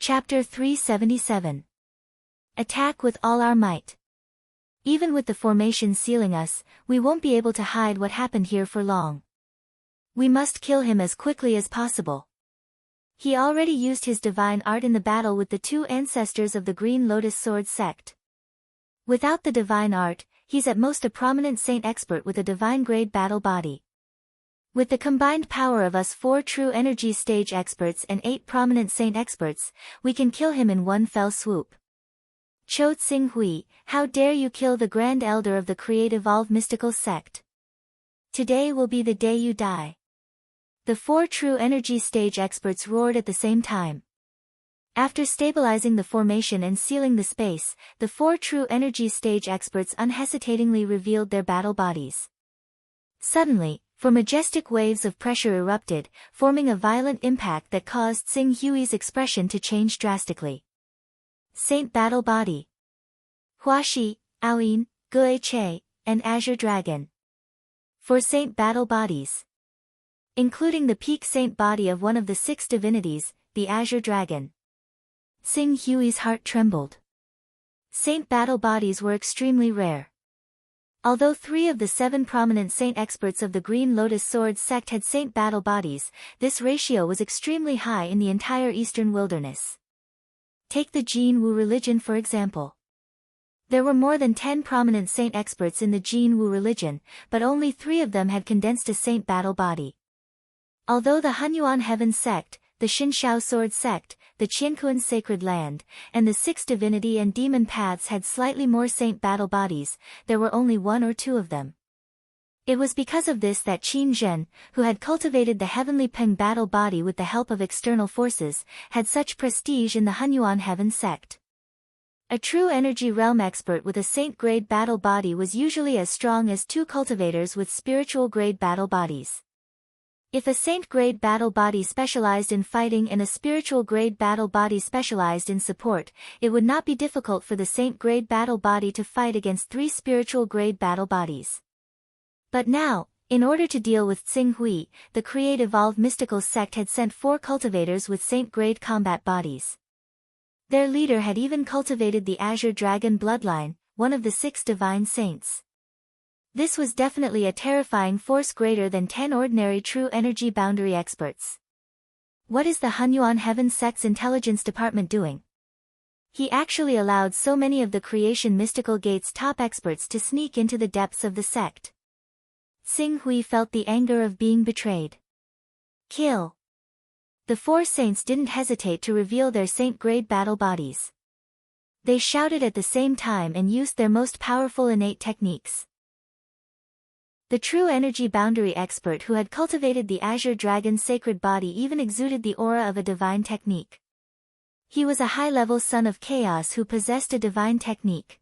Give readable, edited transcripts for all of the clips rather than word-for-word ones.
Chapter 377. Attack with all our might. Even with the formation sealing us, we won't be able to hide what happened here for long. We must kill him as quickly as possible. He already used his divine art in the battle with the two ancestors of the Green Lotus Sword sect. Without the divine art, he's at most a prominent saint expert with a divine grade battle body. With the combined power of us 4 true energy stage experts and 8 prominent saint experts, we can kill him in one fell swoop. Cho Tsing Hui, how dare you kill the Grand Elder of the Creative Evolve Mystical Sect? Today will be the day you die. The 4 true energy stage experts roared at the same time. After stabilizing the formation and sealing the space, the 4 true energy stage experts unhesitatingly revealed their battle bodies. Suddenly, 4 majestic waves of pressure erupted, forming a violent impact that caused Tsing Hui's expression to change drastically. Saint Battle Body. Huashi, Aoyin, Gue Che, and Azure Dragon. 4 Saint Battle Bodies. Including the peak saint body of one of the 6 divinities, the Azure Dragon. Tsing Hui's heart trembled. Saint battle bodies were extremely rare. Although 3 of the 7 prominent saint experts of the Green Lotus Sword sect had saint battle bodies, this ratio was extremely high in the entire Eastern Wilderness. Take the Jin Wu religion for example. There were more than 10 prominent saint experts in the Jin Wu religion, but only 3 of them had condensed a saint battle body. Although the Hunyuan Heaven sect, the Xinshao Sword sect, the Qiankuan Sacred Land, and the 6 Divinity and Demon Paths had slightly more saint battle bodies, there were only 1 or 2 of them. It was because of this that Qin Zhen, who had cultivated the Heavenly Peng battle body with the help of external forces, had such prestige in the Hunyuan Heaven sect. A true energy realm expert with a saint-grade battle body was usually as strong as 2 cultivators with spiritual-grade battle bodies. If a saint-grade battle body specialized in fighting and a spiritual-grade battle body specialized in support, it would not be difficult for the saint-grade battle body to fight against 3 spiritual-grade battle bodies. But now, in order to deal with Tsing Hui, the Creative Evolve Mystical sect had sent 4 cultivators with saint-grade combat bodies. Their leader had even cultivated the Azure Dragon bloodline, one of the 6 divine saints. This was definitely a terrifying force greater than 10 ordinary true energy boundary experts. What is the Hunyuan Heaven sect's intelligence department doing? He actually allowed so many of the Creation Mystical Gate's top experts to sneak into the depths of the sect. Tsing Hui felt the anger of being betrayed. Kill! The 4 saints didn't hesitate to reveal their saint-grade battle bodies. They shouted at the same time and used their most powerful innate techniques. The true energy boundary expert who had cultivated the Azure Dragon's sacred body even exuded the aura of a divine technique. He was a high-level son of chaos who possessed a divine technique.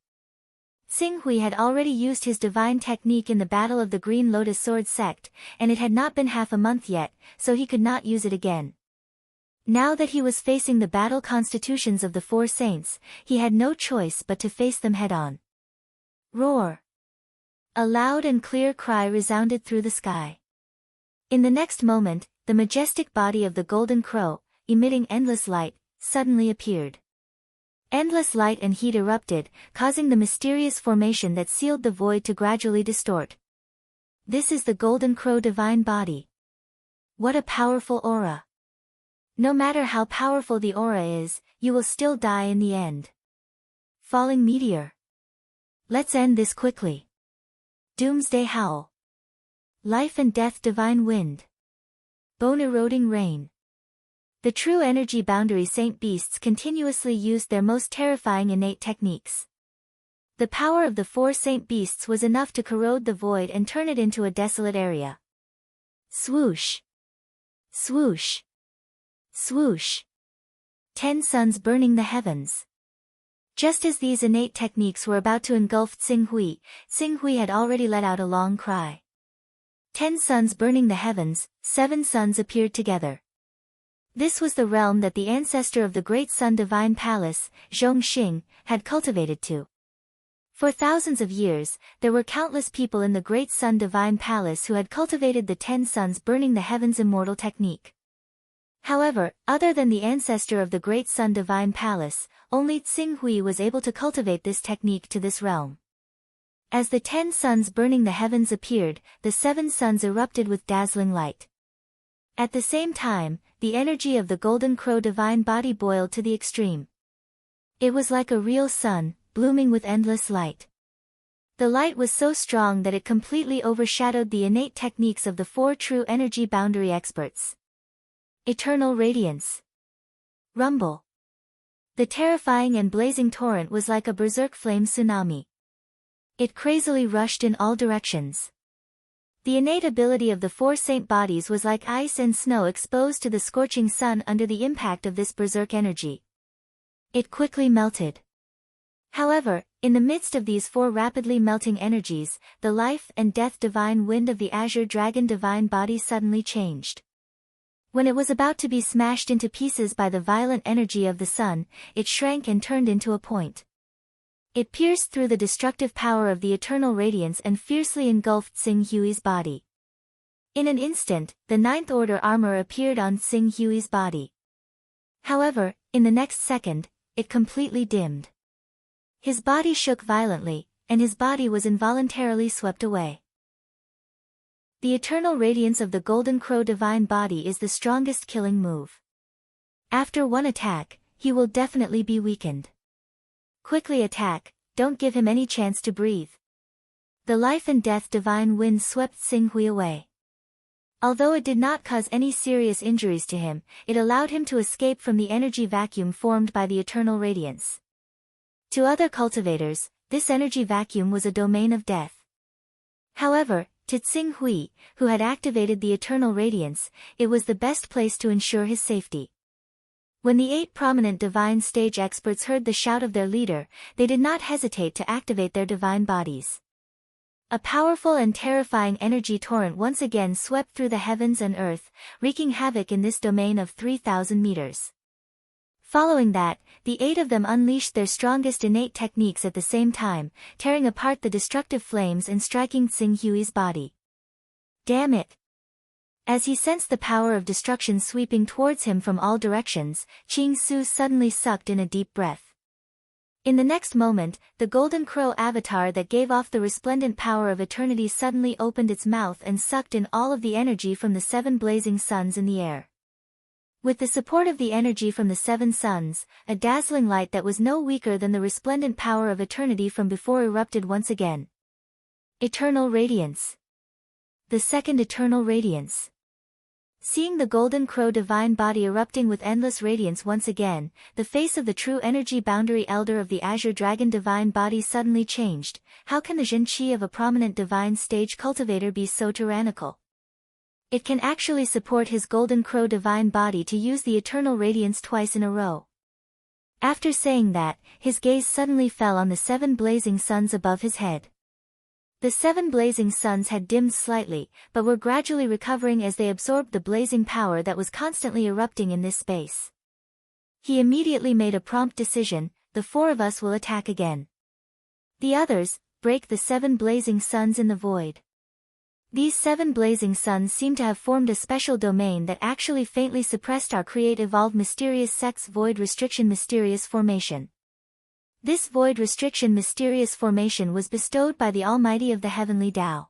Tsing Hui had already used his divine technique in the battle of the Green Lotus Sword sect, and it had not been half a month yet, so he could not use it again. Now that he was facing the battle constitutions of the 4 saints, he had no choice but to face them head-on. Roar! A loud and clear cry resounded through the sky. In the next moment, the majestic body of the Golden Crow, emitting endless light, suddenly appeared. Endless light and heat erupted, causing the mysterious formation that sealed the void to gradually distort. This is the Golden Crow divine body. What a powerful aura! No matter how powerful the aura is, you will still die in the end. Falling meteor. Let's end this quickly. Doomsday howl. Life and death divine wind. Bone-eroding rain. The true energy boundary saint beasts continuously used their most terrifying innate techniques. The power of the 4 saint beasts was enough to corrode the void and turn it into a desolate area. Swoosh! Swoosh! Swoosh! 10 suns burning the heavens. Just as these innate techniques were about to engulf Tsing Hui had already let out a long cry. 10 suns burning the heavens, 7 suns appeared together. This was the realm that the ancestor of the Great Sun Divine Palace, Zhongxing, had cultivated to. For thousands of years, there were countless people in the Great Sun Divine Palace who had cultivated the 10 suns burning the heavens immortal technique. However, other than the ancestor of the Great Sun Divine Palace, only Tsing-Hui was able to cultivate this technique to this realm. As the 10 suns burning the heavens appeared, the 7 suns erupted with dazzling light. At the same time, the energy of the Golden Crow divine body boiled to the extreme. It was like a real sun, blooming with endless light. The light was so strong that it completely overshadowed the innate techniques of the 4 true energy boundary experts. Eternal radiance. Rumble. The terrifying and blazing torrent was like a berserk flame tsunami. It crazily rushed in all directions. The innate ability of the 4 saint bodies was like ice and snow exposed to the scorching sun under the impact of this berserk energy. It quickly melted. However, in the midst of these 4 rapidly melting energies, the life and death divine wind of the Azure Dragon divine body suddenly changed. When it was about to be smashed into pieces by the violent energy of the sun, it shrank and turned into a point. It pierced through the destructive power of the eternal radiance and fiercely engulfed Tsing-Hui's body. In an instant, the 9th Order armor appeared on Tsing-Hui's body. However, in the next second, it completely dimmed. His body shook violently, and his body was involuntarily swept away. The eternal radiance of the Golden Crow divine body is the strongest killing move. After one attack, he will definitely be weakened. Quickly attack, don't give him any chance to breathe. The life and death divine wind swept Tsing-Hui away. Although it did not cause any serious injuries to him, it allowed him to escape from the energy vacuum formed by the eternal radiance. To other cultivators, this energy vacuum was a domain of death. However, to Tsing-Hui, who had activated the eternal radiance, it was the best place to ensure his safety. When the 8 prominent divine stage experts heard the shout of their leader, they did not hesitate to activate their divine bodies. A powerful and terrifying energy torrent once again swept through the heavens and earth, wreaking havoc in this domain of 3,000 meters. Following that, the 8 of them unleashed their strongest innate techniques at the same time, tearing apart the destructive flames and striking Tsing-Hui's body. Damn it! As he sensed the power of destruction sweeping towards him from all directions, Qing-Su suddenly sucked in a deep breath. In the next moment, the Golden Crow avatar that gave off the resplendent power of eternity suddenly opened its mouth and sucked in all of the energy from the 7 blazing suns in the air. With the support of the energy from the 7 suns, a dazzling light that was no weaker than the resplendent power of eternity from before erupted once again. Eternal radiance. The second eternal radiance. Seeing the Golden Crow divine body erupting with endless radiance once again, the face of the true energy boundary elder of the Azure Dragon divine body suddenly changed. How can the Zhen-Qi of a prominent divine stage cultivator be so tyrannical? It can actually support his Golden Crow divine body to use the eternal radiance twice in a row. After saying that, his gaze suddenly fell on the 7 blazing suns above his head. The 7 blazing suns had dimmed slightly, but were gradually recovering as they absorbed the blazing power that was constantly erupting in this space. He immediately made a prompt decision: the 4 of us will attack again. The others, break the 7 blazing suns in the void. These 7 blazing suns seem to have formed a special domain that actually faintly suppressed our create evolved mysterious sect's void restriction mysterious formation. This void restriction mysterious formation was bestowed by the Almighty of the Heavenly Tao.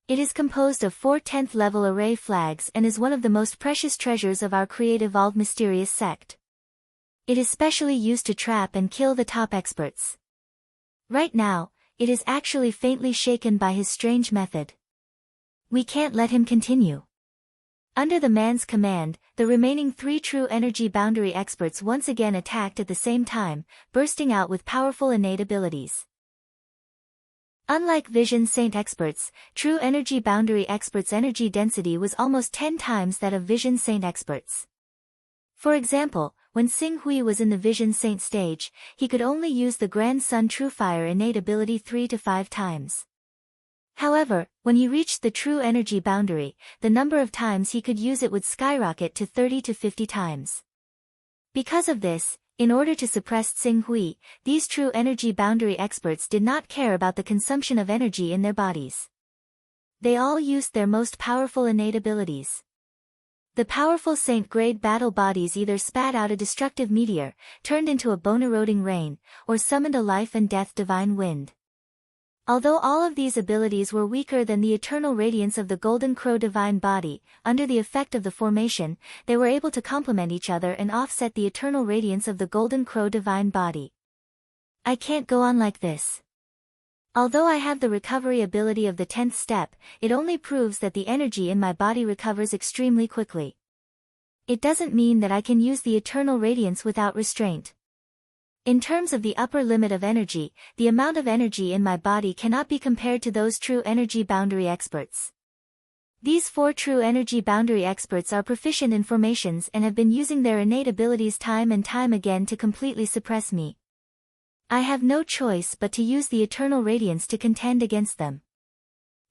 It is composed of 4 10th level array flags and is one of the most precious treasures of our create evolved mysterious sect. It is specially used to trap and kill the top experts. Right now, it is actually faintly shaken by his strange method. We can't let him continue. Under the man's command, the remaining 3 true energy boundary experts once again attacked at the same time, bursting out with powerful innate abilities. Unlike Vision Saint experts, true energy boundary experts' energy density was almost 10 times that of Vision Saint experts. For example, when Tsing-Hui was in the Vision Saint stage, he could only use the Grand Sun True Fire innate ability 3 to 5 times. However, when he reached the true energy boundary, the number of times he could use it would skyrocket to 30 to 50 times. Because of this, in order to suppress Tsing-Hui, these true energy boundary experts did not care about the consumption of energy in their bodies. They all used their most powerful innate abilities. The powerful Saint-grade battle bodies either spat out a destructive meteor, turned into a bone-eroding rain, or summoned a life-and-death divine wind. Although all of these abilities were weaker than the eternal radiance of the Golden Crow divine body, under the effect of the formation, they were able to complement each other and offset the eternal radiance of the Golden Crow divine body. I can't go on like this. Although I have the recovery ability of the 10th step, it only proves that the energy in my body recovers extremely quickly. It doesn't mean that I can use the eternal radiance without restraint. In terms of the upper limit of energy, the amount of energy in my body cannot be compared to those true energy boundary experts. These 4 true energy boundary experts are proficient in formations and have been using their innate abilities time and time again to completely suppress me. I have no choice but to use the eternal radiance to contend against them.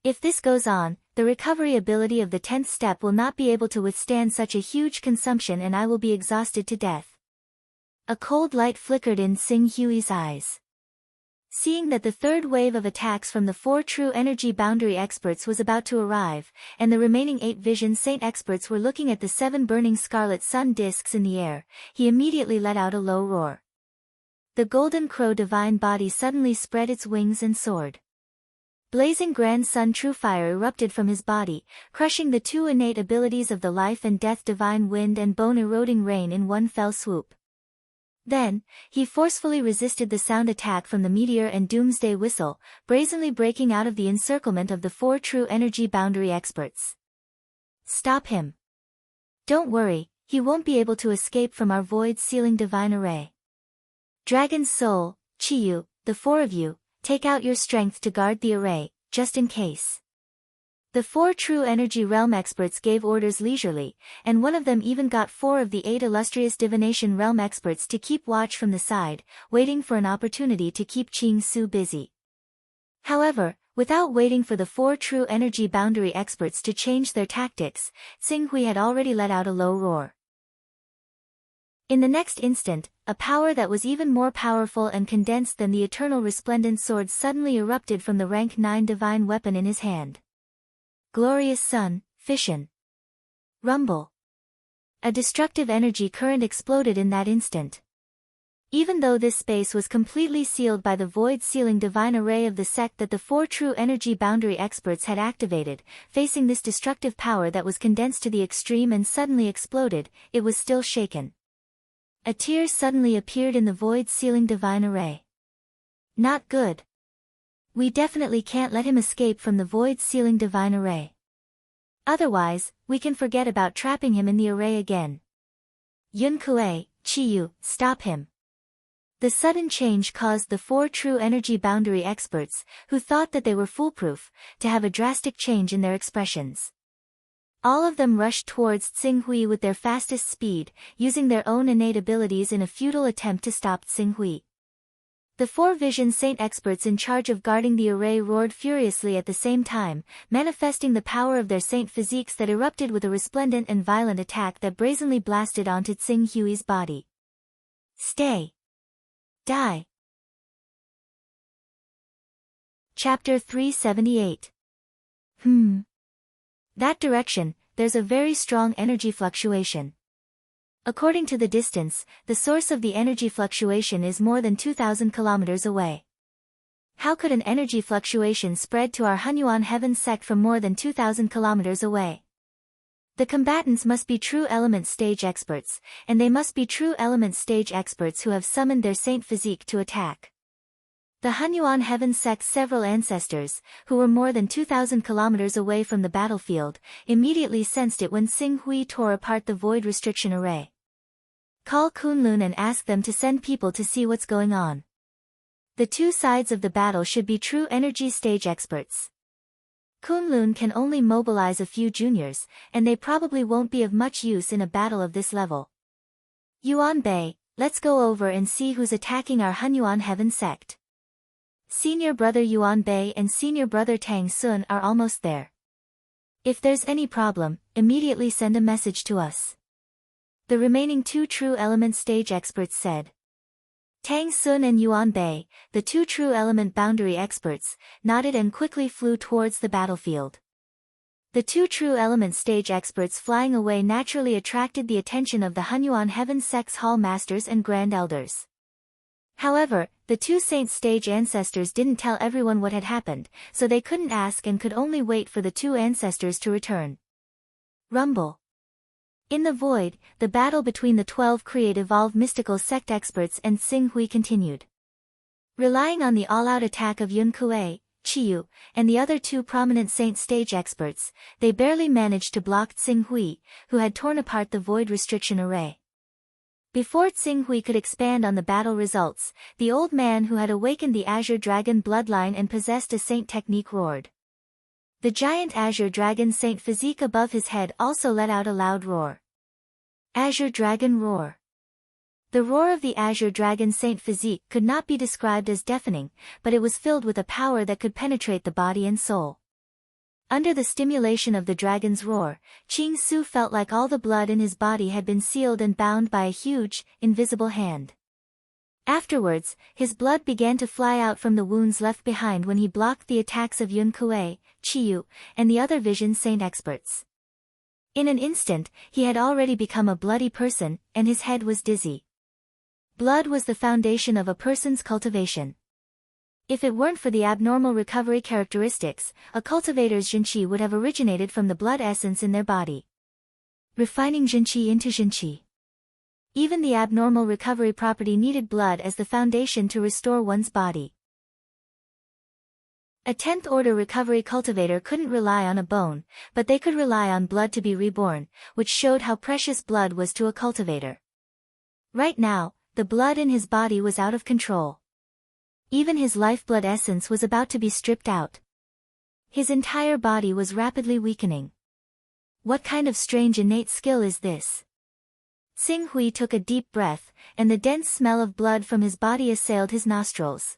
If this goes on, the recovery ability of the 10th step will not be able to withstand such a huge consumption and I will be exhausted to death. A cold light flickered in Sing Hui's eyes. Seeing that the 3rd wave of attacks from the 4 true energy boundary experts was about to arrive, and the remaining 8 vision saint experts were looking at the 7 burning scarlet sun discs in the air, he immediately let out a low roar. The Golden Crow divine body suddenly spread its wings and soared. Blazing grand sun true fire erupted from his body, crushing the 2 innate abilities of the life and death divine wind and bone eroding rain in one fell swoop. Then, he forcefully resisted the sound attack from the meteor and doomsday whistle, brazenly breaking out of the encirclement of the 4 true energy boundary experts. Stop him. Don't worry, he won't be able to escape from our void-sealing divine array. Dragon's Soul, Chiyu, the 4 of you, take out your strength to guard the array, just in case. The 4 true energy realm experts gave orders leisurely, and one of them even got 4 of the 8 illustrious divination realm experts to keep watch from the side, waiting for an opportunity to keep Qing Su busy. However, without waiting for the 4 true energy boundary experts to change their tactics, Xing Hui had already let out a low roar. In the next instant, a power that was even more powerful and condensed than the eternal resplendent sword suddenly erupted from the rank 9 divine weapon in his hand. Glorious Sun, Fission. Rumble. A destructive energy current exploded in that instant. Even though this space was completely sealed by the void-sealing divine array of the sect that the 4 true energy boundary experts had activated, facing this destructive power that was condensed to the extreme and suddenly exploded, it was still shaken. A tear suddenly appeared in the void-sealing divine array. Not good. We definitely can't let him escape from the void-sealing divine array. Otherwise, we can forget about trapping him in the array again. Yun Kuei, Chiyu, stop him. The sudden change caused the 4 true energy boundary experts, who thought that they were foolproof, to have a drastic change in their expressions. All of them rushed towards Xing Hui with their fastest speed, using their own innate abilities in a futile attempt to stop Xing Hui. The 4 vision saint experts in charge of guarding the array roared furiously at the same time, manifesting the power of their saint physiques that erupted with a resplendent and violent attack that brazenly blasted onto Xing Hui's body. Stay. Die. Chapter 378. That direction, there's a very strong energy fluctuation. According to the distance, the source of the energy fluctuation is more than 2,000 kilometers away. How could an energy fluctuation spread to our Hunyuan Heaven sect from more than 2,000 kilometers away? The combatants must be true element stage experts, and they must be true element stage experts who have summoned their saint physique to attack. The Hunyuan Heaven sect's several ancestors, who were more than 2,000 kilometers away from the battlefield, immediately sensed it when Xing Hui tore apart the void restriction array. Call Kunlun and ask them to send people to see what's going on. The 2 sides of the battle should be true energy stage experts. Kunlun can only mobilize a few juniors, and they probably won't be of much use in a battle of this level. Yuan Bei, let's go over and see who's attacking our Hunyuan Heaven sect. Senior brother Yuan Bei and senior brother Tang Sun are almost there. If there's any problem, immediately send a message to us. The remaining 2 true element stage experts said. Tang Sun and Yuan Bei, the 2 true element boundary experts, nodded and quickly flew towards the battlefield. The two true element stage experts flying away naturally attracted the attention of the Hunyuan Heaven Sex Hall Masters and Grand Elders. However, the two saint stage ancestors didn't tell everyone what had happened, so they couldn't ask and could only wait for the two ancestors to return. Rumble. In the void, the battle between the 12 Create-Evolve mystical sect experts and Tsing Hui continued. Relying on the all-out attack of Yun Kuei, Chiyu, and the other two prominent saint stage experts, they barely managed to block Tsing Hui, who had torn apart the void restriction array. Before Tsing Hui could expand on the battle results, the old man who had awakened the Azure Dragon bloodline and possessed a saint technique roared. The giant Azure Dragon saint physique above his head also let out a loud roar. Azure Dragon Roar. The roar of the Azure Dragon saint physique could not be described as deafening, but it was filled with a power that could penetrate the body and soul. Under the stimulation of the dragon's roar, Qing Su felt like all the blood in his body had been sealed and bound by a huge, invisible hand. Afterwards, his blood began to fly out from the wounds left behind when he blocked the attacks of Yun Kuei, Chiyu, and the other Vision Saint experts. In an instant, he had already become a bloody person, and his head was dizzy. Blood was the foundation of a person's cultivation. If it weren't for the abnormal recovery characteristics, a cultivator's Jinqi would have originated from the blood essence in their body. Refining Jinqi into Jinqi. Even the abnormal recovery property needed blood as the foundation to restore one's body. A 10th order recovery cultivator couldn't rely on a bone, but they could rely on blood to be reborn, which showed how precious blood was to a cultivator. Right now, the blood in his body was out of control. Even his lifeblood essence was about to be stripped out. His entire body was rapidly weakening. What kind of strange innate skill is this? Tsing Hui took a deep breath, and the dense smell of blood from his body assailed his nostrils.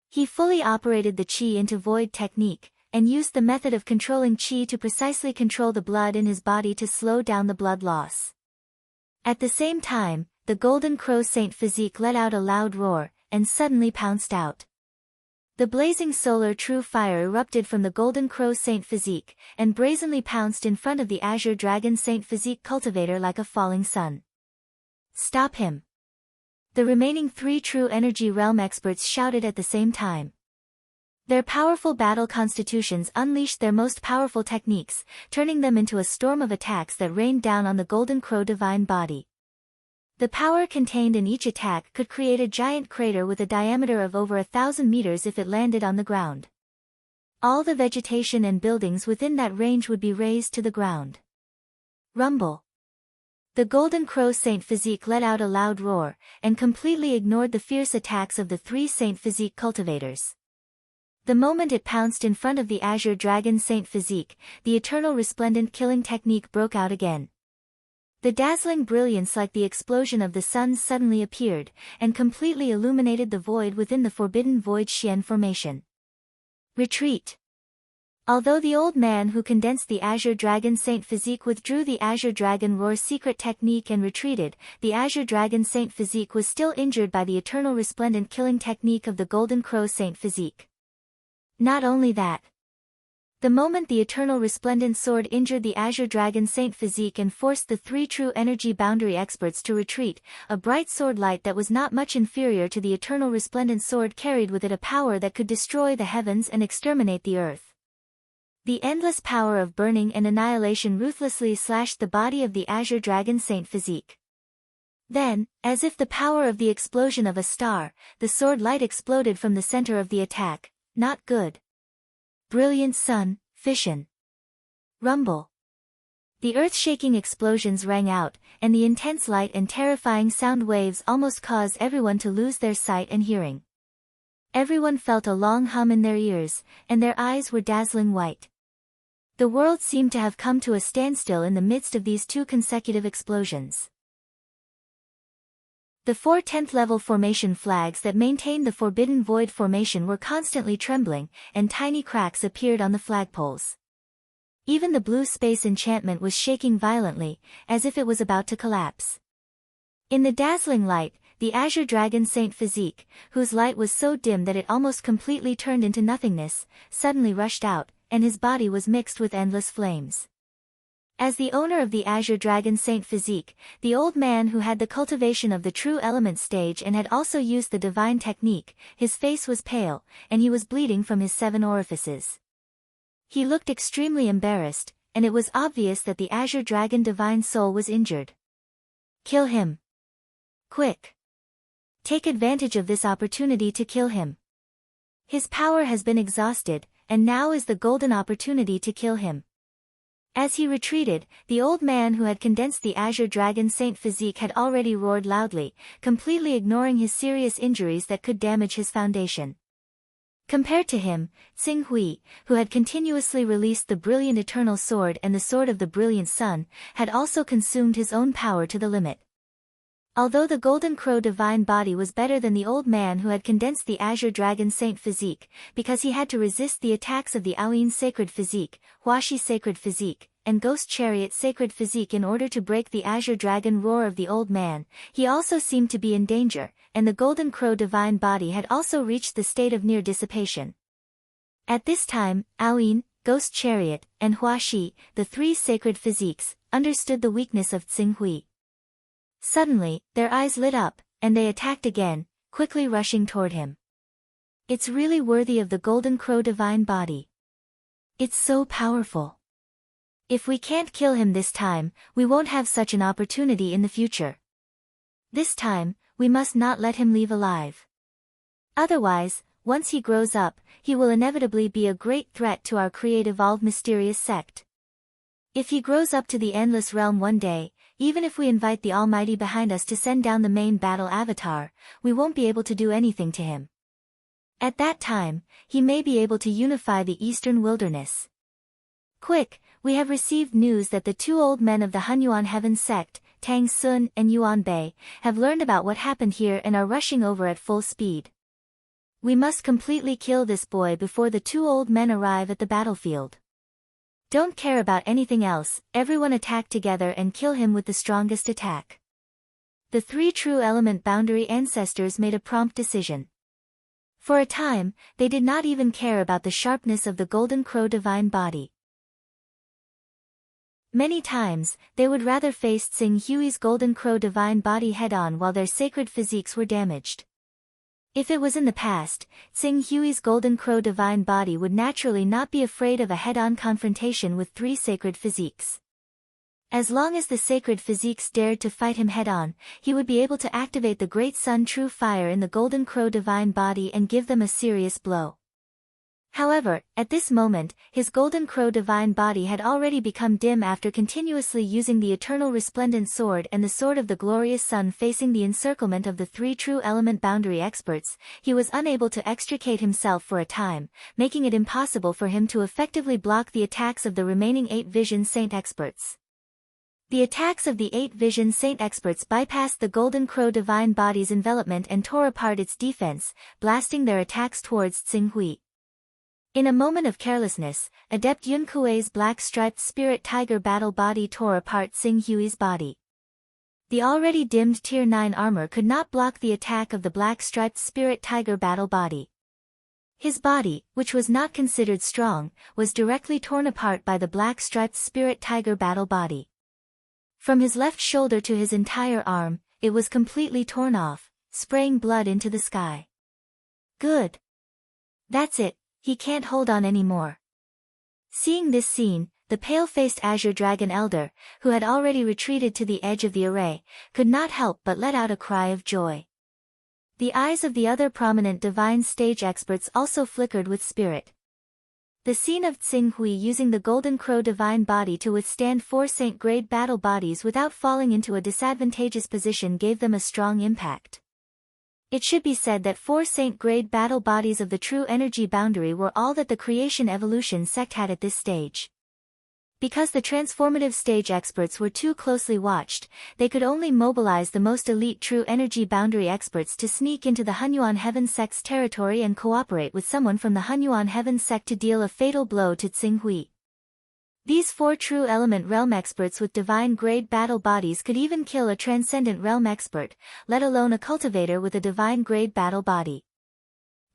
He fully operated the qi into void technique, and used the method of controlling qi to precisely control the blood in his body to slow down the blood loss. At the same time, the Golden Crow Saint physique let out a loud roar, and suddenly pounced out. The blazing solar true fire erupted from the Golden Crow Saint physique, and brazenly pounced in front of the Azure Dragon Saint physique cultivator like a falling sun. Stop him! The remaining 3 true energy realm experts shouted at the same time. Their powerful battle constitutions unleashed their most powerful techniques, turning them into a storm of attacks that rained down on the Golden Crow divine body. The power contained in each attack could create a giant crater with a diameter of over 1,000 meters if it landed on the ground. All the vegetation and buildings within that range would be razed to the ground. Rumble. The Golden Crow Saint physique let out a loud roar, and completely ignored the fierce attacks of the 3 Saint physique cultivators. The moment it pounced in front of the Azure Dragon Saint physique, the eternal resplendent killing technique broke out again. The dazzling brilliance like the explosion of the sun suddenly appeared, and completely illuminated the void within the forbidden void Xian formation. Retreat. Although the old man who condensed the Azure Dragon Saint physique withdrew the Azure Dragon Roar secret technique and retreated, the Azure Dragon Saint physique was still injured by the eternal resplendent killing technique of the Golden Crow Saint physique. Not only that. The moment the eternal resplendent sword injured the Azure Dragon Saint physique and forced the 3 true energy boundary experts to retreat, a bright sword light that was not much inferior to the eternal resplendent sword carried with it a power that could destroy the heavens and exterminate the earth. The endless power of burning and annihilation ruthlessly slashed the body of the Azure Dragon Saint physique. Then, as if the power of the explosion of a star, the sword light exploded from the center of the attack. Not good. Brilliant sun, fission. Rumble. The earth-shaking explosions rang out, and the intense light and terrifying sound waves almost caused everyone to lose their sight and hearing. Everyone felt a long hum in their ears, and their eyes were dazzling white. The world seemed to have come to a standstill in the midst of these 2 consecutive explosions. The 4 10th-level formation flags that maintained the Forbidden Void formation were constantly trembling, and tiny cracks appeared on the flagpoles. Even the blue space enchantment was shaking violently, as if it was about to collapse. In the dazzling light, the Azure Dragon Saint physique, whose light was so dim that it almost completely turned into nothingness, suddenly rushed out, and his body was mixed with endless flames. As the owner of the Azure Dragon Saint physique, the old man who had the cultivation of the true element stage and had also used the divine technique, his face was pale, and he was bleeding from his 7 orifices. He looked extremely embarrassed, and it was obvious that the Azure Dragon divine soul was injured. Kill him. Quick. Take advantage of this opportunity to kill him. His power has been exhausted, and now is the golden opportunity to kill him. As he retreated, the old man who had condensed the Azure Dragon Saint physique had already roared loudly, completely ignoring his serious injuries that could damage his foundation. Compared to him, Tsing Hui, who had continuously released the brilliant eternal sword and the sword of the brilliant sun, had also consumed his own power to the limit. Although the Golden Crow divine body was better than the old man who had condensed the Azure Dragon Saint physique, because he had to resist the attacks of the Aoyin Sacred Physique, Huashi Sacred Physique, and Ghost Chariot Sacred Physique in order to break the Azure Dragon roar of the old man, he also seemed to be in danger, and the Golden Crow divine body had also reached the state of near dissipation. At this time, Aoyin, Ghost Chariot, and Huashi, the 3 sacred physiques, understood the weakness of Tsing Hui. Suddenly, their eyes lit up, and they attacked again, quickly rushing toward him. It's really worthy of the Golden Crow divine body. It's so powerful. If we can't kill him this time, we won't have such an opportunity in the future. This time, we must not let him leave alive. Otherwise, once he grows up, he will inevitably be a great threat to our evolved mysterious sect. If he grows up to the Endless Realm one day, even if we invite the Almighty behind us to send down the main battle avatar, we won't be able to do anything to him. At that time, he may be able to unify the Eastern Wilderness. Quick, we have received news that the 2 old men of the Hunyuan Heaven sect, Tang Sun and Yuan Bei, have learned about what happened here and are rushing over at full speed. We must completely kill this boy before the 2 old men arrive at the battlefield. Don't care about anything else, everyone attack together and kill him with the strongest attack. The 3 true element boundary ancestors made a prompt decision. For a time, they did not even care about the sharpness of the Golden Crow divine body. Many times, they would rather face Tsing Hui's Golden Crow divine body head-on while their sacred physiques were damaged. If it was in the past, Tsing Hui's Golden Crow divine body would naturally not be afraid of a head-on confrontation with 3 sacred physiques. As long as the sacred physiques dared to fight him head-on, he would be able to activate the Great Sun True Fire in the Golden Crow divine body and give them a serious blow. However, at this moment, his Golden Crow divine body had already become dim after continuously using the Eternal Resplendent Sword and the Sword of the Glorious Sun facing the encirclement of the 3 true element boundary experts. He was unable to extricate himself for a time, making it impossible for him to effectively block the attacks of the remaining 8 Vision Saint experts. The attacks of the 8 Vision Saint experts bypassed the Golden Crow divine body's envelopment and tore apart its defense, blasting their attacks towards Tsing Hui. In a moment of carelessness, Adept Yun Kuei's black-striped spirit tiger battle body tore apart Tsing Hui's body. The already dimmed Tier 9 armor could not block the attack of the black-striped spirit tiger battle body. His body, which was not considered strong, was directly torn apart by the black-striped spirit tiger battle body. From his left shoulder to his entire arm, it was completely torn off, spraying blood into the sky. Good. That's it. He can't hold on anymore. Seeing this scene, the pale-faced Azure Dragon Elder, who had already retreated to the edge of the array, could not help but let out a cry of joy. The eyes of the other prominent divine stage experts also flickered with spirit. The scene of Tsing Hui using the Golden Crow divine body to withstand 4 Saint-grade battle bodies without falling into a disadvantageous position gave them a strong impact. It should be said that 4 Saint-grade battle bodies of the true energy boundary were all that the creation evolution sect had at this stage. Because the transformative stage experts were too closely watched, they could only mobilize the most elite true energy boundary experts to sneak into the Hunyuan Heaven sect's territory and cooperate with someone from the Hunyuan Heaven sect to deal a fatal blow to Tsing Hui. These 4 true element realm experts with divine grade battle bodies could even kill a transcendent realm expert, let alone a cultivator with a divine grade battle body.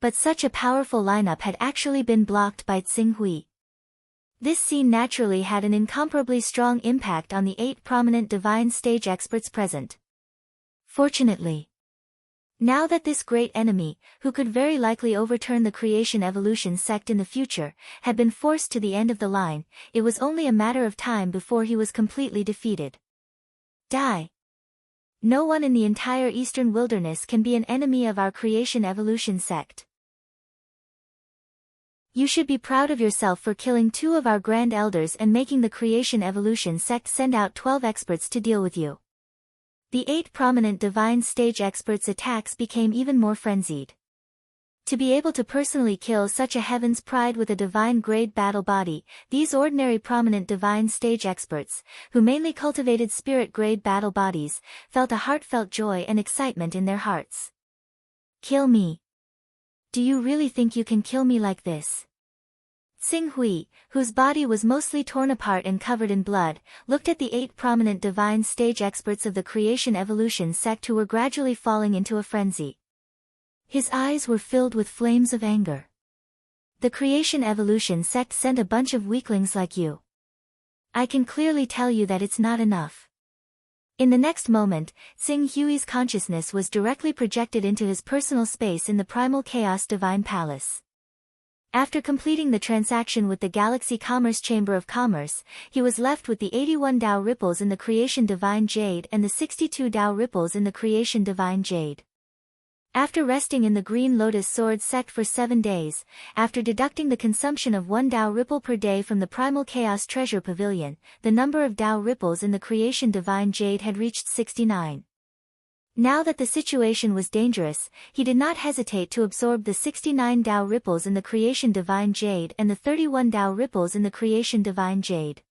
But such a powerful lineup had actually been blocked by Tsing Hui. This scene naturally had an incomparably strong impact on the 8 prominent divine stage experts present. Fortunately, now that this great enemy, who could very likely overturn the creation-evolution sect in the future, had been forced to the end of the line, it was only a matter of time before he was completely defeated. Die. No one in the entire Eastern Wilderness can be an enemy of our creation-evolution sect. You should be proud of yourself for killing 2 of our Grand Elders and making the creation-evolution sect send out 12 experts to deal with you. The 8 prominent divine stage experts' attacks became even more frenzied. To be able to personally kill such a heaven's pride with a divine-grade battle body, these ordinary prominent divine stage experts, who mainly cultivated spirit-grade battle bodies, felt a heartfelt joy and excitement in their hearts. Kill me. Do you really think you can kill me like this? Xing Hui, whose body was mostly torn apart and covered in blood, looked at the 8 prominent divine stage experts of the creation-evolution sect who were gradually falling into a frenzy. His eyes were filled with flames of anger. The creation-evolution sect sent a bunch of weaklings like you. I can clearly tell you that it's not enough. In the next moment, Xing Hui's consciousness was directly projected into his personal space in the Primal Chaos Divine Palace. After completing the transaction with the Galaxy Commerce Chamber of Commerce, he was left with the 81 Dao ripples in the Creation Divine Jade and the 62 Dao ripples in the Creation Divine Jade. After resting in the Green Lotus Sword sect for 7 days, after deducting the consumption of 1 Dao ripple per day from the Primal Chaos Treasure Pavilion, the number of Dao ripples in the Creation Divine Jade had reached 69. Now that the situation was dangerous, he did not hesitate to absorb the 69 Dao ripples in the Creation Divine Jade and the 31 Dao ripples in the Creation Divine Jade.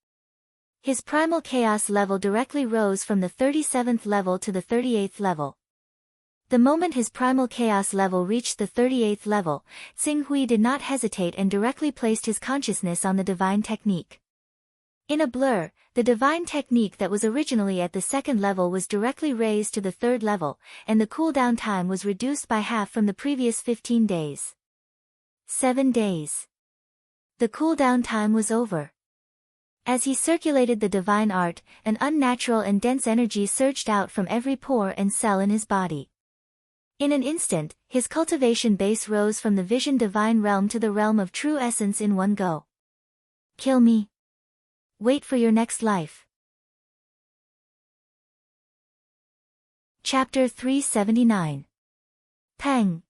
His primal chaos level directly rose from the 37th level to the 38th level. The moment his primal chaos level reached the 38th level, Xing Hui did not hesitate and directly placed his consciousness on the divine technique. In a blur, the divine technique that was originally at the 2nd level was directly raised to the 3rd level, and the cooldown time was reduced by half from the previous 15 days. 7 days. The cooldown time was over. As he circulated the divine art, an unnatural and dense energy surged out from every pore and cell in his body. In an instant, his cultivation base rose from the vision divine realm to the realm of true essence in one go. Kill me. Wait for your next life. Chapter 379. Peng.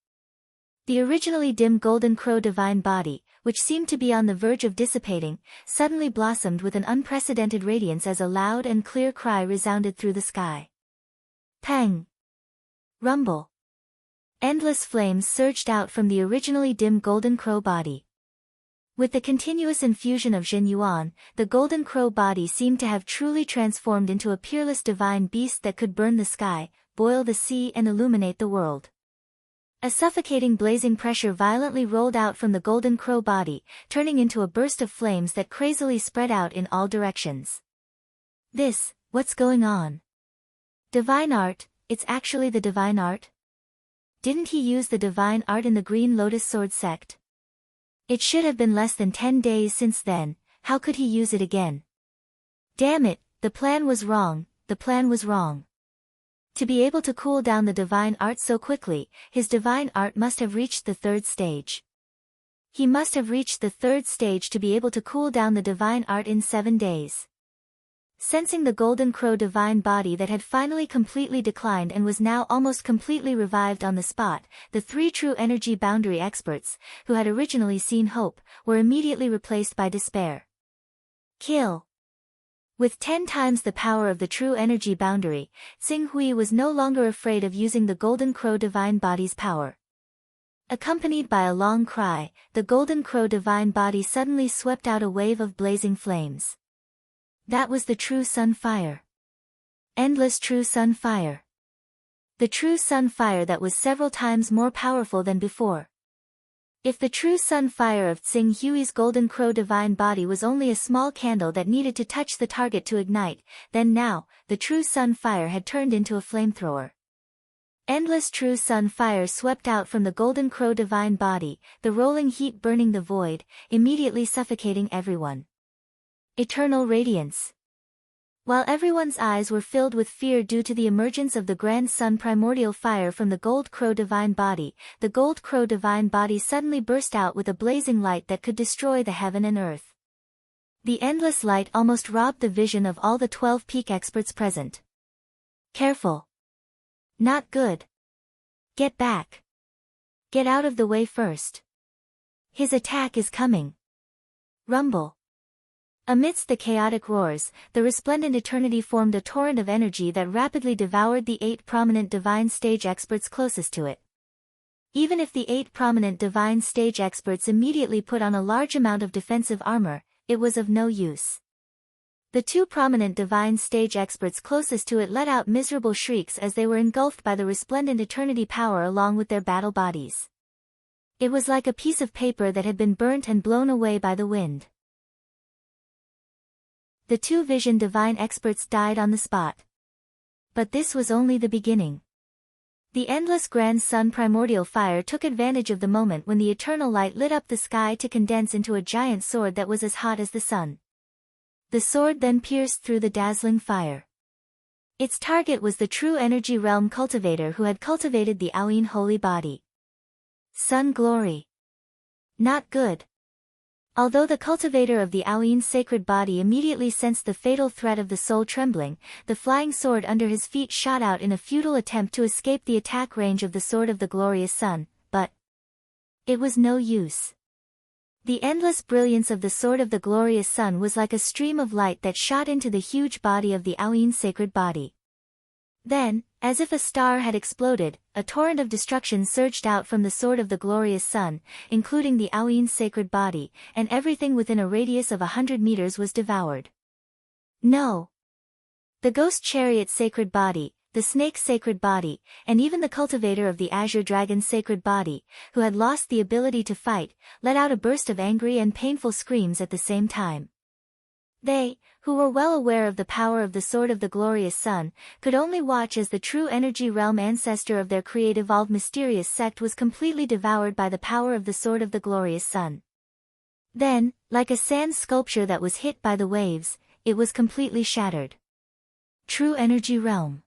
The originally dim golden crow divine body, which seemed to be on the verge of dissipating, suddenly blossomed with an unprecedented radiance as a loud and clear cry resounded through the sky. Peng. Rumble. Endless flames surged out from the originally dim golden crow body. With the continuous infusion of Zhen Yuan, the golden crow body seemed to have truly transformed into a peerless divine beast that could burn the sky, boil the sea and illuminate the world. A suffocating blazing pressure violently rolled out from the golden crow body, turning into a burst of flames that crazily spread out in all directions. What's going on? Divine art, it's actually the divine art? Didn't he use the divine art in the Green Lotus Sword sect? It should have been less than 10 days since then, how could he use it again? Damn it, the plan was wrong, the plan was wrong. To be able to cool down the divine art so quickly, his divine art must have reached the 3rd stage. He must have reached the 3rd stage to be able to cool down the divine art in 7 days. Sensing the golden crow divine body that had finally completely declined and was now almost completely revived on the spot, the 3 true energy boundary experts, who had originally seen hope, were immediately replaced by despair. Kill. With 10 times the power of the true energy boundary, Xing Hui was no longer afraid of using the golden crow divine body's power. Accompanied by a long cry, the golden crow divine body suddenly swept out a wave of blazing flames. That was the true sun fire. Endless true sun fire. The true sun fire that was several times more powerful than before. If the true sun fire of Xing Hui's golden crow divine body was only a small candle that needed to touch the target to ignite, then now, the true sun fire had turned into a flamethrower. Endless true sun fire swept out from the golden crow divine body, the rolling heat burning the void, immediately suffocating everyone. Eternal radiance. While everyone's eyes were filled with fear due to the emergence of the grand sun primordial fire from the gold crow divine body, the gold crow divine body suddenly burst out with a blazing light that could destroy the heaven and earth. The endless light almost robbed the vision of all the 12 peak experts present. Careful. Not good. Get back. Get out of the way first. His attack is coming. Rumble. Amidst the chaotic roars, the resplendent eternity formed a torrent of energy that rapidly devoured the 8 prominent divine stage experts closest to it. Even if the 8 prominent divine stage experts immediately put on a large amount of defensive armor, it was of no use. The 2 prominent divine stage experts closest to it let out miserable shrieks as they were engulfed by the resplendent eternity power along with their battle bodies. It was like a piece of paper that had been burnt and blown away by the wind. The 2 vision divine experts died on the spot. But this was only the beginning. The endless grand sun primordial fire took advantage of the moment when the eternal light lit up the sky to condense into a giant sword that was as hot as the sun. The sword then pierced through the dazzling fire. Its target was the true energy realm cultivator who had cultivated the Aoin holy body. Sun glory. Not good. Although the cultivator of the Aoin sacred body immediately sensed the fatal threat of the soul trembling, the flying sword under his feet shot out in a futile attempt to escape the attack range of the sword of the glorious sun, but it was no use. The endless brilliance of the sword of the glorious sun was like a stream of light that shot into the huge body of the Aoin sacred body. Then, as if a star had exploded, a torrent of destruction surged out from the sword of the glorious sun, including the Aoin sacred body, and everything within a radius of 100 meters was devoured. No! The ghost chariot sacred body, the snake sacred body, and even the cultivator of the azure dragon sacred body, who had lost the ability to fight, let out a burst of angry and painful screams at the same time. They, who were well aware of the power of the sword of the glorious sun, could only watch as the true energy realm ancestor of their creative evolved mysterious sect was completely devoured by the power of the sword of the glorious sun. Then, like a sand sculpture that was hit by the waves, it was completely shattered. True energy realm.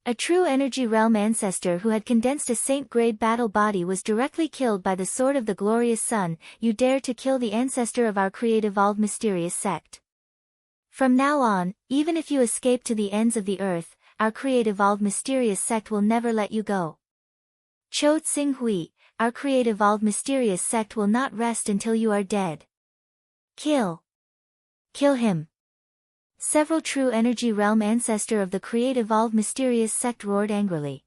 A true energy realm ancestor who had condensed a saint-grade battle body was directly killed by the sword of the glorious sun. You dare to kill the ancestor of our creative evolved mysterious sect. From now on, even if you escape to the ends of the earth, our creative evolved mysterious sect will never let you go. Cho Tsing Hui, our creative evolved mysterious sect will not rest until you are dead. Kill. Kill him. Several true energy realm ancestor of the creative evolved mysterious sect roared angrily.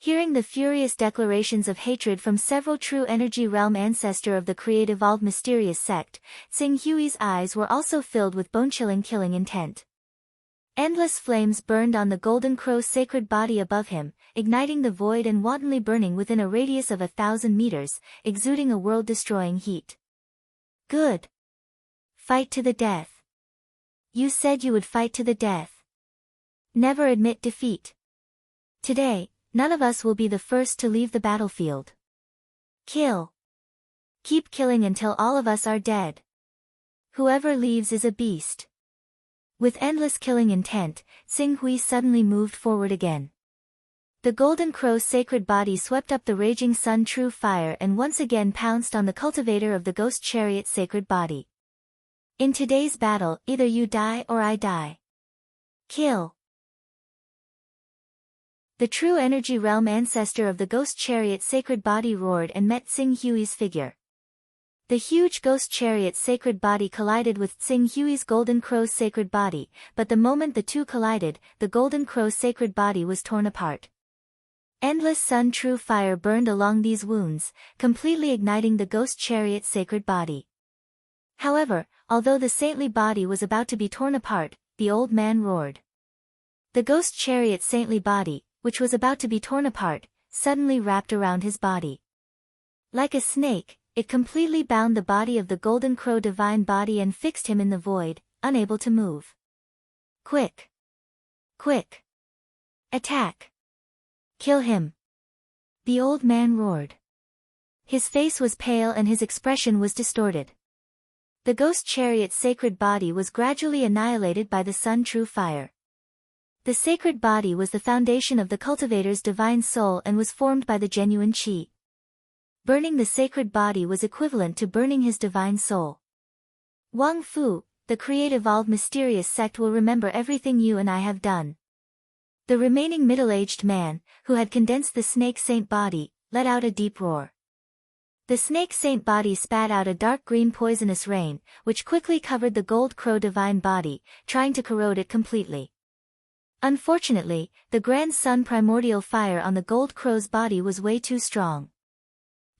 Hearing the furious declarations of hatred from several true energy realm ancestor of the creative evolved mysterious sect, Tsing Hui's eyes were also filled with bone-chilling killing intent. Endless flames burned on the golden crow sacred body above him, igniting the void and wantonly burning within a radius of 1,000 meters, exuding a world-destroying heat. Good. Fight to the death. You said you would fight to the death. Never admit defeat. Today, none of us will be the first to leave the battlefield. Kill. Keep killing until all of us are dead. Whoever leaves is a beast. With endless killing intent, Tsing Hui suddenly moved forward again. The golden crow sacred body swept up the raging sun true fire and once again pounced on the cultivator of the ghost chariot sacred body. In today's battle, either you die or I die. Kill. The true energy realm ancestor of the ghost chariot sacred body roared and met Tsing Hui's figure. The huge ghost chariot sacred body collided with Tsing Hui's golden crow sacred body, but the moment the two collided, the golden crow sacred body was torn apart. Endless sun true fire burned along these wounds, completely igniting the ghost chariot sacred body. However, although the saintly body was about to be torn apart, the old man roared. The ghost chariot saintly body, which was about to be torn apart, suddenly wrapped around his body. Like a snake, it completely bound the body of the golden crow divine body and fixed him in the void, unable to move. Quick! Quick! Attack! Kill him! The old man roared. His face was pale and his expression was distorted. The ghost chariot's sacred body was gradually annihilated by the sun true fire. The sacred body was the foundation of the cultivator's divine soul and was formed by the genuine qi. Burning the sacred body was equivalent to burning his divine soul. Wang Fu, the creative all-mysterious sect will remember everything you and I have done. The remaining middle-aged man, who had condensed the snake saint body, let out a deep roar. The snake saint body spat out a dark green poisonous rain, which quickly covered the gold crow divine body, trying to corrode it completely. Unfortunately, the grand sun primordial fire on the gold crow's body was way too strong.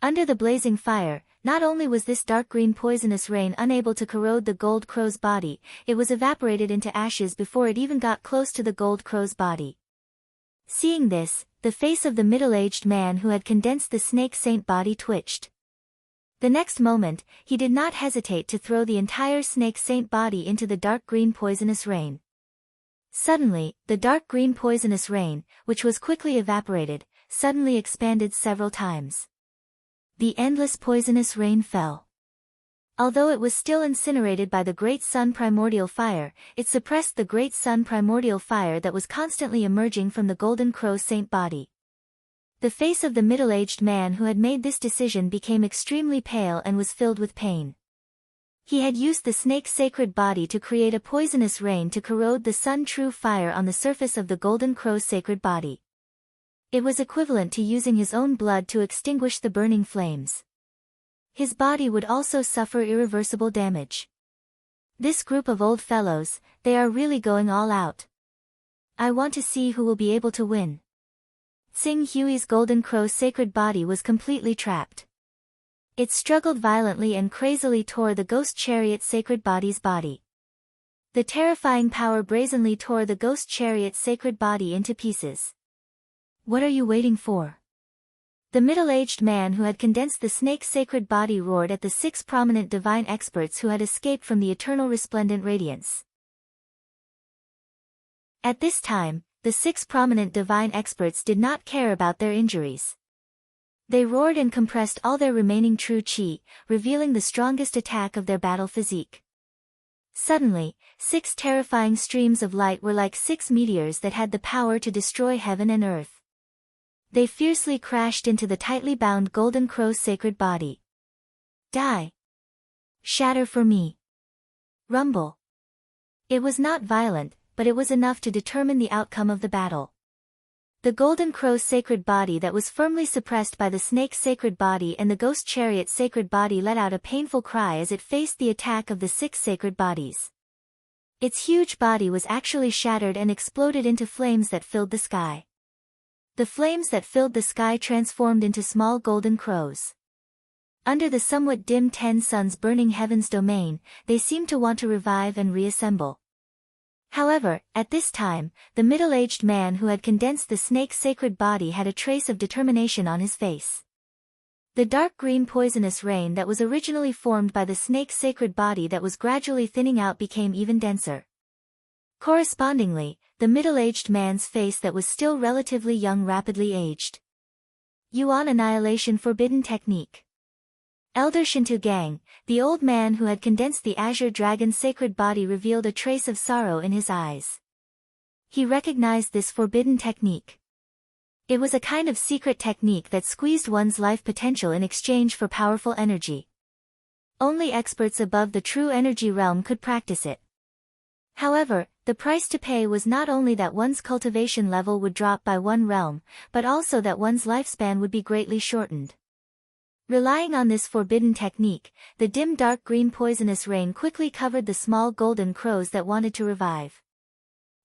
Under the blazing fire, not only was this dark green poisonous rain unable to corrode the gold crow's body, it was evaporated into ashes before it even got close to the gold crow's body. Seeing this, the face of the middle-aged man who had condensed the snake saint body twitched. The next moment, he did not hesitate to throw the entire snake saint body into the dark green poisonous rain. Suddenly, the dark green poisonous rain, which was quickly evaporated, suddenly expanded several times. The endless poisonous rain fell. Although it was still incinerated by the great sun primordial fire, it suppressed the great sun primordial fire that was constantly emerging from the golden crow saint body. The face of the middle-aged man who had made this decision became extremely pale and was filled with pain. He had used the snake's sacred body to create a poisonous rain to corrode the sun true fire on the surface of the golden crow's sacred body. It was equivalent to using his own blood to extinguish the burning flames. His body would also suffer irreversible damage. This group of old fellows, they are really going all out. I want to see who will be able to win. Tsing Hui's golden crow's sacred body was completely trapped. It struggled violently and crazily tore the ghost chariot's sacred body's body. The terrifying power brazenly tore the ghost chariot's sacred body into pieces. What are you waiting for? The middle-aged man who had condensed the snake's sacred body roared at the 6 prominent divine experts who had escaped from the eternal resplendent radiance. At this time, the 6 prominent divine experts did not care about their injuries. They roared and compressed all their remaining true qi, revealing the strongest attack of their battle physique. Suddenly, 6 terrifying streams of light were like 6 meteors that had the power to destroy heaven and earth. They fiercely crashed into the tightly bound golden crow's sacred body. Die! Shatter for me! Rumble! It was not violent, but it was enough to determine the outcome of the battle. The golden crow's sacred body that was firmly suppressed by the snake's sacred body and the ghost chariot's sacred body let out a painful cry as it faced the attack of the 6 sacred bodies. Its huge body was actually shattered and exploded into flames that filled the sky. The flames that filled the sky transformed into small golden crows. Under the somewhat dim 10 suns burning heaven's domain, they seemed to want to revive and reassemble. However, at this time, the middle-aged man who had condensed the snake's sacred body had a trace of determination on his face. The dark green poisonous rain that was originally formed by the snake's sacred body that was gradually thinning out became even denser. Correspondingly, the middle-aged man's face that was still relatively young rapidly aged. Yuan Annihilation Forbidden Technique. Elder Shintu Gang, the old man who had condensed the azure dragon's sacred body revealed a trace of sorrow in his eyes. He recognized this forbidden technique. It was a kind of secret technique that squeezed one's life potential in exchange for powerful energy. Only experts above the true energy realm could practice it. However, the price to pay was not only that one's cultivation level would drop by 1 realm, but also that one's lifespan would be greatly shortened. Relying on this forbidden technique, the dim dark green poisonous rain quickly covered the small golden crows that wanted to revive.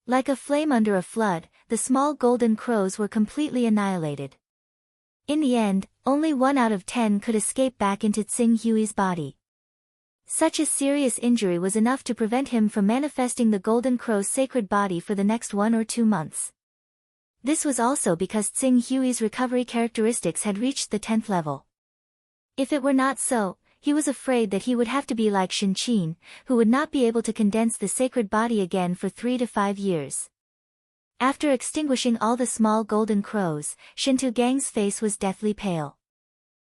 Like a flame under a flood, the small golden crows were completely annihilated. In the end, only 1 out of 10 could escape back into Tsing Hui's body. Such a serious injury was enough to prevent him from manifesting the golden crow's sacred body for the next 1 or 2 months. This was also because Tsing Hui's recovery characteristics had reached the 10th level. If it were not so, he was afraid that he would have to be like Shin Qin, who would not be able to condense the sacred body again for 3 to 5 years. After extinguishing all the small golden crows, Shintu Gang's face was deathly pale.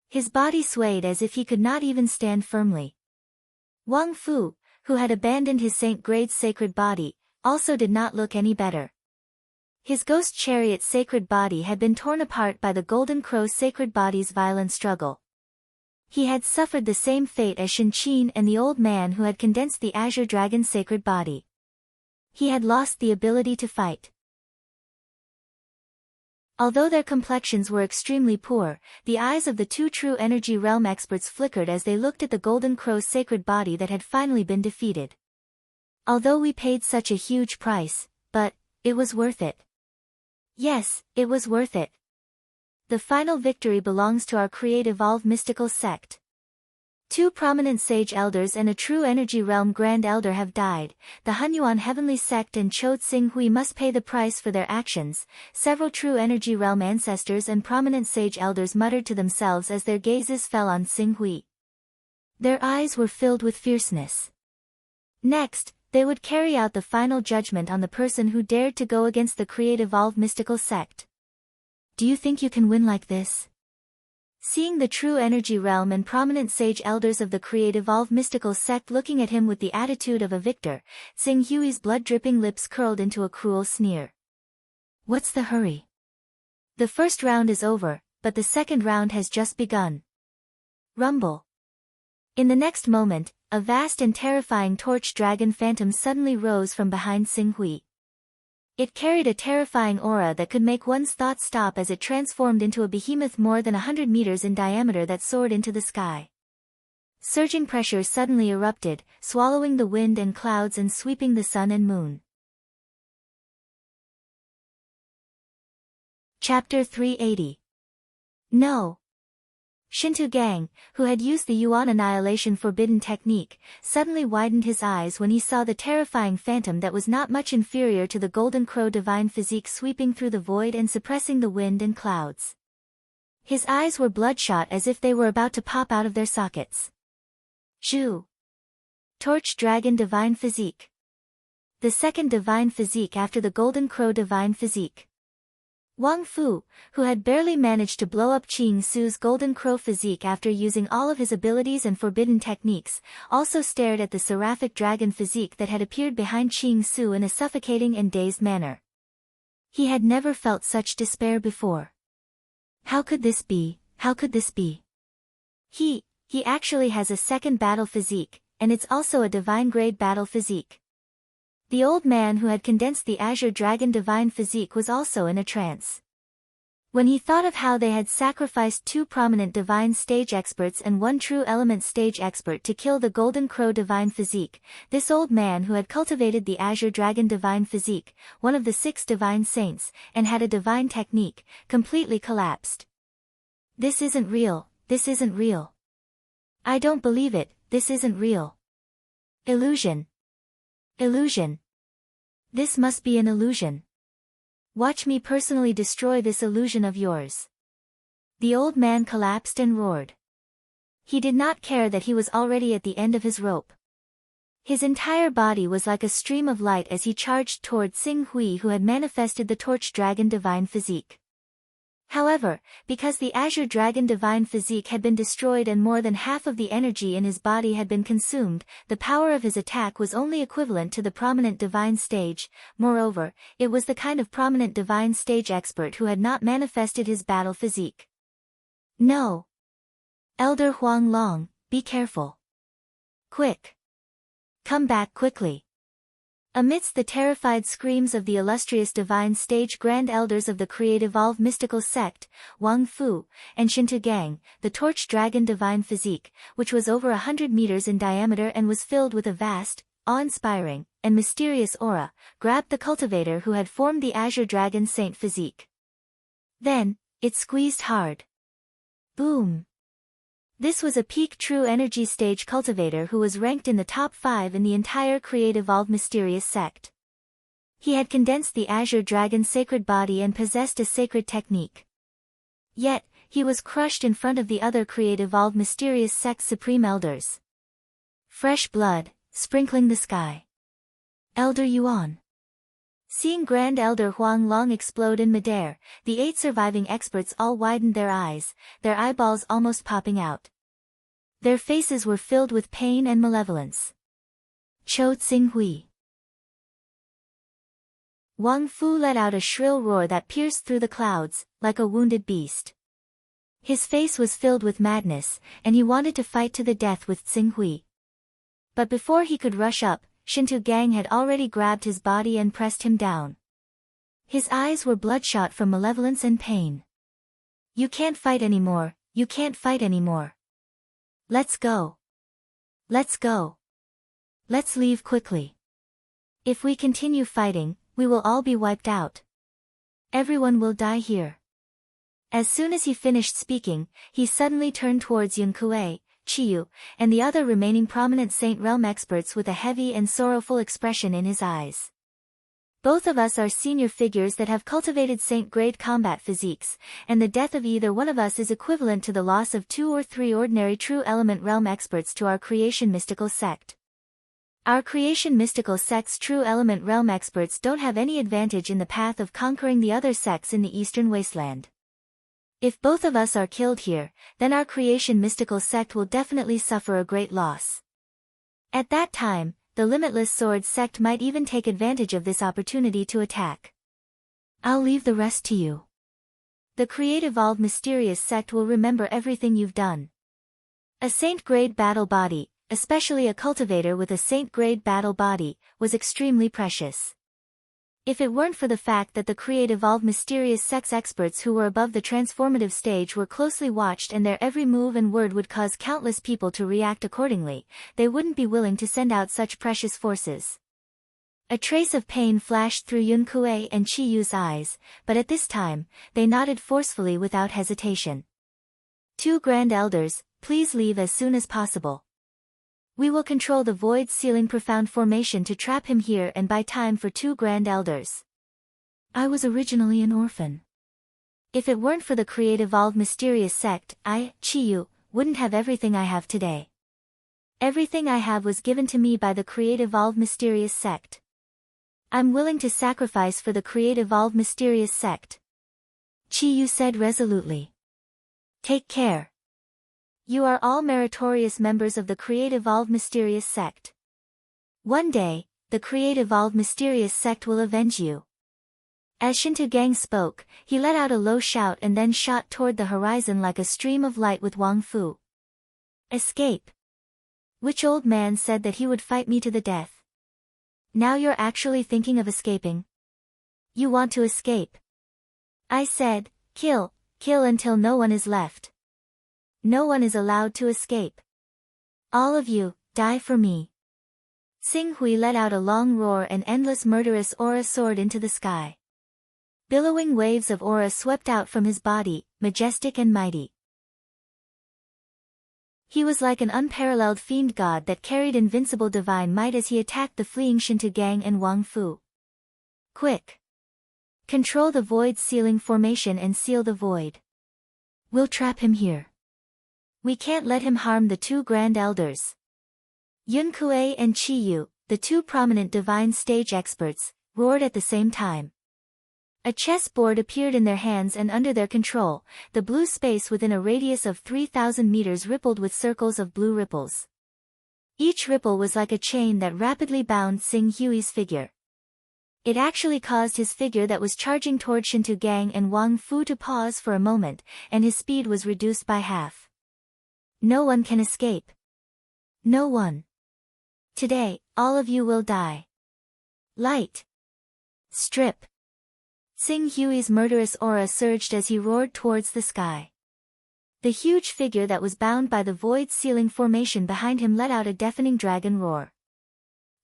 His body swayed as if he could not even stand firmly. Wang Fu, who had abandoned his Saint Grade's sacred body, also did not look any better. His ghost chariot's sacred body had been torn apart by the Golden Crow's sacred body's violent struggle. He had suffered the same fate as Shen Qin and the old man who had condensed the Azure Dragon's sacred body. He had lost the ability to fight. Although their complexions were extremely poor, the eyes of the two true energy realm experts flickered as they looked at the Golden Crow's sacred body that had finally been defeated. Although we paid such a huge price, but it was worth it. Yes, it was worth it. The final victory belongs to our Create Evolve mystical sect. 2 prominent sage elders and a true energy realm grand elder have died. The Hunyuan heavenly sect and Cho Tsing Hui must pay the price for their actions. Several true energy realm ancestors and prominent sage elders muttered to themselves as their gazes fell on Tsing Hui. Their eyes were filled with fierceness. Next, they would carry out the final judgment on the person who dared to go against the Create Evolve mystical sect. Do you think you can win like this? Seeing the true energy realm and prominent sage elders of the Create Evolve mystical sect looking at him with the attitude of a victor, Tsing Hui's blood-dripping lips curled into a cruel sneer. What's the hurry? The first round is over, but the second round has just begun. Rumble. In the next moment, a vast and terrifying torch dragon phantom suddenly rose from behind Tsing Hui. It carried a terrifying aura that could make one's thoughts stop as it transformed into a behemoth more than 100 meters in diameter that soared into the sky. Surging pressure suddenly erupted, swallowing the wind and clouds and sweeping the sun and moon. Chapter 380. No. Shintu Gang, who had used the Yuan Annihilation Forbidden technique, suddenly widened his eyes when he saw the terrifying phantom that was not much inferior to the Golden Crow divine physique sweeping through the void and suppressing the wind and clouds. His eyes were bloodshot as if they were about to pop out of their sockets. Zhu. Torch Dragon Divine Physique. The second divine physique after the Golden Crow divine physique. Wang Fu, who had barely managed to blow up Qing Su's Golden Crow physique after using all of his abilities and forbidden techniques, also stared at the seraphic dragon physique that had appeared behind Qing Su in a suffocating and dazed manner. He had never felt such despair before. How could this be? How could this be? He actually has a second battle physique, and it's also a divine grade battle physique. The old man who had condensed the Azure Dragon divine physique was also in a trance. When he thought of how they had sacrificed 2 prominent divine stage experts and 1 true element stage expert to kill the Golden Crow divine physique, this old man who had cultivated the Azure Dragon divine physique, one of the 6 divine saints, and had a divine technique, completely collapsed. This isn't real, this isn't real. I don't believe it, this isn't real. Illusion. Illusion. This must be an illusion. Watch me personally destroy this illusion of yours. The old man collapsed and roared. He did not care that he was already at the end of his rope. His entire body was like a stream of light as he charged toward Tsing Hui who had manifested the Torch Dragon divine physique. However, because the Azure Dragon divine physique had been destroyed and more than half of the energy in his body had been consumed, the power of his attack was only equivalent to the prominent divine stage. Moreover, it was the kind of prominent divine stage expert who had not manifested his battle physique. No. Elder Huang Long, be careful. Quick. Come back quickly. Amidst the terrified screams of the illustrious divine stage grand elders of the Create Evolve mystical sect, Wang Fu, and Shintu Gang, the Torch Dragon divine physique, which was over 100 meters in diameter and was filled with a vast, awe-inspiring, and mysterious aura, grabbed the cultivator who had formed the Azure Dragon saint physique. Then, it squeezed hard. Boom. This was a peak true energy stage cultivator who was ranked in the top 5 in the entire Create Evolve mysterious sect. He had condensed the Azure Dragon's sacred body and possessed a sacred technique. Yet, he was crushed in front of the other Create Evolve mysterious sect's supreme elders. Fresh blood, sprinkling the sky. Elder Yuan. Seeing Grand Elder Huang Long explode in midair, the 8 surviving experts all widened their eyes, their eyeballs almost popping out. Their faces were filled with pain and malevolence. Cho Tsing-hui. Wang Fu let out a shrill roar that pierced through the clouds, like a wounded beast. His face was filled with madness, and he wanted to fight to the death with Tsing-hui. But before he could rush up, Shintu Gang had already grabbed his body and pressed him down. His eyes were bloodshot from malevolence and pain. You can't fight anymore, you can't fight anymore. Let's go. Let's go. Let's leave quickly. If we continue fighting, we will all be wiped out. Everyone will die here. As soon as he finished speaking, he suddenly turned towards Yun Kuei, Chiyu, and the other remaining prominent Saint Realm experts with a heavy and sorrowful expression in his eyes. Both of us are senior figures that have cultivated Saint-grade combat physiques, and the death of either one of us is equivalent to the loss of 2 or 3 ordinary true element realm experts to our creation mystical sect. Our creation mystical sect's true element realm experts don't have any advantage in the path of conquering the other sects in the Eastern Wasteland. If both of us are killed here, then our creation mystical sect will definitely suffer a great loss. At that time, the Limitless Sword sect might even take advantage of this opportunity to attack. I'll leave the rest to you. The Creative Evolved Mysterious sect will remember everything you've done. A Saint-grade battle body, especially a cultivator with a Saint-grade battle body, was extremely precious. If it weren't for the fact that the Creative Evolved Mysterious sect's experts who were above the transformative stage were closely watched and their every move and word would cause countless people to react accordingly, they wouldn't be willing to send out such precious forces. A trace of pain flashed through Yun Kuei and Chi Yu's eyes, but at this time, they nodded forcefully without hesitation. 2 Grand Elders, please leave as soon as possible. We will control the Void Sealing Profound formation to trap him here and buy time for 2 Grand Elders. I was originally an orphan. If it weren't for the Creative Evolved Mysterious sect, I, Chiyu, wouldn't have everything I have today. Everything I have was given to me by the Creative Evolved Mysterious sect. I'm willing to sacrifice for the Creative Evolved Mysterious sect. Chiyu said resolutely. Take care. You are all meritorious members of the Creative Evolved Mysterious sect. One day, the Creative Evolved Mysterious sect will avenge you. As Shintu Gang spoke, he let out a low shout and then shot toward the horizon like a stream of light with Wang Fu. Escape. Which old man said that he would fight me to the death? Now you're actually thinking of escaping. You want to escape. I said, kill until no one is left. No one is allowed to escape. All of you, die for me. Tsing-hui let out a long roar and endless murderous aura soared into the sky. Billowing waves of aura swept out from his body, majestic and mighty. He was like an unparalleled fiend god that carried invincible divine might as he attacked the fleeing Shintu Gang and Wang Fu. Quick! Control the Void Sealing formation and seal the void. We'll trap him here. We can't let him harm the 2 Grand Elders. Yun Kuei and Chi Yu, the 2 prominent divine stage experts, roared at the same time. A chessboard appeared in their hands and under their control, the blue space within a radius of 3,000 meters rippled with circles of blue ripples. Each ripple was like a chain that rapidly bound Tsing Hui's figure. It actually caused his figure that was charging toward Shintu Gang and Wang Fu to pause for a moment, and his speed was reduced by half. No one can escape. No one. Today, all of you will die. Light. Strip. Tsing Hui's murderous aura surged as he roared towards the sky. The huge figure that was bound by the Void Sealing formation behind him let out a deafening dragon roar.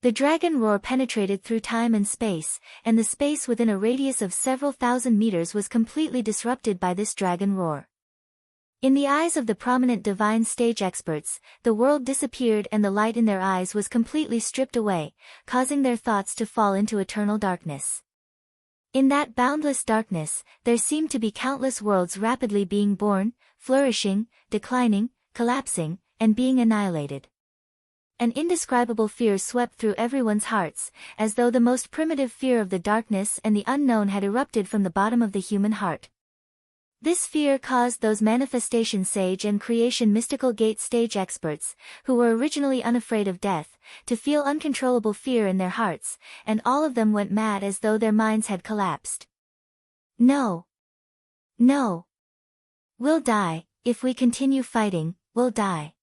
The dragon roar penetrated through time and space, and the space within a radius of several thousand meters was completely disrupted by this dragon roar. In the eyes of the prominent divine stage experts, the world disappeared and the light in their eyes was completely stripped away, causing their thoughts to fall into eternal darkness. In that boundless darkness, there seemed to be countless worlds rapidly being born, flourishing, declining, collapsing, and being annihilated. An indescribable fear swept through everyone's hearts, as though the most primitive fear of the darkness and the unknown had erupted from the bottom of the human heart. This fear caused those manifestation sage and creation mystical gate stage experts, who were originally unafraid of death, to feel uncontrollable fear in their hearts, and all of them went mad as though their minds had collapsed. No. No. We'll die, if we continue fighting, we'll die.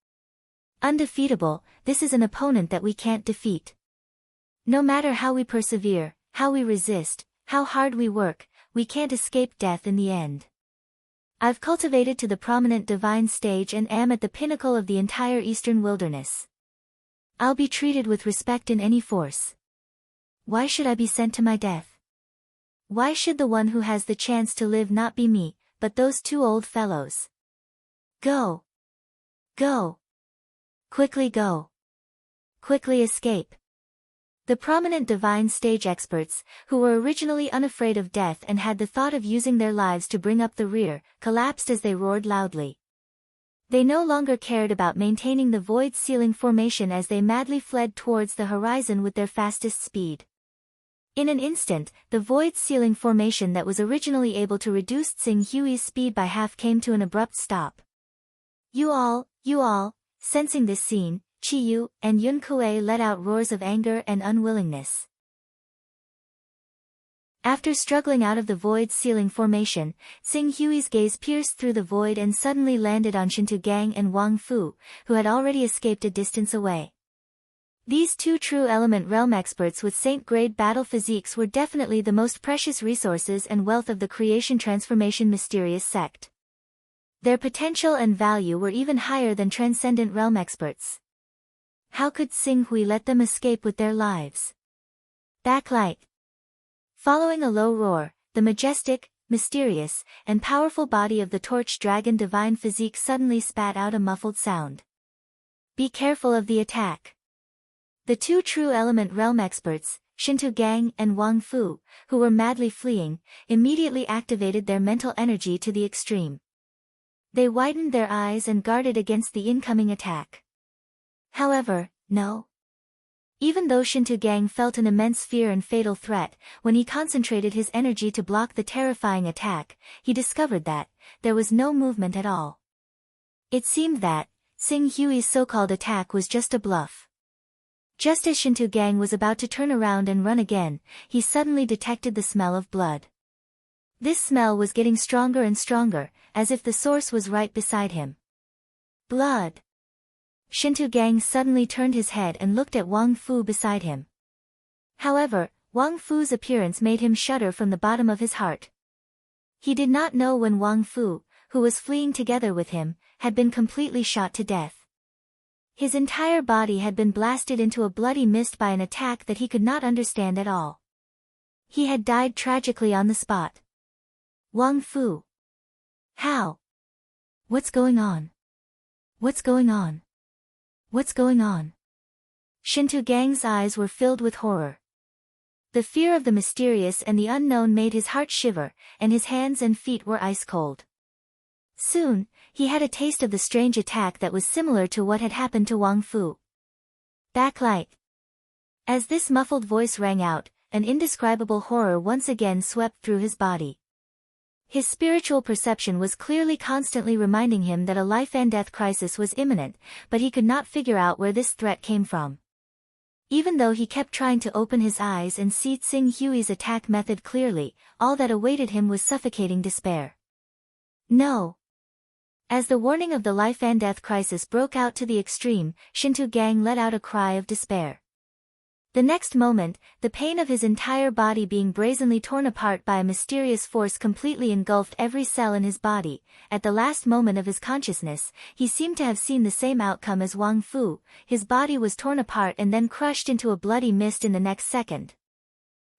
Undefeatable, this is an opponent that we can't defeat. No matter how we persevere, how we resist, how hard we work, we can't escape death in the end. I've cultivated to the prominent divine stage and am at the pinnacle of the entire eastern wilderness. I'll be treated with respect in any force. Why should I be sent to my death? Why should the one who has the chance to live not be me, but those two old fellows? Go. Go. Quickly go. Quickly escape. The prominent divine stage experts, who were originally unafraid of death and had the thought of using their lives to bring up the rear, collapsed as they roared loudly. They no longer cared about maintaining the void ceiling formation as they madly fled towards the horizon with their fastest speed. In an instant, the void ceiling formation that was originally able to reduce Tsing Hui's speed by half came to an abrupt stop. You all, sensing this scene, Qiyu and Yun Kuei let out roars of anger and unwillingness. After struggling out of the void ceiling formation, Tsing Hui's gaze pierced through the void and suddenly landed on Shintu Gang and Wang Fu, who had already escaped a distance away. These two true element realm experts with saint-grade battle physiques were definitely the most precious resources and wealth of the creation transformation mysterious sect. Their potential and value were even higher than transcendent realm experts. How could Tsing Hui let them escape with their lives? Backlight. Following a low roar, the majestic, mysterious, and powerful body of the torch dragon divine physique suddenly spat out a muffled sound. Be careful of the attack. The two true element realm experts, Shintu Gang and Wang Fu, who were madly fleeing, immediately activated their mental energy to the extreme. They widened their eyes and guarded against the incoming attack. However, no. Even though Shintu Gang felt an immense fear and fatal threat, when he concentrated his energy to block the terrifying attack, he discovered that there was no movement at all. It seemed that Tsing Hui's so-called attack was just a bluff. Just as Shintu Gang was about to turn around and run again, he suddenly detected the smell of blood. This smell was getting stronger and stronger, as if the source was right beside him. Blood. Shintu Gang suddenly turned his head and looked at Wang Fu beside him. However, Wang Fu's appearance made him shudder from the bottom of his heart. He did not know when Wang Fu, who was fleeing together with him, had been completely shot to death. His entire body had been blasted into a bloody mist by an attack that he could not understand at all. He had died tragically on the spot. Wang Fu. How? What's going on? What's going on? What's going on? Shintu Gang's eyes were filled with horror. The fear of the mysterious and the unknown made his heart shiver, and his hands and feet were ice cold. Soon, he had a taste of the strange attack that was similar to what had happened to Wang Fu. Backlight. As this muffled voice rang out, an indescribable horror once again swept through his body. His spiritual perception was clearly constantly reminding him that a life-and-death crisis was imminent, but he could not figure out where this threat came from. Even though he kept trying to open his eyes and see Tsing Hui's attack method clearly, all that awaited him was suffocating despair. No. As the warning of the life-and-death crisis broke out to the extreme, Shintu Gang let out a cry of despair. The next moment, the pain of his entire body being brazenly torn apart by a mysterious force completely engulfed every cell in his body. At the last moment of his consciousness, he seemed to have seen the same outcome as Wang Fu. His body was torn apart and then crushed into a bloody mist in the next second.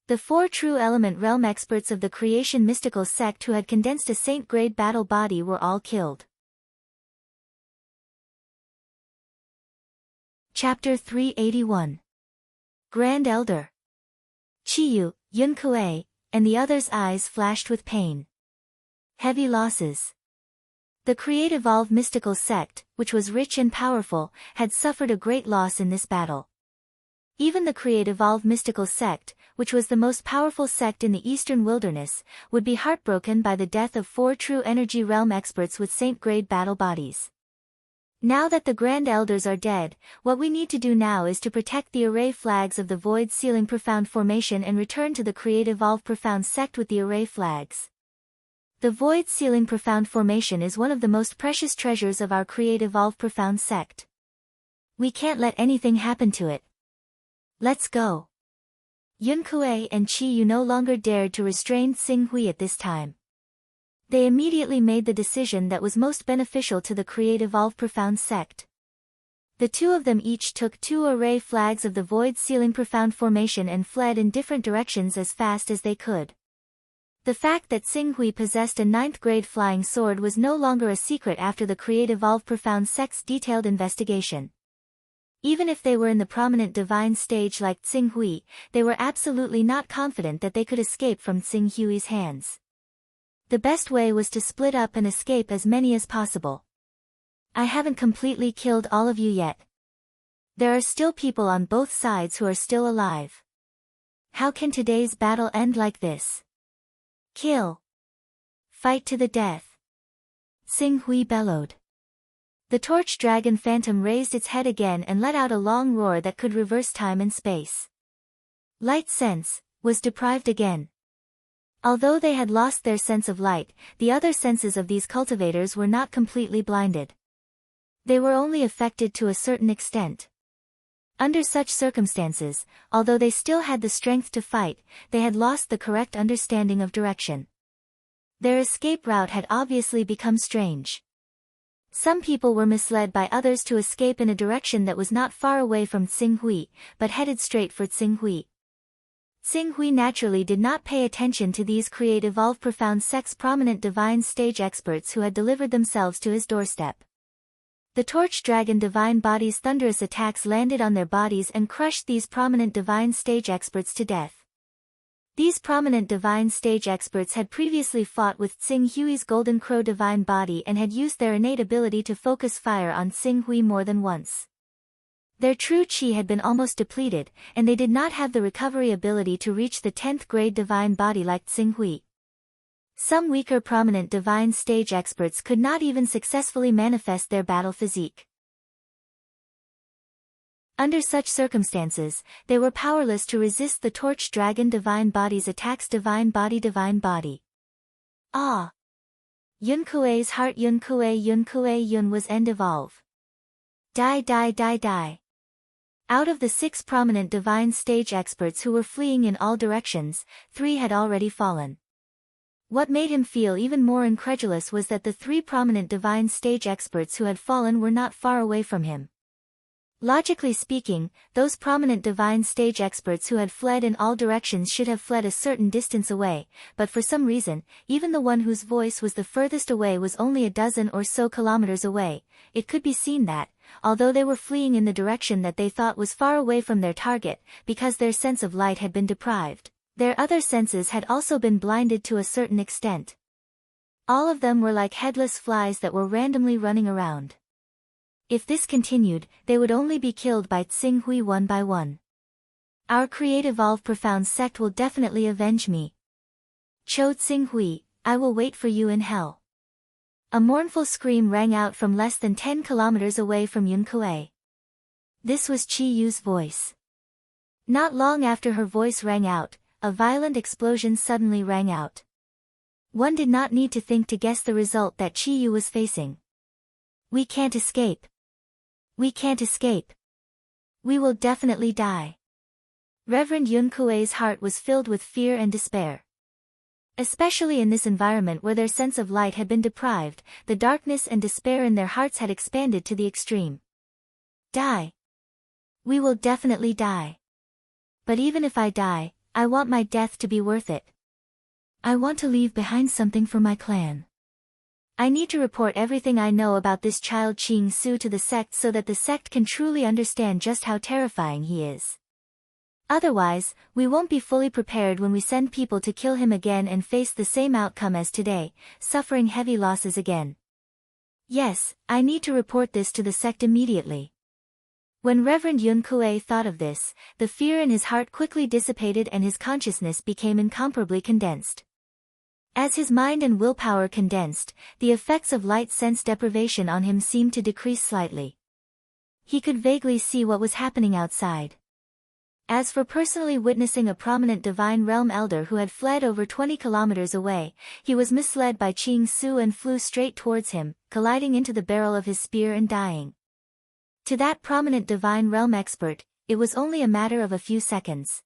The four true element realm experts of the creation mystical sect who had condensed a saint-grade battle body were all killed. Chapter 381. Grand Elder. Qiyu, Yun Kuei, and the others' eyes flashed with pain. Heavy losses. The Create-Evolve mystical sect, which was rich and powerful, had suffered a great loss in this battle. Even the Create-Evolve mystical sect, which was the most powerful sect in the Eastern Wilderness, would be heartbroken by the death of 4 true Energy Realm experts with Saint-grade battle bodies. Now that the Grand Elders are dead, what we need to do now is to protect the array flags of the Void Sealing Profound Formation and return to the Create-Evolve Profound sect with the array flags. The Void Sealing Profound Formation is one of the most precious treasures of our Create-Evolve Profound sect. We can't let anything happen to it. Let's go. Yun Kuei and Qi Yu no longer dared to restrain Xing Hui at this time. They immediately made the decision that was most beneficial to the Create-Evolve Profound sect. The two of them each took 2 array flags of the Void Sealing Profound Formation and fled in different directions as fast as they could. The fact that Xing Hui possessed a 9th grade flying sword was no longer a secret after the Create-Evolve Profound sect's detailed investigation. Even if they were in the prominent divine stage like Xing Hui, they were absolutely not confident that they could escape from Xing Hui's hands. The best way was to split up and escape as many as possible. I haven't completely killed all of you yet. There are still people on both sides who are still alive. How can today's battle end like this? Kill. Fight to the death. Xing Hui bellowed. The torch dragon phantom raised its head again and let out a long roar that could reverse time and space. Light sense was deprived again. Although they had lost their sense of light, the other senses of these cultivators were not completely blinded. They were only affected to a certain extent. Under such circumstances, although they still had the strength to fight, they had lost the correct understanding of direction. Their escape route had obviously become strange. Some people were misled by others to escape in a direction that was not far away from Xing Hui, but headed straight for Xing Hui. Xing Hui naturally did not pay attention to these Create-Evolve Profound sect's prominent divine stage experts who had delivered themselves to his doorstep. The Torch Dragon divine body's thunderous attacks landed on their bodies and crushed these prominent divine stage experts to death. These prominent divine stage experts had previously fought with Xing Hui's Golden Crow divine body and had used their innate ability to focus fire on Xing Hui more than once. Their true qi had been almost depleted, and they did not have the recovery ability to reach the 10th grade divine body like Xing Hui. Some weaker prominent divine stage experts could not even successfully manifest their battle physique. Under such circumstances, they were powerless to resist the Torch Dragon divine body's attacks. Divine body. Ah! Yun Kuei's heart. Yun Kuei was end evolve. Die. Out of the 6 prominent divine stage experts who were fleeing in all directions, 3 had already fallen. What made him feel even more incredulous was that the 3 prominent divine stage experts who had fallen were not far away from him. Logically speaking, those prominent divine stage experts who had fled in all directions should have fled a certain distance away, but for some reason, even the one whose voice was the furthest away was only a dozen or so kilometers away. It could be seen that, although they were fleeing in the direction that they thought was far away from their target, because their sense of light had been deprived, their other senses had also been blinded to a certain extent. All of them were like headless flies that were randomly running around. If this continued, they would only be killed by Xing Hui one by one. Our Create-Evolve Profound sect will definitely avenge me. Cho Xing Hui, I will wait for you in hell. A mournful scream rang out from less than 10 kilometers away from Yun Kuei. This was Qi Yu's voice. Not long after her voice rang out, a violent explosion suddenly rang out. One did not need to think to guess the result that Qi Yu was facing. We can't escape. We can't escape. We will definitely die. Reverend Yun Kuei's heart was filled with fear and despair. Especially in this environment where their sense of light had been deprived, the darkness and despair in their hearts had expanded to the extreme. Die. We will definitely die. But even if I die, I want my death to be worth it. I want to leave behind something for my clan. I need to report everything I know about this child Qing Su to the sect so that the sect can truly understand just how terrifying he is. Otherwise, we won't be fully prepared when we send people to kill him again and face the same outcome as today, suffering heavy losses again. Yes, I need to report this to the sect immediately. When Reverend Yun Kuei thought of this, the fear in his heart quickly dissipated and his consciousness became incomparably condensed. As his mind and willpower condensed, the effects of light sense deprivation on him seemed to decrease slightly. He could vaguely see what was happening outside. As for personally witnessing a prominent Divine Realm elder who had fled over 20 kilometers away, he was misled by Ching Su and flew straight towards him, colliding into the barrel of his spear and dying. To that prominent Divine Realm expert, it was only a matter of a few seconds.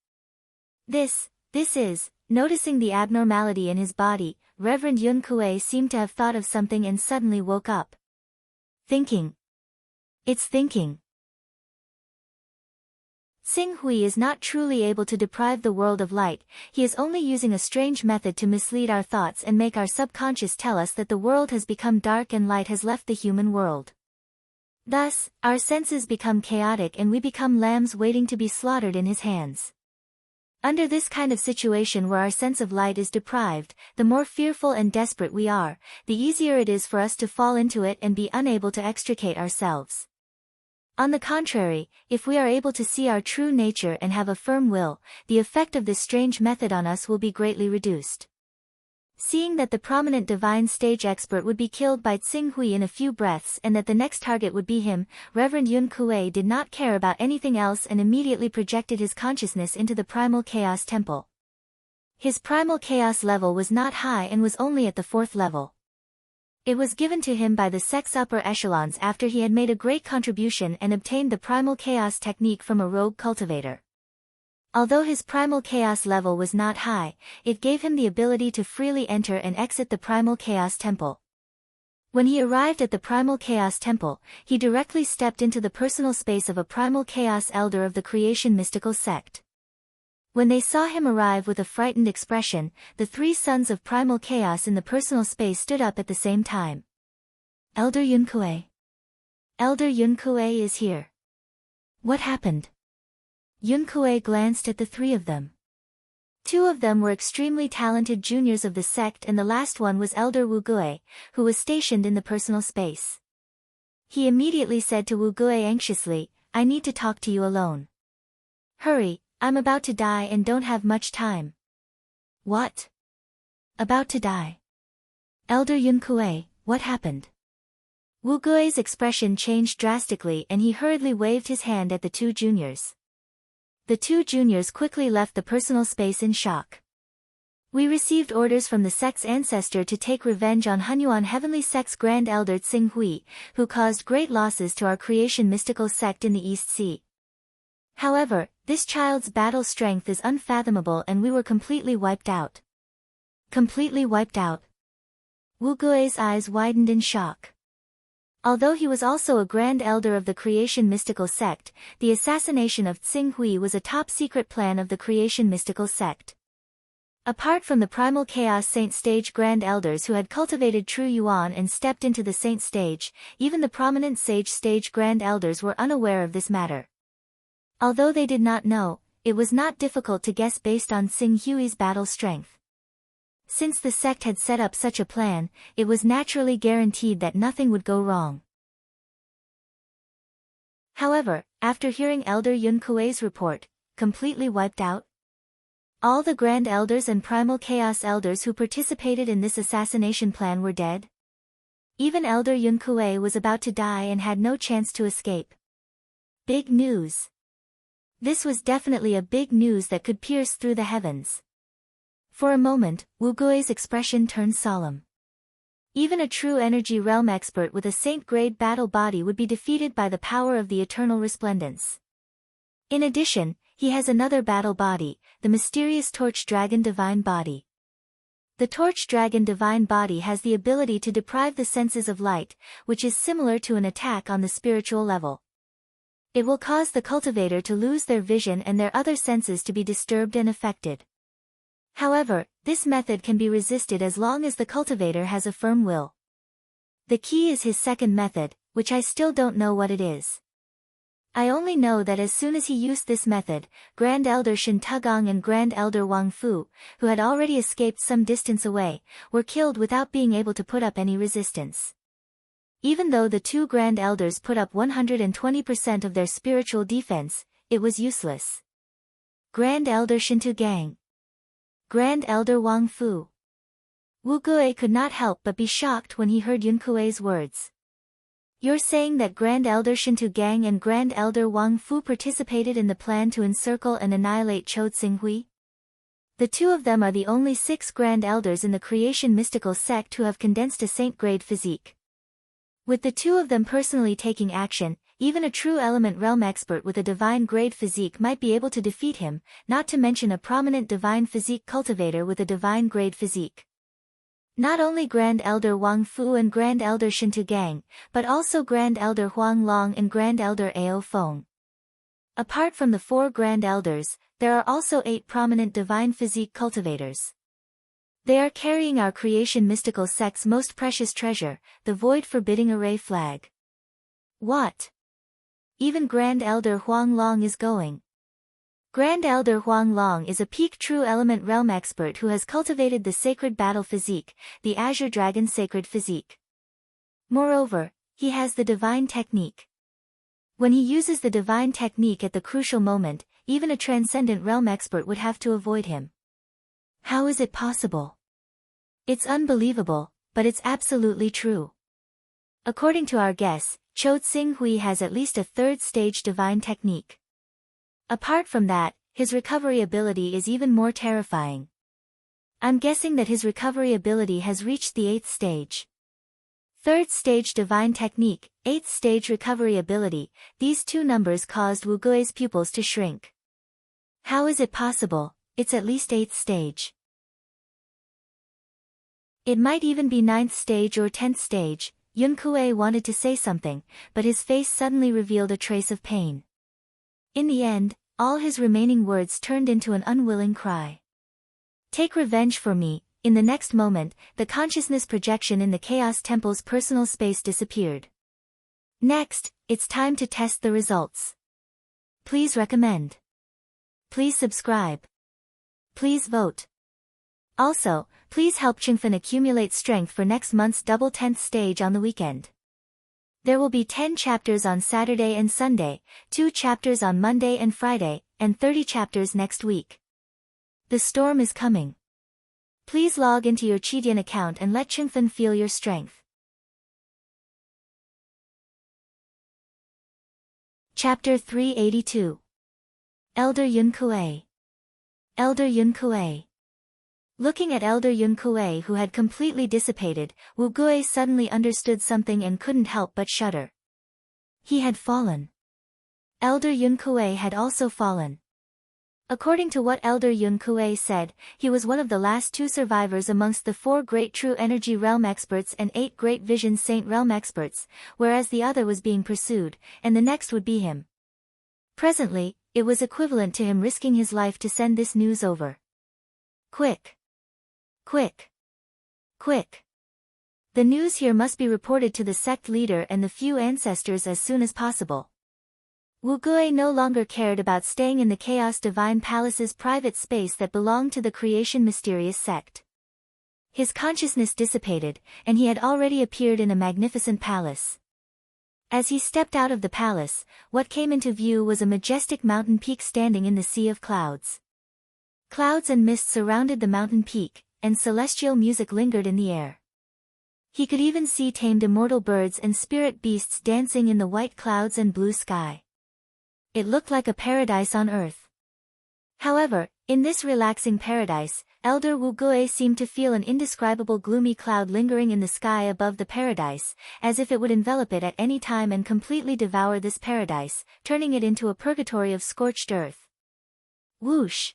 This is, noticing the abnormality in his body, Reverend Yun Kuei seemed to have thought of something and suddenly woke up. Thinking. It's thinking. Xing Hui is not truly able to deprive the world of light, he is only using a strange method to mislead our thoughts and make our subconscious tell us that the world has become dark and light has left the human world. Thus, our senses become chaotic and we become lambs waiting to be slaughtered in his hands. Under this kind of situation where our sense of light is deprived, the more fearful and desperate we are, the easier it is for us to fall into it and be unable to extricate ourselves. On the contrary, if we are able to see our true nature and have a firm will, the effect of this strange method on us will be greatly reduced. Seeing that the prominent divine stage expert would be killed by Xing Hui in a few breaths and that the next target would be him, Reverend Yun Kuei did not care about anything else and immediately projected his consciousness into the Primal Chaos Temple. His Primal Chaos level was not high and was only at the 4th level. It was given to him by the sect's upper echelons after he had made a great contribution and obtained the Primal Chaos technique from a rogue cultivator. Although his Primal Chaos level was not high, it gave him the ability to freely enter and exit the Primal Chaos Temple. When he arrived at the Primal Chaos Temple, he directly stepped into the personal space of a Primal Chaos Elder of the Creation Mystical Sect. When they saw him arrive with a frightened expression, the 3 sons of Primal Chaos in the personal space stood up at the same time. Elder Yun Kuei. Elder Yun Kuei is here. What happened? Yun Kuei glanced at the 3 of them. 2 of them were extremely talented juniors of the sect and the last one was Elder Wu Gui, who was stationed in the personal space. He immediately said to Wu Gui anxiously, "I need to talk to you alone. Hurry, I'm about to die and don't have much time." What? About to die? Elder Yun Kuei, what happened? Wu Gui's expression changed drastically and he hurriedly waved his hand at the 2 juniors. The 2 juniors quickly left the personal space in shock. We received orders from the sect's ancestor to take revenge on Hunyuan Heavenly Sect's Grand Elder Xing Hui, who caused great losses to our creation mystical sect in the East Sea. However, this child's battle strength is unfathomable and we were completely wiped out. Completely wiped out. Wu Gui's eyes widened in shock. Although he was also a Grand Elder of the Creation Mystical Sect, the assassination of Xing Hui was a top-secret plan of the Creation Mystical Sect. Apart from the Primal Chaos Saint Stage Grand Elders who had cultivated True Yuan and stepped into the Saint Stage, even the prominent Sage Stage Grand Elders were unaware of this matter. Although they did not know, it was not difficult to guess based on Xing Hui's battle strength. Since the sect had set up such a plan, it was naturally guaranteed that nothing would go wrong. However, after hearing Elder Yun Kuei's report, completely wiped out? All the Grand Elders and Primal Chaos Elders who participated in this assassination plan were dead? Even Elder Yun Kuei was about to die and had no chance to escape. Big news. This was definitely a big news that could pierce through the heavens. For a moment, Wu Gui's expression turned solemn. Even a true energy realm expert with a saint-grade battle body would be defeated by the power of the eternal resplendence. In addition, he has another battle body, the mysterious Torch Dragon Divine Body. The Torch Dragon Divine Body has the ability to deprive the senses of light, which is similar to an attack on the spiritual level. It will cause the cultivator to lose their vision and their other senses to be disturbed and affected. However, this method can be resisted as long as the cultivator has a firm will. The key is his second method, which I still don't know what it is. I only know that as soon as he used this method, Grand Elder Shen Tugong and Grand Elder Wang Fu, who had already escaped some distance away, were killed without being able to put up any resistance. Even though the two Grand Elders put up 120% of their spiritual defense, it was useless. Grand Elder Shinto Gang. Grand Elder Wang Fu. Wu Gui could not help but be shocked when he heard Yun Kuei's words. You're saying that Grand Elder Shinto Gang and Grand Elder Wang Fu participated in the plan to encircle and annihilate Chou Tsinghui? The two of them are the only 6 Grand Elders in the Creation mystical sect who have condensed a saint-grade physique. With the two of them personally taking action, even a true element realm expert with a divine-grade physique might be able to defeat him, not to mention a prominent divine physique cultivator with a divine-grade physique. Not only Grand Elder Wang Fu and Grand Elder Shinto Gang, but also Grand Elder Huang Long and Grand Elder Ao Feng. Apart from the 4 Grand Elders, there are also 8 prominent divine physique cultivators. They are carrying our Creation mystical sect's most precious treasure, the Void Forbidding Array flag. What? Even Grand Elder Huang Long is going. Grand Elder Huang Long is a peak true element realm expert who has cultivated the sacred battle physique, the Azure Dragon sacred physique. Moreover, he has the divine technique. When he uses the divine technique at the crucial moment, even a transcendent realm expert would have to avoid him. How is it possible? It's unbelievable, but it's absolutely true. According to our guess, Chou Tsinghui has at least a 3rd stage divine technique. Apart from that, his recovery ability is even more terrifying. I'm guessing that his recovery ability has reached the 8th stage. 3rd stage divine technique, 8th stage recovery ability, these two numbers caused Wu Gui's pupils to shrink. How is it possible? It's at least 8th stage. It might even be 9th stage or 10th stage. Yun Kuei wanted to say something, but his face suddenly revealed a trace of pain. In the end, all his remaining words turned into an unwilling cry. Take revenge for me. In the next moment, the consciousness projection in the Chaos Temple's personal space disappeared. Next, it's time to test the results. Please recommend. Please subscribe. Please vote. Also, please help Chingfen accumulate strength for next month's double 10th stage on the weekend. There will be 10 chapters on Saturday and Sunday, 2 chapters on Monday and Friday, and 30 chapters next week. The storm is coming. Please log into your Chidian account and let Chingfen feel your strength. Chapter 382. Elder Yun Kuei. Elder Yun Kuei. Looking at Elder Yun Kuei who had completely dissipated, Wu Gui suddenly understood something and couldn't help but shudder. He had fallen. Elder Yun Kuei had also fallen. According to what Elder Yun Kuei said, he was one of the last 2 survivors amongst the 4 great true energy realm experts and 8 great vision saint realm experts, whereas the other was being pursued, and the next would be him. Presently, it was equivalent to him risking his life to send this news over. Quick! Quick! Quick! The news here must be reported to the sect leader and the few ancestors as soon as possible. Wu Gui no longer cared about staying in the Chaos Divine Palace's private space that belonged to the Creation Mysterious sect. His consciousness dissipated, and he had already appeared in a magnificent palace. As he stepped out of the palace, what came into view was a majestic mountain peak standing in the sea of clouds. Clouds and mist surrounded the mountain peak, and celestial music lingered in the air. He could even see tamed immortal birds and spirit beasts dancing in the white clouds and blue sky. It looked like a paradise on earth. However, in this relaxing paradise, Elder Wu Gui seemed to feel an indescribable gloomy cloud lingering in the sky above the paradise, as if it would envelop it at any time and completely devour this paradise, turning it into a purgatory of scorched earth. Whoosh!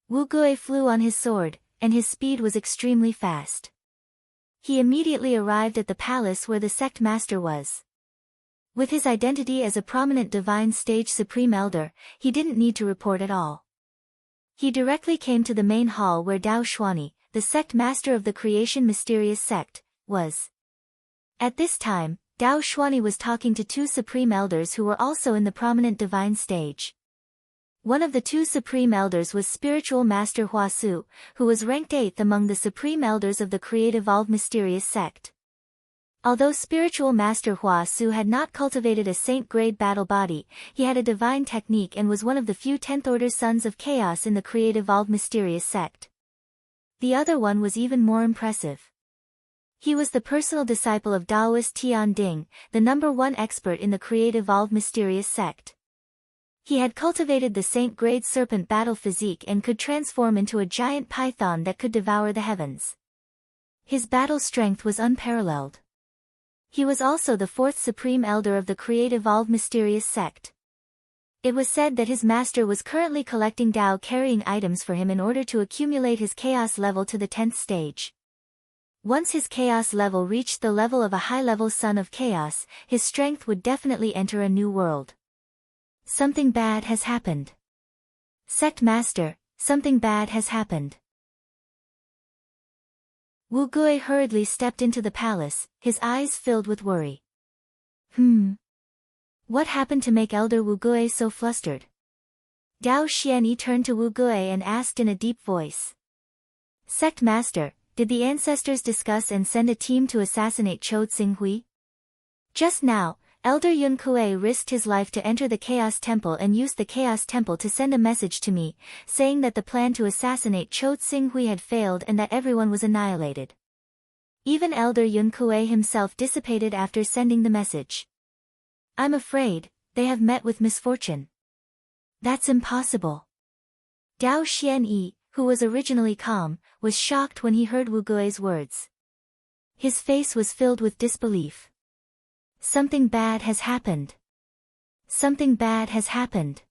Wu Gui flew on his sword, and his speed was extremely fast. He immediately arrived at the palace where the sect master was. With his identity as a prominent divine stage supreme elder, he didn't need to report at all. He directly came to the main hall where Dao Xuani, the sect master of the Creation Mysterious sect, was. At this time, Dao Xuani was talking to 2 supreme elders who were also in the prominent divine stage. One of the 2 supreme elders was spiritual master Hua Su, who was ranked 8th among the supreme elders of the Creative All Mysterious sect. Although spiritual master Hua Su had not cultivated a saint-grade battle body, he had a divine technique and was one of the few 10th-order sons of chaos in the Creative All Mysterious sect. The other one was even more impressive. He was the personal disciple of Taoist Tian Ding, the #1 expert in the Creative All Mysterious sect. He had cultivated the saint-grade serpent battle physique and could transform into a giant python that could devour the heavens. His battle strength was unparalleled. He was also the 4th supreme elder of the Creative All Mysterious sect. It was said that his master was currently collecting Tao carrying items for him in order to accumulate his chaos level to the 10th stage. Once his chaos level reached the level of a high-level son of chaos, his strength would definitely enter a new world. Something bad has happened. Sect Master, something bad has happened. Wu Gui hurriedly stepped into the palace, his eyes filled with worry. What happened to make Elder Wu Gui so flustered? Dao Xianyi turned to Wu Gui and asked in a deep voice. Sect Master, did the ancestors discuss and send a team to assassinate Chou Xinghui? Just now, Elder Yun Kuei risked his life to enter the Chaos Temple and used the Chaos Temple to send a message to me, saying that the plan to assassinate Chou Xinghui had failed and that everyone was annihilated. Even Elder Yun Kuei himself dissipated after sending the message. I'm afraid, they have met with misfortune. That's impossible. Dao Xianyi, who was originally calm, was shocked when he heard Wu Gui's words. His face was filled with disbelief. Something bad has happened. Something bad has happened.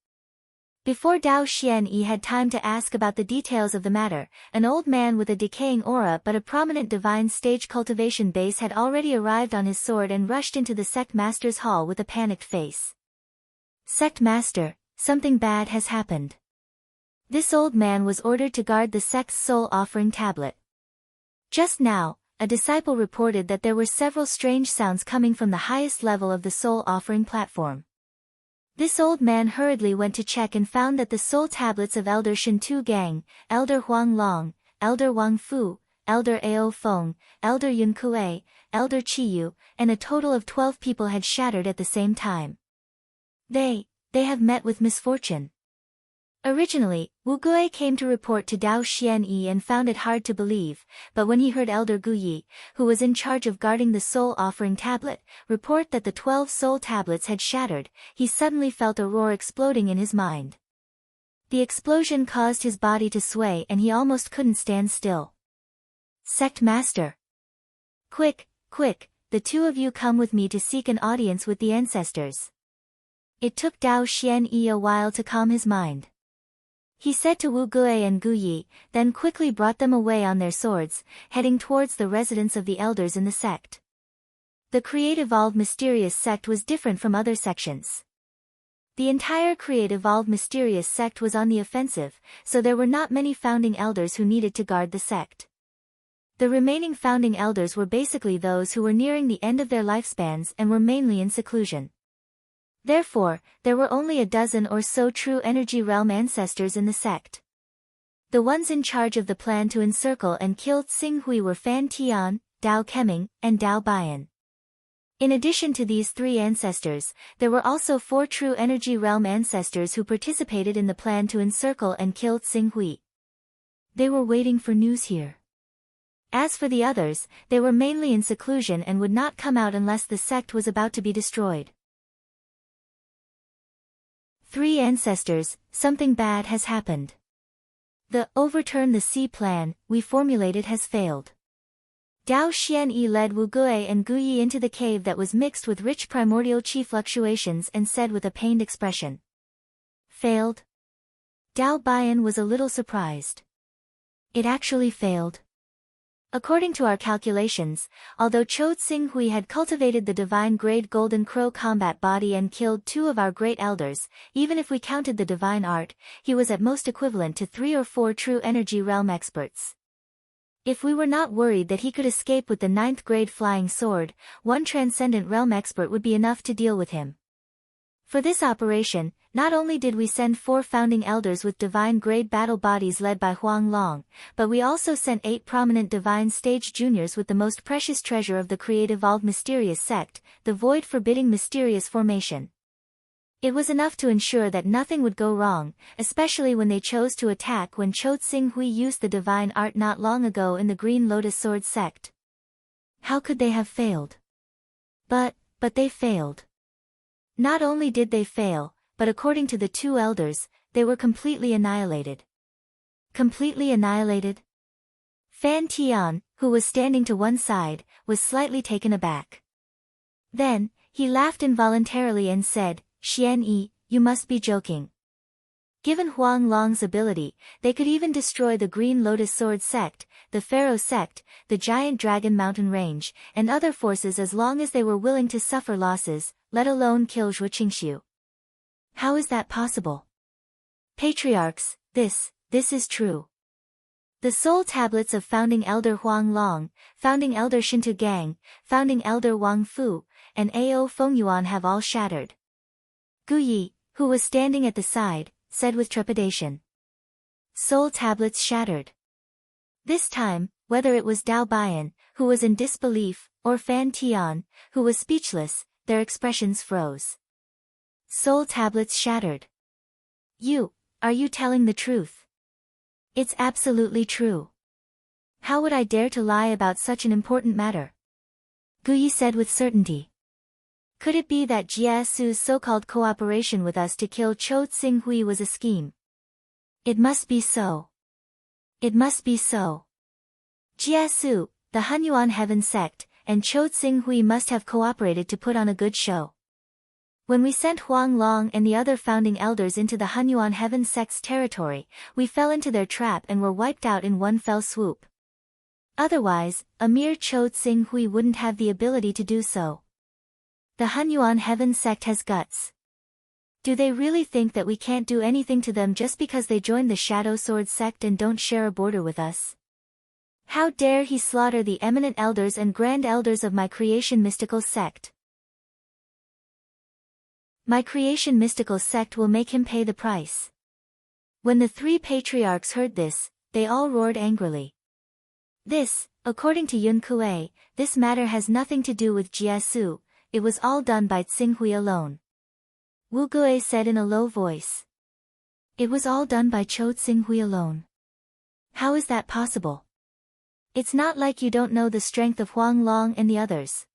Before Dao Xianyi had time to ask about the details of the matter, an old man with a decaying aura but a prominent divine stage cultivation base had already arrived on his sword and rushed into the sect master's hall with a panicked face. Sect Master, something bad has happened. This old man was ordered to guard the sect's soul offering tablet. Just now, a disciple reported that there were several strange sounds coming from the highest level of the soul offering platform. This old man hurriedly went to check and found that the soul tablets of Elder Shintu Gang, Elder Huang Long, Elder Wang Fu, Elder Ao Feng, Elder Yun Kuei, Elder Qiyu, and a total of 12 people had shattered at the same time. They have met with misfortune. Originally, Wu Gui came to report to Dao Xianyi and found it hard to believe, but when he heard Elder Gu Yi, who was in charge of guarding the soul offering tablet, report that the 12 soul tablets had shattered, he suddenly felt a roar exploding in his mind. The explosion caused his body to sway and he almost couldn't stand still. Sect Master! Quick, the two of you come with me to seek an audience with the ancestors. It took Dao Xianyi a while to calm his mind. He said to Wu Gui and Gu Yi, then quickly brought them away on their swords, heading towards the residence of the elders in the sect. The Creative All Mysterious sect was different from other sections. The entire Creative All Mysterious sect was on the offensive, so there were not many founding elders who needed to guard the sect. The remaining founding elders were basically those who were nearing the end of their lifespans and were mainly in seclusion. Therefore, there were only a dozen or so true energy realm ancestors in the sect. The ones in charge of the plan to encircle and kill Xinghui were Fan Tian, Dao Keming, and Dao Bian. In addition to these three ancestors, there were also 4 true energy realm ancestors who participated in the plan to encircle and kill Xinghui. They were waiting for news here. As for the others, they were mainly in seclusion and would not come out unless the sect was about to be destroyed. 3 ancestors, something bad has happened. The overturn the sea plan we formulated has failed. Dao Xianyi led Wu Gui and Gu Yi into the cave that was mixed with rich primordial chi fluctuations and said with a pained expression. Failed? Dao Bian was a little surprised. It actually failed. According to our calculations, although Chou Xinghui had cultivated the divine grade Golden Crow combat body and killed 2 of our great elders, even if we counted the divine art, he was at most equivalent to 3 or 4 true energy realm experts. If we were not worried that he could escape with the 9th grade flying sword, 1 transcendent realm expert would be enough to deal with him. For this operation, Not only did we send 4 founding elders with divine-grade battle bodies led by Huang Long, but we also sent 8 prominent divine stage juniors with the most precious treasure of the creative-evolved mysterious sect, the void-forbidding mysterious formation. It was enough to ensure that nothing would go wrong, especially when they chose to attack when Cho Tsing Hui used the divine art not long ago in the Green Lotus Sword sect. How could they have failed? But they failed. Not only did they fail, but according to the 2 elders, they were completely annihilated. Completely annihilated? Fan Tian, who was standing to one side, was slightly taken aback. Then, he laughed involuntarily and said, "Xian Yi, you must be joking." Given Huang Long's ability, they could even destroy the Green Lotus Sword sect, the Pharaoh sect, the Giant Dragon Mountain Range, and other forces as long as they were willing to suffer losses, let alone kill Zhuo Qingxiu. How is that possible? Patriarchs, this is true. The soul tablets of Founding Elder Huang Long, Founding Elder Shintu Gang, Founding Elder Wang Fu, and Ao Fengyuan have all shattered. Gu Yi, who was standing at the side, said with trepidation. Soul tablets shattered. This time, whether it was Dao Bian, who was in disbelief, or Fan Tian, who was speechless, their expressions froze. Soul tablets shattered. Are you telling the truth? It's absolutely true. How would I dare to lie about such an important matter? Gu Yi said with certainty. Could it be that Jia Su's so-called cooperation with us to kill Cho Tsing Hui was a scheme? It must be so. It must be so. Jia Su, the Hunyuan Heaven sect, and Cho Tsing Hui must have cooperated to put on a good show. When we sent Huang Long and the other founding elders into the Hunyuan Heaven sect's territory, we fell into their trap and were wiped out in one fell swoop. Otherwise, a mere Cho Tsing Hui wouldn't have the ability to do so. The Hunyuan Heaven sect has guts. Do they really think that we can't do anything to them just because they joined the Shadow Sword sect and don't share a border with us? How dare he slaughter the eminent elders and grand elders of my creation mystical sect? My creation mystical sect will make him pay the price. When the 3 patriarchs heard this, they all roared angrily. This, according to Yun Kuei, this matter has nothing to do with Jia Su. It was all done by Tsing Hui alone. Wu Gui said in a low voice. It was all done by Cho Tsing Hui alone. How is that possible? It's not like you don't know the strength of Huang Long and the others.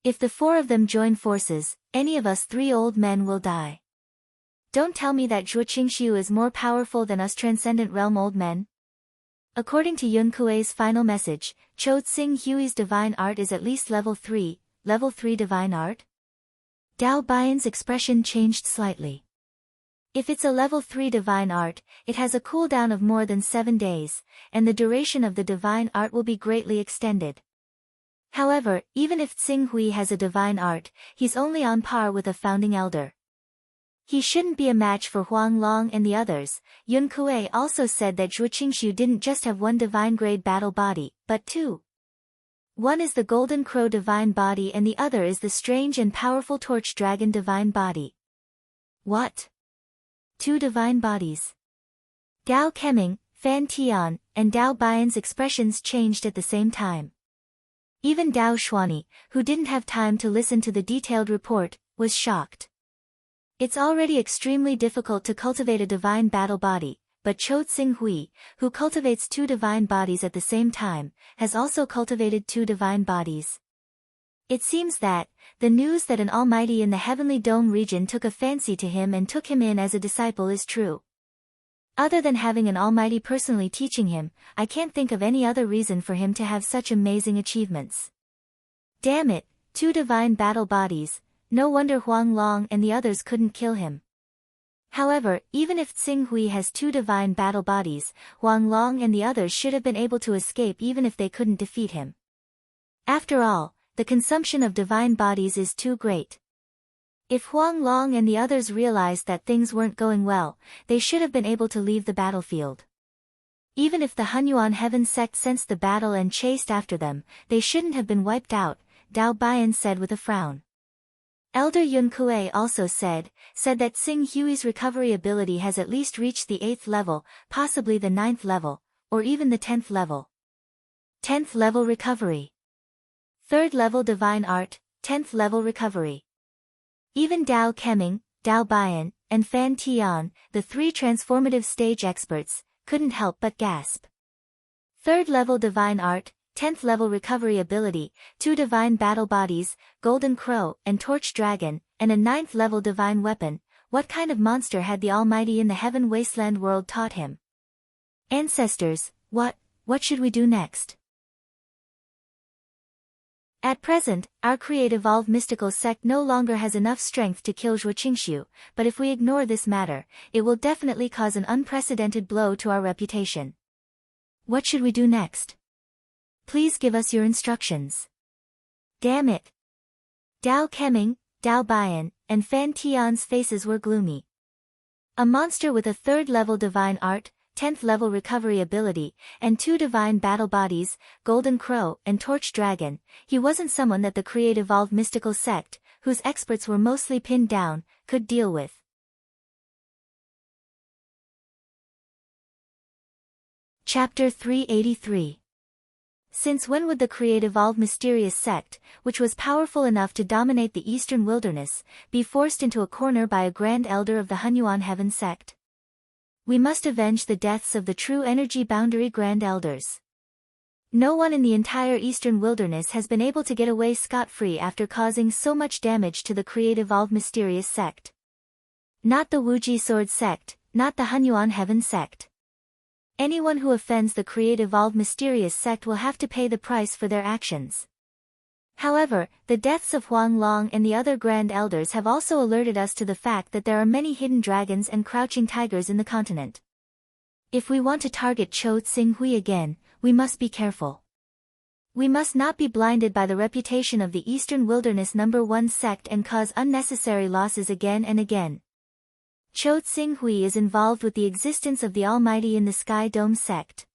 If the 4 of them join forces, any of us 3 old men will die. Don't tell me that Zhuo Qingxiu is more powerful than us transcendent realm old men. According to Yun Kuei's final message, Cho Tsing Hui's divine art is at least level 3 divine art? Dao Bian's expression changed slightly. If it's a level 3 divine art, it has a cooldown of more than 7 days, and the duration of the divine art will be greatly extended. However, even if Tsing Hui has a divine art, he's only on par with a founding elder. He shouldn't be a match for Huang Long and the others. Yun Kuei also said that Zhuo Qingxiu didn't just have 1 divine-grade battle body, but 2. One is the Golden Crow divine body and the other is the strange and powerful Torch Dragon divine body. What? 2 divine bodies. Gao Keming, Fan Tian, and Dao Bian's expressions changed at the same time. Even Dao Xuani, who didn't have time to listen to the detailed report, was shocked. It's already extremely difficult to cultivate a divine battle body, but Cho Tsing Hui, who cultivates 2 divine bodies at the same time, has also cultivated 2 divine bodies. It seems that, the news that an almighty in the Heavenly Dome region took a fancy to him and took him in as a disciple is true. Other than having an almighty personally teaching him, I can't think of any other reason for him to have such amazing achievements. Damn it, 2 divine battle bodies, no wonder Huang Long and the others couldn't kill him. However, even if Tsing Hui has 2 divine battle bodies, Huang Long and the others should have been able to escape even if they couldn't defeat him. After all, the consumption of divine bodies is too great. If Huang Long and the others realized that things weren't going well, they should have been able to leave the battlefield. Even if the Hunyuan Heaven sect sensed the battle and chased after them, they shouldn't have been wiped out, Dao Bian said with a frown. Elder Yun Kuei also said that Xing Hui's recovery ability has at least reached the 8th level, possibly the 9th level, or even the 10th level. 10th level recovery. 3rd level divine art, 10th level recovery. Even Dao Keming, Dao Bian, and Fan Tian, the 3 transformative stage experts, couldn't help but gasp. 3rd level divine art, 10th level recovery ability, 2 divine battle bodies, Golden Crow and Torch Dragon, and a 9th level divine weapon. What kind of monster had the Almighty in the Heaven Wasteland world taught him? Ancestors, what should we do next? At present, our create-evolved mystical sect no longer has enough strength to kill Zhuo Qingshu, but if we ignore this matter, it will definitely cause an unprecedented blow to our reputation. What should we do next? Please give us your instructions. Damn it. Dao Keming, Dao Bian, and Fan Tian's faces were gloomy. A monster with a 3rd level divine art, 10th level recovery ability, and 2 divine battle bodies, Golden Crow and Torch Dragon, he wasn't someone that the create-evolved mystical sect, whose experts were mostly pinned down, could deal with. Chapter 383. Since when would the create-evolved mysterious sect, which was powerful enough to dominate the eastern wilderness, be forced into a corner by a grand elder of the Hunyuan Heaven sect? We must avenge the deaths of the true energy boundary grand elders. No one in the entire eastern wilderness has been able to get away scot-free after causing so much damage to the create-evolved mysterious sect. Not the Wuji Sword sect, not the Hunyuan Heaven sect. Anyone who offends the create-evolved mysterious sect will have to pay the price for their actions. However, the deaths of Huang Long and the other Grand Elders have also alerted us to the fact that there are many hidden dragons and crouching tigers in the continent. If we want to target Cho Tsing Hui again, we must be careful. We must not be blinded by the reputation of the Eastern Wilderness No. 1 sect and cause unnecessary losses again and again. Cho Tsing Hui is involved with the existence of the Almighty in the Sky Dome sect.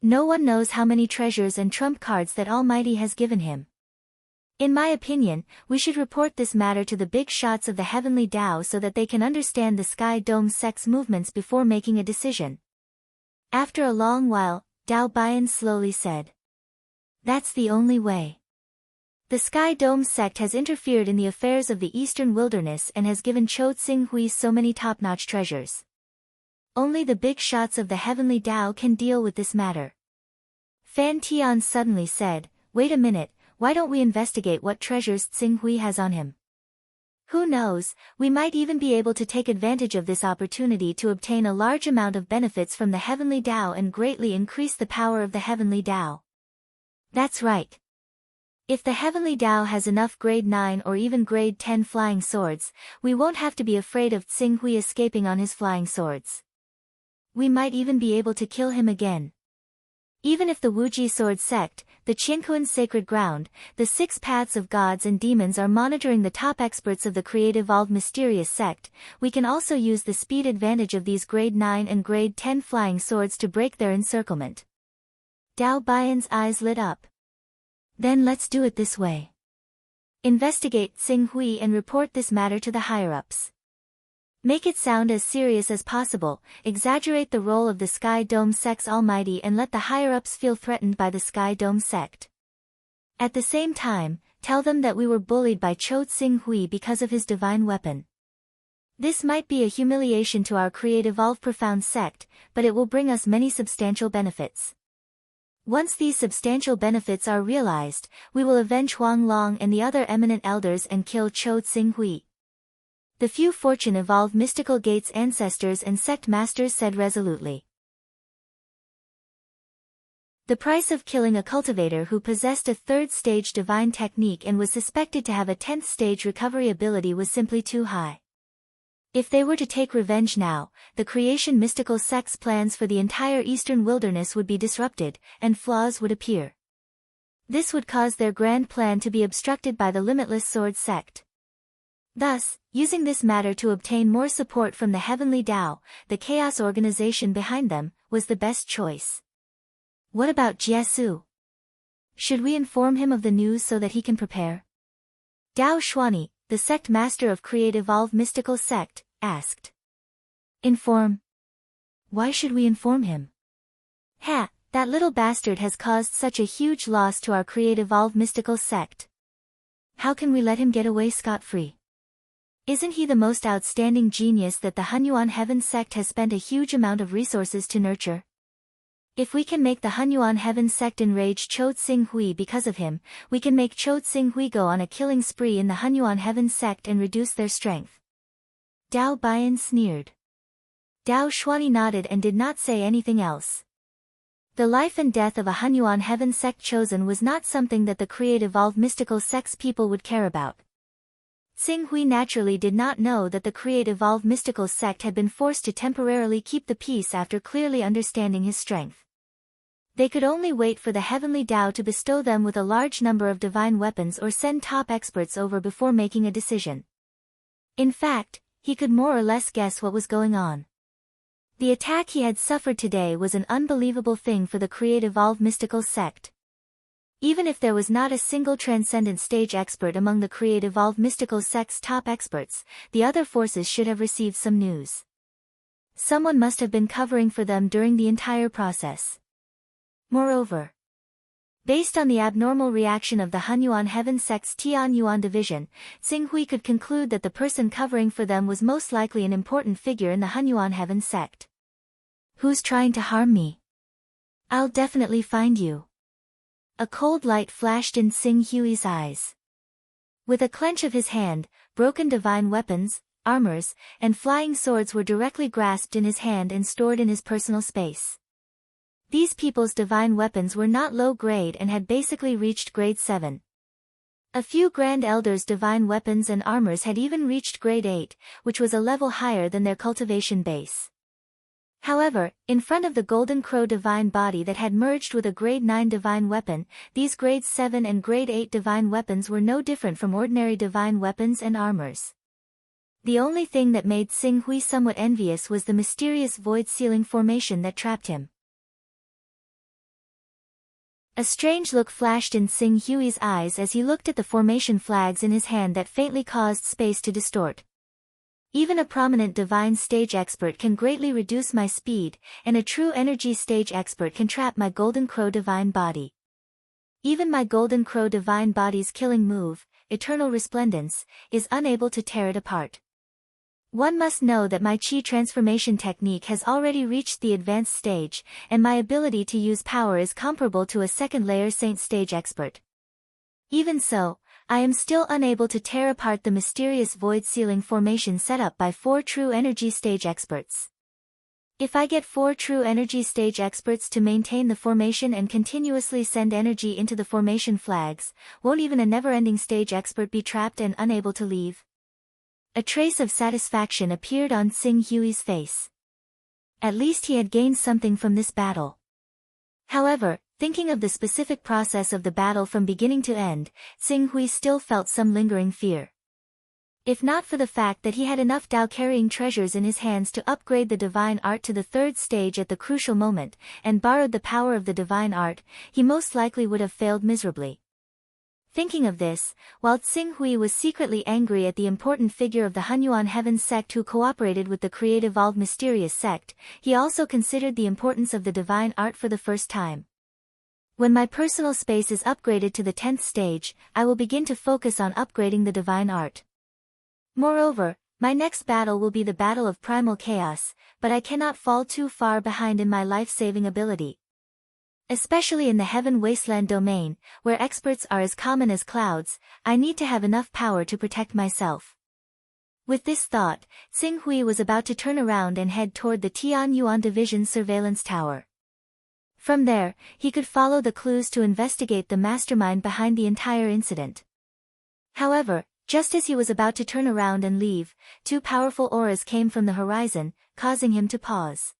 No one knows how many treasures and trump cards that Almighty has given him. In my opinion, we should report this matter to the big shots of the Heavenly Tao so that they can understand the Sky Dome sect's movements before making a decision. After a long while, Dao Bian slowly said. That's the only way. The Sky Dome sect has interfered in the affairs of the Eastern Wilderness and has given Cho Tsing Hui so many top-notch treasures. Only the big shots of the Heavenly Tao can deal with this matter. Fan Tian suddenly said, wait a minute, why don't we investigate what treasures Tsing Hui has on him? Who knows, we might even be able to take advantage of this opportunity to obtain a large amount of benefits from the Heavenly Tao and greatly increase the power of the Heavenly Tao. That's right. If the Heavenly Tao has enough grade 9 or even grade 10 flying swords, we won't have to be afraid of Tsing Hui escaping on his flying swords. We might even be able to kill him again. Even if the Wuji Sword sect, the Qiankuan Sacred Ground, the 6 Paths of Gods and Demons are monitoring the top experts of the create-evolved mysterious sect, we can also use the speed advantage of these grade 9 and grade 10 flying swords to break their encirclement. Dao Bian's eyes lit up. Then let's do it this way. Investigate Tsing Hui and report this matter to the higher-ups. Make it sound as serious as possible, exaggerate the role of the Sky Dome sect's Almighty and let the higher-ups feel threatened by the Sky Dome sect. At the same time, tell them that we were bullied by Cho Tsing Hui because of his divine weapon. This might be a humiliation to our create-evolved profound sect, but it will bring us many substantial benefits. Once these substantial benefits are realized, we will avenge Huang Long and the other eminent elders and kill Cho Tsing Hui. The few fortune-evolved mystical gates ancestors and sect masters said resolutely. The price of killing a cultivator who possessed a 3rd stage divine technique and was suspected to have a 10th stage recovery ability was simply too high. If they were to take revenge now, the creation mystical sect's plans for the entire eastern wilderness would be disrupted, and flaws would appear. This would cause their grand plan to be obstructed by the limitless sword sect. Thus, using this matter to obtain more support from the Heavenly Tao, the chaos organization behind them, was the best choice. What about Jiesu? Should we inform him of the news so that he can prepare? Dao Xuani, the sect master of Create Evolve Mystical Sect, asked. Inform? Why should we inform him? Ha, that little bastard has caused such a huge loss to our Create Evolve Mystical Sect. How can we let him get away scot-free? Isn't he the most outstanding genius that the Hunyuan Heaven Sect has spent a huge amount of resources to nurture? If we can make the Hunyuan Heaven Sect enrage Cho Tsing Hui because of him, we can make Cho Tsing Hui go on a killing spree in the Hunyuan Heaven Sect and reduce their strength. Dao Bian sneered. Dao Xuani nodded and did not say anything else. The life and death of a Hunyuan Heaven Sect chosen was not something that the Create Evolve Mystical Sect's people would care about. Tsing Hui naturally did not know that the Create Evolve Mystical Sect had been forced to temporarily keep the peace after clearly understanding his strength. They could only wait for the heavenly Tao to bestow them with a large number of divine weapons or send top experts over before making a decision. In fact, he could more or less guess what was going on. The attack he had suffered today was an unbelievable thing for the Create Evolve Mystical Sect. Even if there was not a single Transcendent Stage expert among the Create Evolve Mystical Sect's top experts, the other forces should have received some news. Someone must have been covering for them during the entire process. Moreover, based on the abnormal reaction of the Hunyuan Heaven Sect's Tianyuan division, Tsing Hui could conclude that the person covering for them was most likely an important figure in the Hunyuan Heaven Sect. Who's trying to harm me? I'll definitely find you. A cold light flashed in Tsing Hui's eyes. With a clench of his hand, broken divine weapons, armors, and flying swords were directly grasped in his hand and stored in his personal space. These people's divine weapons were not low grade and had basically reached grade 7. A few Grand Elders' divine weapons and armors had even reached grade 8, which was a level higher than their cultivation base. However, in front of the Golden Crow divine body that had merged with a grade 9 divine weapon, these grade 7 and grade 8 divine weapons were no different from ordinary divine weapons and armors. The only thing that made Tsing Hui somewhat envious was the mysterious void-sealing formation that trapped him. A strange look flashed in Tsing Hui's eyes as he looked at the formation flags in his hand that faintly caused space to distort. Even a prominent divine stage expert can greatly reduce my speed, and a true energy stage expert can trap my Golden Crow divine body. Even my Golden Crow divine body's killing move, Eternal Resplendence, is unable to tear it apart. One must know that my Qi transformation technique has already reached the advanced stage, and my ability to use power is comparable to a second-layer Saint stage expert. Even so, I am still unable to tear apart the mysterious void-sealing formation set up by 4 true energy stage experts. If I get 4 true energy stage experts to maintain the formation and continuously send energy into the formation flags, won't even a never-ending stage expert be trapped and unable to leave? A trace of satisfaction appeared on Tsing Hui's face. At least he had gained something from this battle. However, thinking of the specific process of the battle from beginning to end, Tsing Hui still felt some lingering fear. If not for the fact that he had enough Tao-carrying treasures in his hands to upgrade the divine art to the 3rd stage at the crucial moment, and borrowed the power of the divine art, he most likely would have failed miserably. Thinking of this, while Tsing Hui was secretly angry at the important figure of the Hunyuan Heaven Sect who cooperated with the Create Evolve Mysterious Sect, he also considered the importance of the divine art for the first time. When my personal space is upgraded to the 10th stage, I will begin to focus on upgrading the divine art. Moreover, my next battle will be the Battle of Primal Chaos, but I cannot fall too far behind in my life-saving ability. Especially in the Heaven Wasteland domain, where experts are as common as clouds, I need to have enough power to protect myself. With this thought, Tsing Hui was about to turn around and head toward the Tianyuan Division surveillance tower. From there, he could follow the clues to investigate the mastermind behind the entire incident. However, just as he was about to turn around and leave, 2 powerful auras came from the horizon, causing him to pause.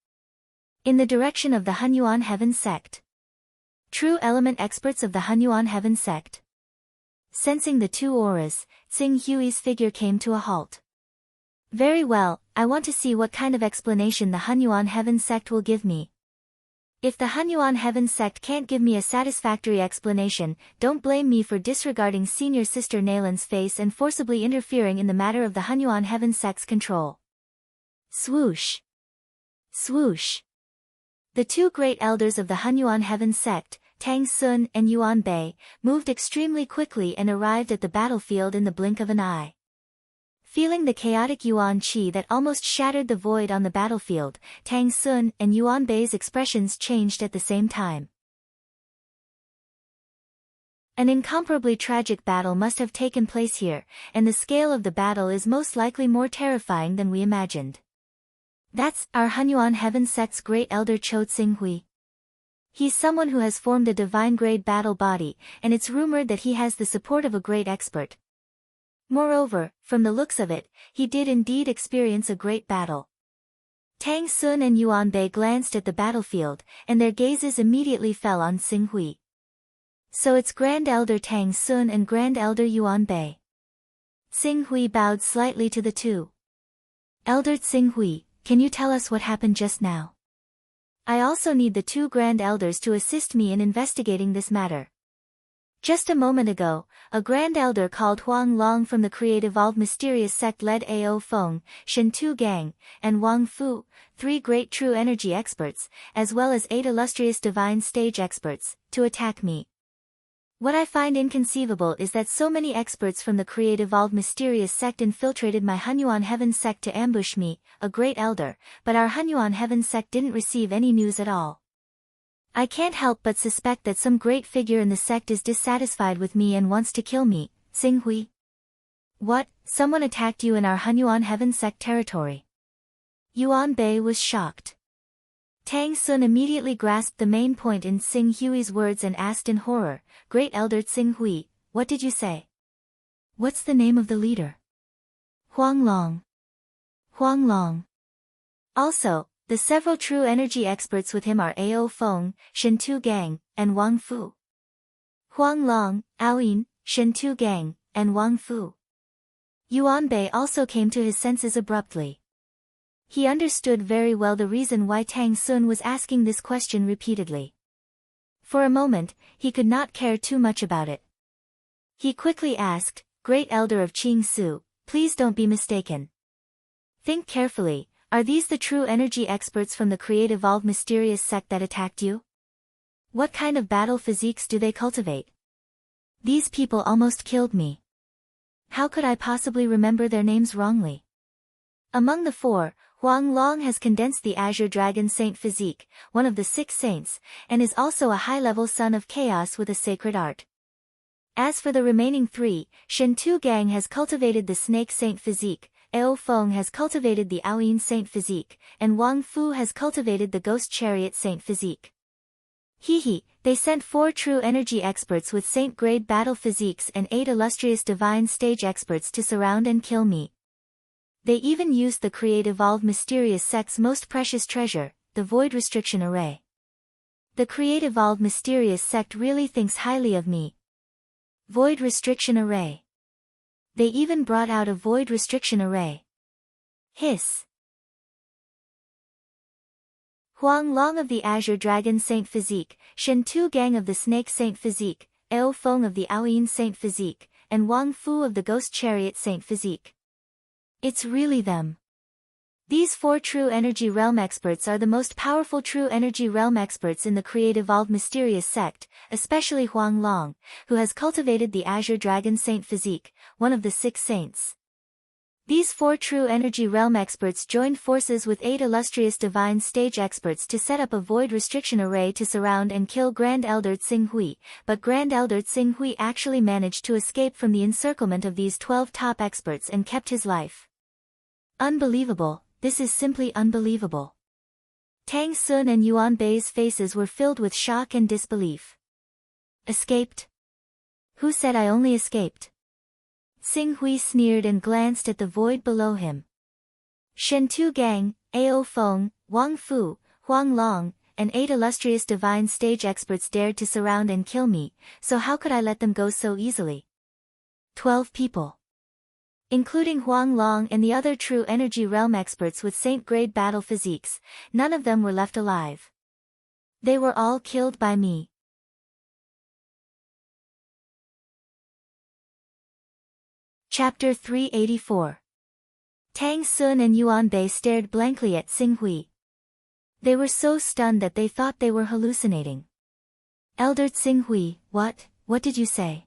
In the direction of the Hunyuan Heaven Sect. True element experts of the Hunyuan Heaven Sect. Sensing the 2 auras, Tsing Hui's figure came to a halt. Very well, I want to see what kind of explanation the Hunyuan Heaven Sect will give me. If the Hunyuan Heaven sect can't give me a satisfactory explanation, don't blame me for disregarding senior sister Nalan's face and forcibly interfering in the matter of the Hunyuan Heaven sect's control. Swoosh! Swoosh! The two great elders of the Hunyuan Heaven sect, Tang Sun and Yuan Bei, moved extremely quickly and arrived at the battlefield in the blink of an eye. Feeling the chaotic Yuan Qi that almost shattered the void on the battlefield, Tang Sun and Yuan Bei's expressions changed at the same time. An incomparably tragic battle must have taken place here, and the scale of the battle is most likely more terrifying than we imagined. That's our Hunyuan Heaven sect's great elder Cho Tsinghui. He's someone who has formed a divine-grade battle body, and it's rumored that he has the support of a great expert. Moreover, from the looks of it, he did indeed experience a great battle. Tang Sun and Yuan Bei glanced at the battlefield, and their gazes immediately fell on Tsinghui. So it's Grand Elder Tang Sun and Grand Elder Yuan Bei. Tsinghui bowed slightly to the two. Elder Tsinghui, can you tell us what happened just now? I also need the two Grand Elders to assist me in investigating this matter. Just a moment ago, a Grand Elder called Huang Long from the Creative Mysterious sect led Ao Feng, Shen Tu Gang, and Wang Fu, three great true energy experts, as well as 8 illustrious divine stage experts, to attack me. What I find inconceivable is that so many experts from the Creative Mysterious sect infiltrated my Hunyuan Heaven sect to ambush me, a great elder, but our Hunyuan Heaven sect didn't receive any news at all. I can't help but suspect that some great figure in the sect is dissatisfied with me and wants to kill me, Tsinghui. What, someone attacked you in our Hunyuan Heaven sect territory? Yuan Bei was shocked. Tang Sun immediately grasped the main point in Tsinghui's words and asked in horror, Great Elder Tsinghui, what did you say? What's the name of the leader? Huang Long. Huang Long. Also, the several true energy experts with him are Ao Feng, Shen Tu Gang, and Wang Fu. Huang Long, Aoyin, Shen Tu Gang, and Wang Fu. Yuan Bei also came to his senses abruptly. He understood very well the reason why Tang Sun was asking this question repeatedly. For a moment, he could not care too much about it. He quickly asked, Great Elder of Qing Su, please don't be mistaken. Think carefully. Are these the true energy experts from the Creative Mysterious sect that attacked you? What kind of battle physiques do they cultivate? These people almost killed me. How could I possibly remember their names wrongly? Among the 4, Huang Long has condensed the Azure Dragon Saint physique, one of the 6 saints, and is also a high-level son of chaos with a sacred art. As for the remaining 3, Shen Tu Gang has cultivated the Snake Saint physique, Ao Feng has cultivated the Aoyin Saint physique, and Wang Fu has cultivated the Ghost Chariot Saint physique. They sent 4 true energy experts with saint-grade battle physiques and 8 illustrious divine stage experts to surround and kill me. They even used the Creative Mysterious sect's most precious treasure, the Void Restriction Array. The Creative Mysterious sect really thinks highly of me. Void Restriction Array. They even brought out a Void Restriction Array. Hiss. Huang Long of the Azure Dragon Saint physique, Shen Tu Gang of the Snake Saint physique, Ao Feng of the Aoyin Saint physique, and Wang Fu of the Ghost Chariot Saint physique. It's really them. These 4 true energy realm experts are the most powerful true energy realm experts in the Creative Mysterious sect, especially Huang Long, who has cultivated the Azure Dragon Saint physique, one of the 6 saints. These 4 true energy realm experts joined forces with 8 illustrious divine stage experts to set up a void restriction array to surround and kill Grand Elder Tsinghui, but Grand Elder Tsinghui actually managed to escape from the encirclement of these 12 top experts and kept his life. Unbelievable. This is simply unbelievable. Tang Sun and Yuan Bei's faces were filled with shock and disbelief. Escaped? Who said I only escaped? Tsinghui sneered and glanced at the void below him. Shen Tu Gang, Ao Feng, Wang Fu, Huang Long, and 8 illustrious divine stage experts dared to surround and kill me, so how could I let them go so easily? 12 people. Including Huang Long and the other true energy realm experts with saint-grade battle physiques, none of them were left alive. They were all killed by me. Chapter 384. Tang Sun and Yuan Bei stared blankly at Xing Hui. They were so stunned that they thought they were hallucinating. Elder Xing Hui, what did you say?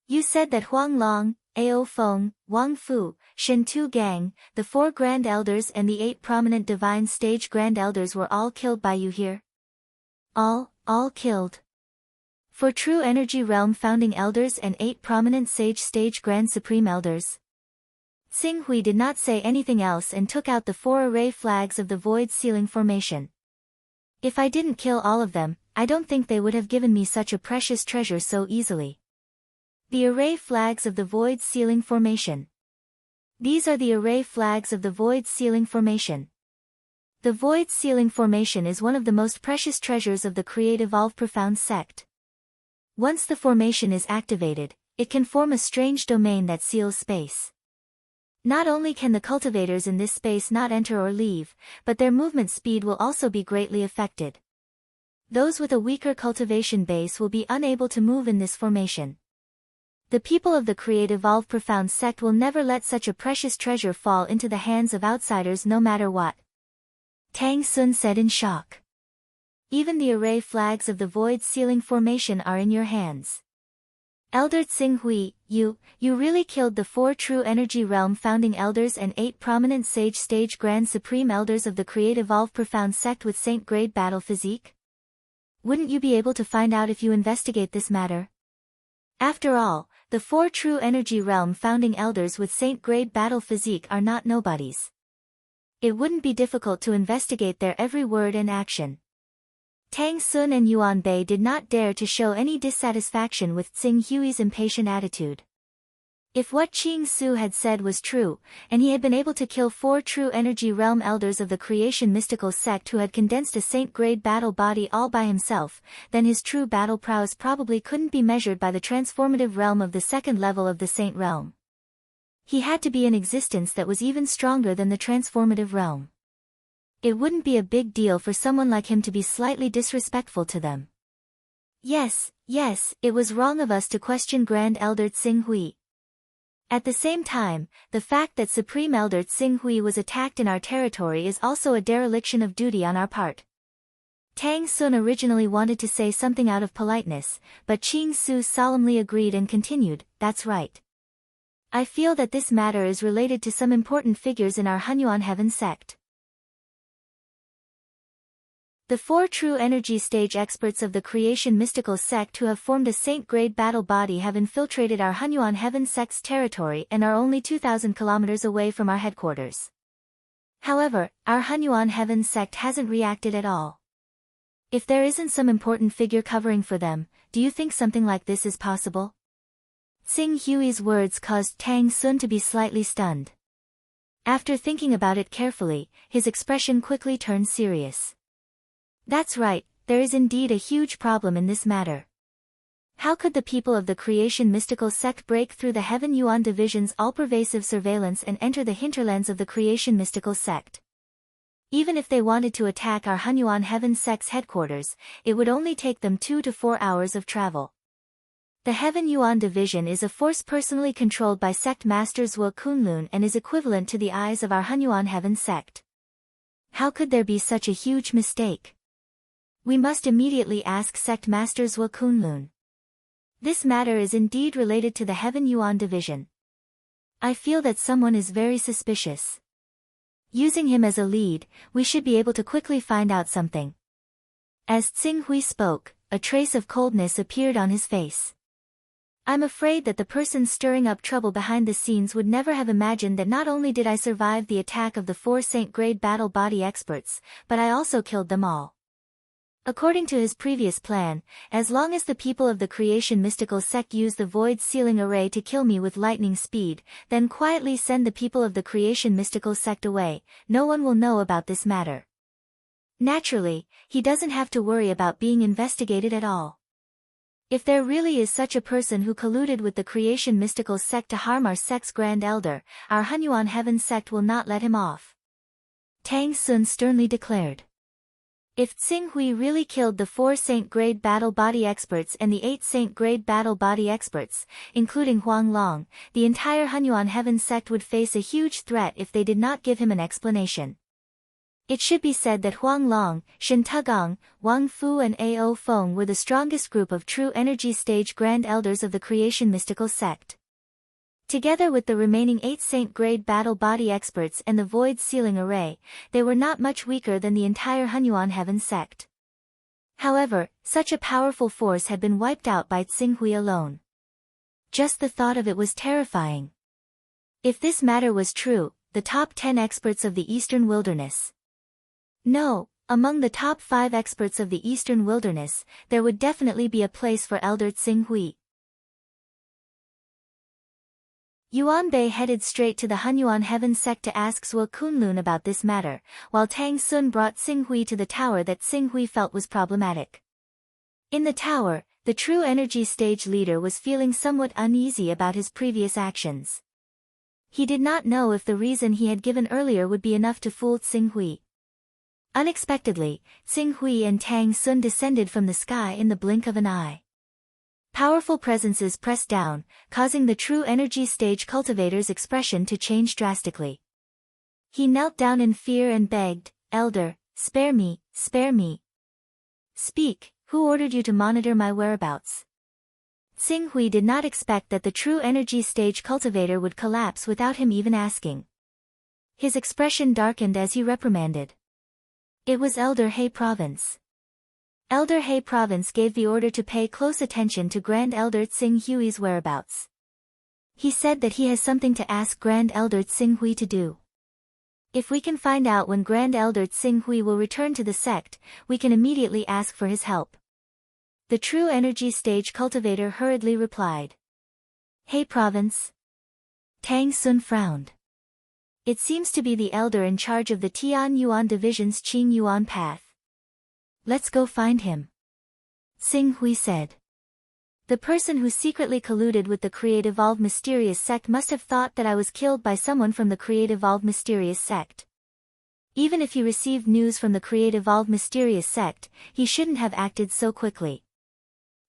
You said that Huang Long, Ao Feng, Wang Fu, Shen Tu Gang, the 4 Grand Elders and the 8 prominent divine stage Grand Elders were all killed by you here? All killed. 4 true energy realm founding elders and 8 prominent sage stage Grand Supreme Elders. Xing Hui did not say anything else and took out the 4 array flags of the void sealing formation. If I didn't kill all of them, I don't think they would have given me such a precious treasure so easily. The array flags of the void sealing formation. These are the array flags of the void sealing formation. The void sealing formation is one of the most precious treasures of the Create Evolve Profound sect. Once the formation is activated, it can form a strange domain that seals space. Not only can the cultivators in this space not enter or leave, but their movement speed will also be greatly affected. Those with a weaker cultivation base will be unable to move in this formation. The people of the Create Evolve Profound sect will never let such a precious treasure fall into the hands of outsiders no matter what. Tang Sun said in shock. Even the array flags of the void sealing formation are in your hands. Elder Xing Hui, you really killed the 4 true energy realm founding elders and 8 prominent sage stage Grand Supreme Elders of the Create Evolve Profound sect with Saint grade battle physique? Wouldn't you be able to find out if you investigate this matter? After all, the 4 true energy realm founding elders with Saint grade battle physique are not nobodies. It wouldn't be difficult to investigate their every word and action. Tang Sun and Yuan Bei did not dare to show any dissatisfaction with Xing Hui's impatient attitude. If what Qing Su had said was true, and he had been able to kill 4 true energy realm elders of the creation mystical sect who had condensed a saint-grade battle body all by himself, then his true battle prowess probably couldn't be measured by the transformative realm of the 2nd level of the saint realm. He had to be an existence that was even stronger than the transformative realm. It wouldn't be a big deal for someone like him to be slightly disrespectful to them. Yes, it was wrong of us to question Grand Elder Xing Hui. At the same time, the fact that Supreme Elder Xing Hui was attacked in our territory is also a dereliction of duty on our part. Tang Sun originally wanted to say something out of politeness, but Qing Su solemnly agreed and continued, that's right. I feel that this matter is related to some important figures in our Hunyuan Heaven sect. The 4 true energy stage experts of the creation mystical sect who have formed a saint-grade battle body have infiltrated our Hunyuan Heaven sect's territory and are only 2,000 kilometers away from our headquarters. However, our Hunyuan Heaven sect hasn't reacted at all. If there isn't some important figure covering for them, do you think something like this is possible? Xing Hui's words caused Tang Sun to be slightly stunned. After thinking about it carefully, his expression quickly turned serious. That's right, there is indeed a huge problem in this matter. How could the people of the creation mystical sect break through the Heaven Yuan division's all-pervasive surveillance and enter the hinterlands of the creation mystical sect? Even if they wanted to attack our Hunyuan Heaven sect's headquarters, it would only take them 2 to 4 hours of travel. The Heaven Yuan division is a force personally controlled by sect master Zhuo Kunlun and is equivalent to the eyes of our Hunyuan Heaven sect. How could there be such a huge mistake? We must immediately ask sect master Zhuo Kunlun. This matter is indeed related to the Heaven Yuan division. I feel that someone is very suspicious. Using him as a lead, we should be able to quickly find out something. As Xing Hui spoke, a trace of coldness appeared on his face. I'm afraid that the person stirring up trouble behind the scenes would never have imagined that not only did I survive the attack of the 4 saint-grade battle body experts, but I also killed them all. According to his previous plan, as long as the people of the creation mystical sect use the void sealing array to kill me with lightning speed, then quietly send the people of the creation mystical sect away, no one will know about this matter. Naturally, he doesn't have to worry about being investigated at all. If there really is such a person who colluded with the creation mystical sect to harm our sect's grand elder, our Hunyuan Heaven sect will not let him off. Tang Sun sternly declared. If Tsing Hui really killed the 4 Saint-grade battle body experts and the 8 Saint-grade battle body experts, including Huang Long, the entire Hunyuan Heaven sect would face a huge threat if they did not give him an explanation. It should be said that Huang Long, Shen Tugong, Wang Fu and Ao Feng were the strongest group of true energy stage grand elders of the creation mystical sect. Together with the remaining 8 Saint-grade battle body experts and the void sealing array, they were not much weaker than the entire Hunyuan Heaven sect. However, such a powerful force had been wiped out by Tsing Hui alone. Just the thought of it was terrifying. If this matter was true, the top 10 experts of the Eastern Wilderness. No, among the top 5 experts of the Eastern Wilderness, there would definitely be a place for Elder Tsing Hui. Yuan Bei headed straight to the Hunyuan Heaven sect to ask Zhuo Kunlun about this matter, while Tang Sun brought Tsing Hui to the tower that Tsing Hui felt was problematic. In the tower, the true energy stage leader was feeling somewhat uneasy about his previous actions. He did not know if the reason he had given earlier would be enough to fool Tsing Hui. Unexpectedly, Tsing Hui and Tang Sun descended from the sky in the blink of an eye. Powerful presences pressed down, causing the true energy stage cultivator's expression to change drastically. He knelt down in fear and begged, "Elder, spare me, spare me. Speak, who ordered you to monitor my whereabouts?" Tsing Hui did not expect that the true energy stage cultivator would collapse without him even asking. His expression darkened as he reprimanded. It was Elder He Province. Elder He Province gave the order to pay close attention to Grand Elder Tsing Hui's whereabouts. He said that he has something to ask Grand Elder Tsing Hui to do. If we can find out when Grand Elder Tsing Hui will return to the sect, we can immediately ask for his help. The true energy stage cultivator hurriedly replied. He Province. Tang Sun frowned. It seems to be the elder in charge of the Tian Yuan Division's Qing Yuan path. Let's go find him. Tsing Hui said. The person who secretly colluded with the Creative Evolved Mysterious sect must have thought that I was killed by someone from the Creative Evolved Mysterious sect. Even if he received news from the Creative Evolved Mysterious sect, he shouldn't have acted so quickly.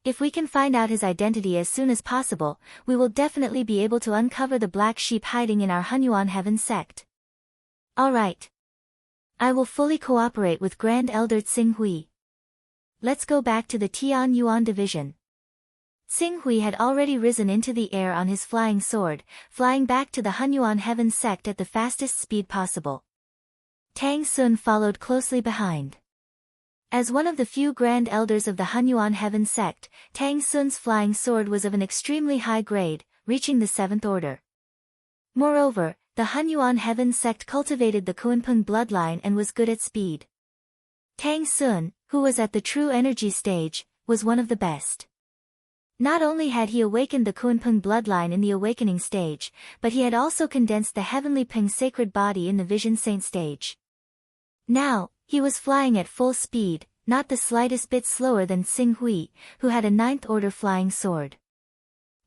If we can find out his identity as soon as possible, we will definitely be able to uncover the black sheep hiding in our Hunyuan Heaven sect. All right. I will fully cooperate with Grand Elder Tsing Hui. Let's go back to the Tian Yuan Division. Tsing Hui had already risen into the air on his flying sword, flying back to the Hunyuan Heaven sect at the fastest speed possible. Tang Sun followed closely behind. As one of the few Grand Elders of the Hunyuan Heaven sect, Tang Sun's flying sword was of an extremely high grade, reaching the 7th order. Moreover, the Hunyuan Heaven sect cultivated the Kunpeng bloodline and was good at speed. Tang Sun, who was at the true energy stage, was one of the best. Not only had he awakened the Kunpeng bloodline in the awakening stage, but he had also condensed the heavenly Peng sacred body in the Vision Saint stage. Now, he was flying at full speed, not the slightest bit slower than Tsing Hui, who had a 9th order flying sword.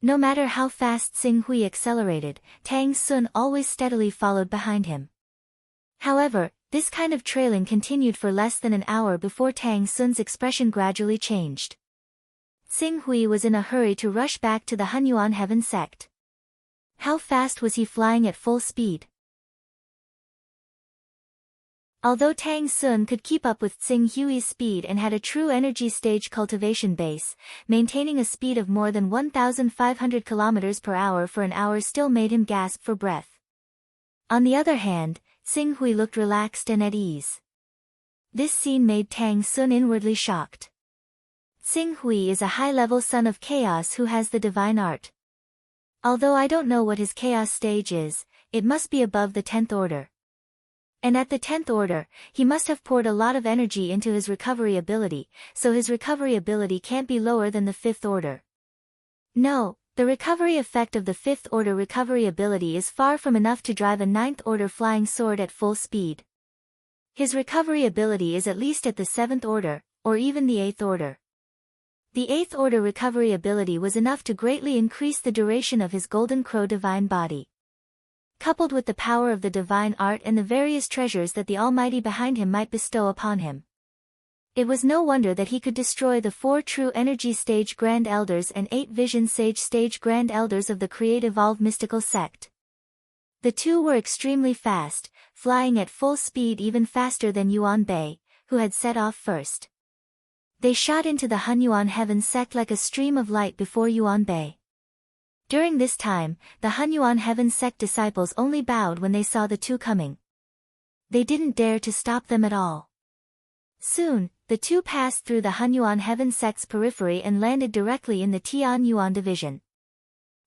No matter how fast Tsing Hui accelerated, Tang Sun always steadily followed behind him. However, this kind of trailing continued for less than an hour before Tang Sun's expression gradually changed. Tsing Hui was in a hurry to rush back to the Hunyuan Heaven sect. How fast was he flying at full speed? Although Tang Sun could keep up with Tsing Hui's speed and had a true energy stage cultivation base, maintaining a speed of more than 1,500 km per hour for an hour still made him gasp for breath. On the other hand, Tsing Hui looked relaxed and at ease. This scene made Tang Sun inwardly shocked. Tsing Hui is a high-level son of chaos who has the divine art. Although I don't know what his chaos stage is, it must be above the 10th order. And at the 10th order, he must have poured a lot of energy into his recovery ability, so his recovery ability can't be lower than the 5th order. No, the recovery effect of the 5th order recovery ability is far from enough to drive a 9th order flying sword at full speed. His recovery ability is at least at the 7th order, or even the 8th order. The 8th order recovery ability was enough to greatly increase the duration of his Golden Crow divine body. Coupled with the power of the divine art and the various treasures that the Almighty behind him might bestow upon him. It was no wonder that he could destroy the 4 True Energy Stage Grand Elders and 8 Vision Sage Stage Grand Elders of the Create Evolve mystical sect. The two were extremely fast, flying at full speed even faster than Yuan Bei, who had set off first. They shot into the Hunyuan Heaven sect like a stream of light before Yuan Bei. During this time, the Hunyuan Heaven sect disciples only bowed when they saw the two coming. They didn't dare to stop them at all. Soon, the two passed through the Hunyuan Heaven sect's periphery and landed directly in the Tian Yuan division.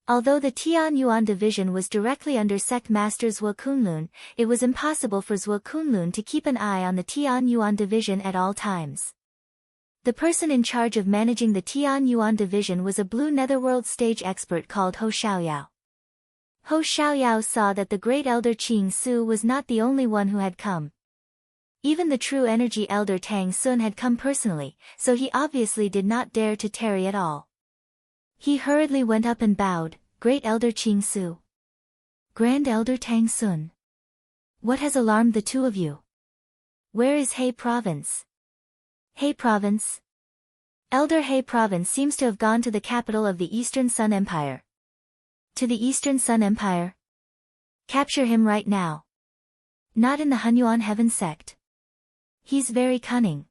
Although the Tian Yuan division was directly under sect master Zhuo Kunlun, it was impossible for Zhuo Kunlun to keep an eye on the Tian Yuan division at all times. The person in charge of managing the Tian Yuan division was a blue netherworld stage expert called Ho Xiaoyao. Ho Xiaoyao saw that the great elder Qing Su was not the only one who had come. Even the true energy elder Tang Sun had come personally, so he obviously did not dare to tarry at all. He hurriedly went up and bowed, "Great Elder Qing Su. Grand Elder Tang Sun. What has alarmed the two of you? Where is He Province?" He Province? Elder He Province seems to have gone to the capital of the Eastern Sun Empire. To the Eastern Sun Empire? Capture him right now. Not in the Hunyuan Heaven sect. He's very cunning.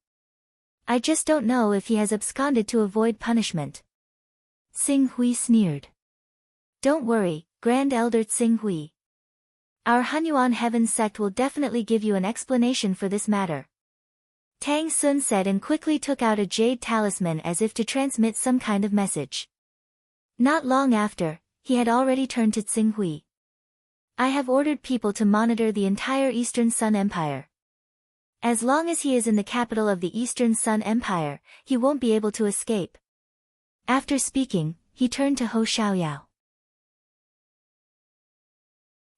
I just don't know if he has absconded to avoid punishment. Xing Hui sneered. Don't worry, Grand Elder Xing Hui. Our Hunyuan Heaven sect will definitely give you an explanation for this matter. Tang Sun said and quickly took out a jade talisman as if to transmit some kind of message. Not long after, he had already turned to Xing Hui. I have ordered people to monitor the entire Eastern Sun Empire. As long as he is in the capital of the Eastern Sun Empire, he won't be able to escape. After speaking, he turned to Ho Xiaoyao.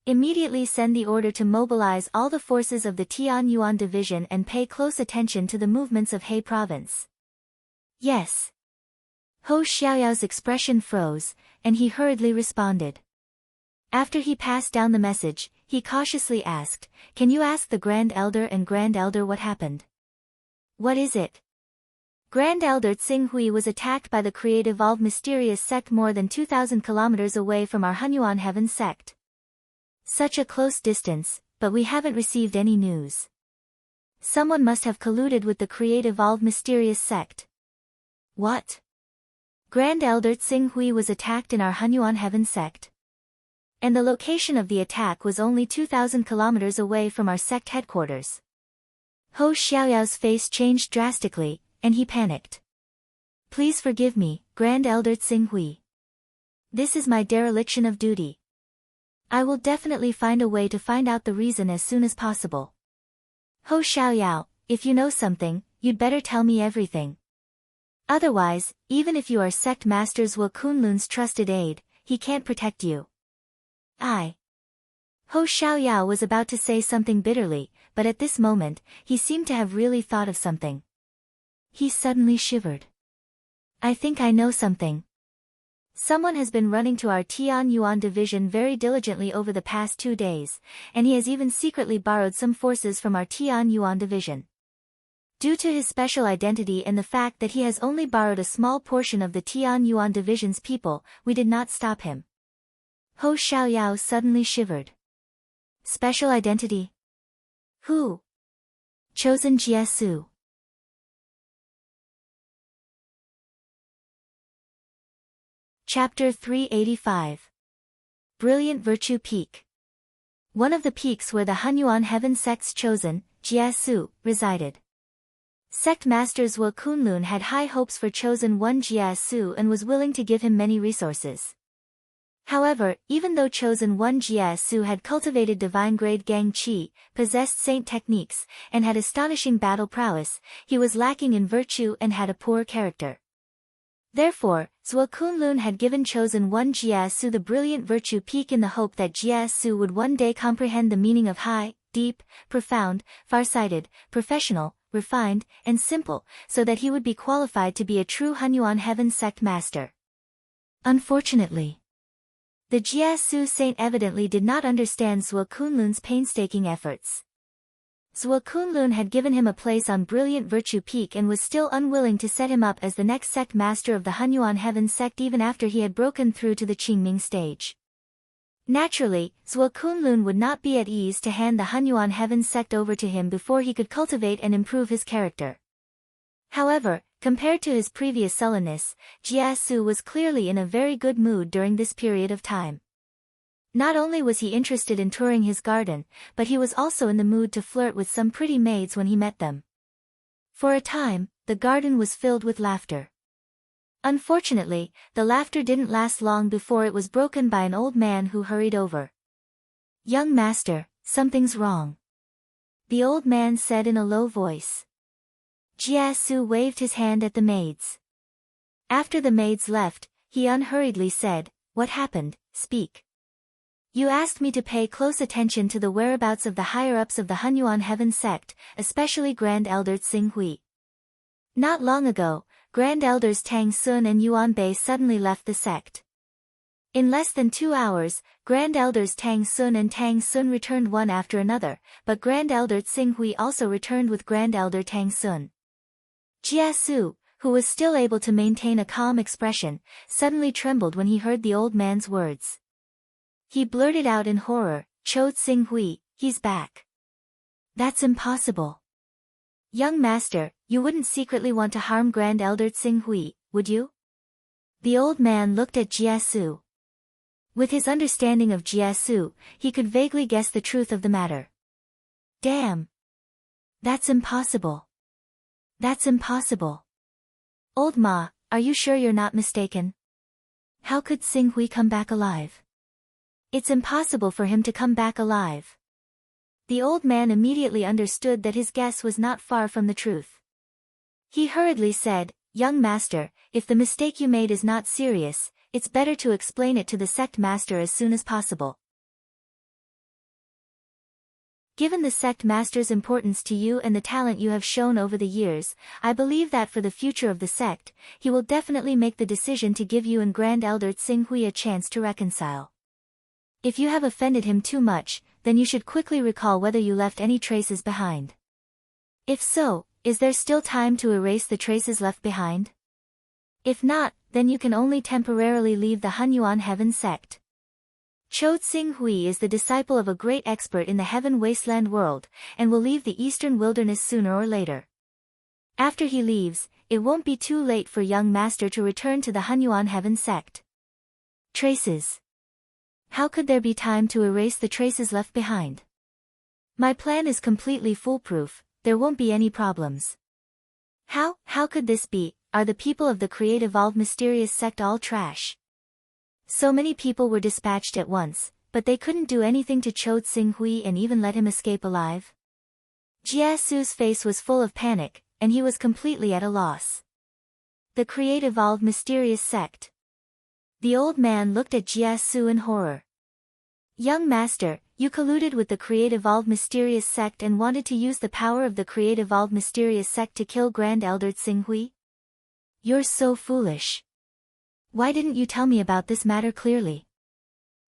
Immediately send the order to mobilize all the forces of the Tian Yuan division and pay close attention to the movements of He Province. Yes. Ho Xiaoyao's expression froze, and he hurriedly responded. After he passed down the message, he cautiously asked, "Can you ask the Grand Elder and Grand Elder what happened?" What is it? Grand Elder Xing Hui was attacked by the Create Evolve mysterious sect more than 2,000 kilometers away from our Hunyuan Heaven sect. Such a close distance, but we haven't received any news. Someone must have colluded with the Create Evolve mysterious sect. What? Grand Elder Xing Hui was attacked in our Hunyuan Heaven sect. And the location of the attack was only 2,000 kilometers away from our sect headquarters. Ho Xiaoyao's face changed drastically, and he panicked. Please forgive me, Grand Elder Xing Hui. This is my dereliction of duty. I will definitely find a way to find out the reason as soon as possible. Ho Xiaoyao, if you know something, you'd better tell me everything. Otherwise, even if you are sect master Zhuo Kunlun's trusted aide, he can't protect you. Ho Xiaoyao was about to say something bitterly, but at this moment, he seemed to have really thought of something. He suddenly shivered. I think I know something. Someone has been running to our Tian Yuan division very diligently over the past 2 days, and he has even secretly borrowed some forces from our Tian Yuan division. Due to his special identity and the fact that he has only borrowed a small portion of the Tian Yuan division's people, we did not stop him. Ho Xiaoyao suddenly shivered. Special identity? Who? Chosen Jiesu. Chapter 385. Brilliant Virtue Peak. One of the peaks where the Hunyuan Heaven sect's chosen, Jiesu, resided. Sect Master Zhuo Kunlun had high hopes for chosen one Jiesu and was willing to give him many resources. However, even though chosen one Jiesu had cultivated divine-grade Gang Qi, possessed saint techniques, and had astonishing battle prowess, he was lacking in virtue and had a poor character. Therefore, Zhuo Kunlun had given chosen one Jiesu the brilliant virtue peak in the hope that Jiesu would one day comprehend the meaning of high, deep, profound, far-sighted, professional, refined, and simple, so that he would be qualified to be a true Hunyuan Heaven sect master. Unfortunately, the Jiesu saint evidently did not understand Zhuo Kunlun's painstaking efforts. Zhuo Kunlun had given him a place on Brilliant Virtue Peak and was still unwilling to set him up as the next sect master of the Hunyuan Heaven sect even after he had broken through to the Qingming stage. Naturally, Zhuo Kunlun would not be at ease to hand the Hunyuan Heaven sect over to him before he could cultivate and improve his character. However, compared to his previous sullenness, Jia was clearly in a very good mood during this period of time. Not only was he interested in touring his garden, but he was also in the mood to flirt with some pretty maids when he met them. For a time, the garden was filled with laughter. Unfortunately, the laughter didn't last long before it was broken by an old man who hurried over. "Young master, something's wrong," the old man said in a low voice. Jia waved his hand at the maids. After the maids left, he unhurriedly said, "What happened? Speak." "You asked me to pay close attention to the whereabouts of the higher-ups of the Hunyuan Heaven sect, especially Grand Elder Tsinghui. Not long ago, Grand Elders Tang Sun and Yuan Bei suddenly left the sect. In less than 2 hours, Grand Elders Tang Sun and Tang Sun returned one after another, but Grand Elder Tsinghui also returned with Grand Elder Tang Sun." Jia, who was still able to maintain a calm expression, suddenly trembled when he heard the old man's words. He blurted out in horror, "Cho Tsinghui, he's back." "That's impossible. Young master, you wouldn't secretly want to harm Grand Elder Tsinghui, would you?" The old man looked at Jia. With his understanding of Jia, he could vaguely guess the truth of the matter. "Damn. That's impossible. That's impossible. Old Ma, are you sure you're not mistaken? How could Tsinghui come back alive? It's impossible for him to come back alive." The old man immediately understood that his guess was not far from the truth. He hurriedly said, "Young master, if the mistake you made is not serious, it's better to explain it to the sect master as soon as possible. Given the sect master's importance to you and the talent you have shown over the years, I believe that for the future of the sect, he will definitely make the decision to give you and Grand Elder Tsinghui a chance to reconcile. If you have offended him too much, then you should quickly recall whether you left any traces behind. If so, is there still time to erase the traces left behind? If not, then you can only temporarily leave the Hunyuan Heaven sect. Cho Tsinghui is the disciple of a great expert in the Heaven Wasteland world, and will leave the Eastern Wilderness sooner or later. After he leaves, it won't be too late for young master to return to the Hunyuan Heaven sect." Traces. How could there be time to erase the traces left behind? My plan is completely foolproof, there won't be any problems. How could this be? Are the people of the Create-Evolve Mysterious Sect all trash? So many people were dispatched at once, but they couldn't do anything to Cho Tsinghui and even let him escape alive? Jiasu's face was full of panic, and he was completely at a loss. The Create-Evolve Mysterious Sect. The old man looked at Jia in horror. "Young master, you colluded with the Create-Evolve Mysterious Sect and wanted to use the power of the Create-Evolve Mysterious Sect to kill Grand Elder Tsinghui? You're so foolish. Why didn't you tell me about this matter clearly?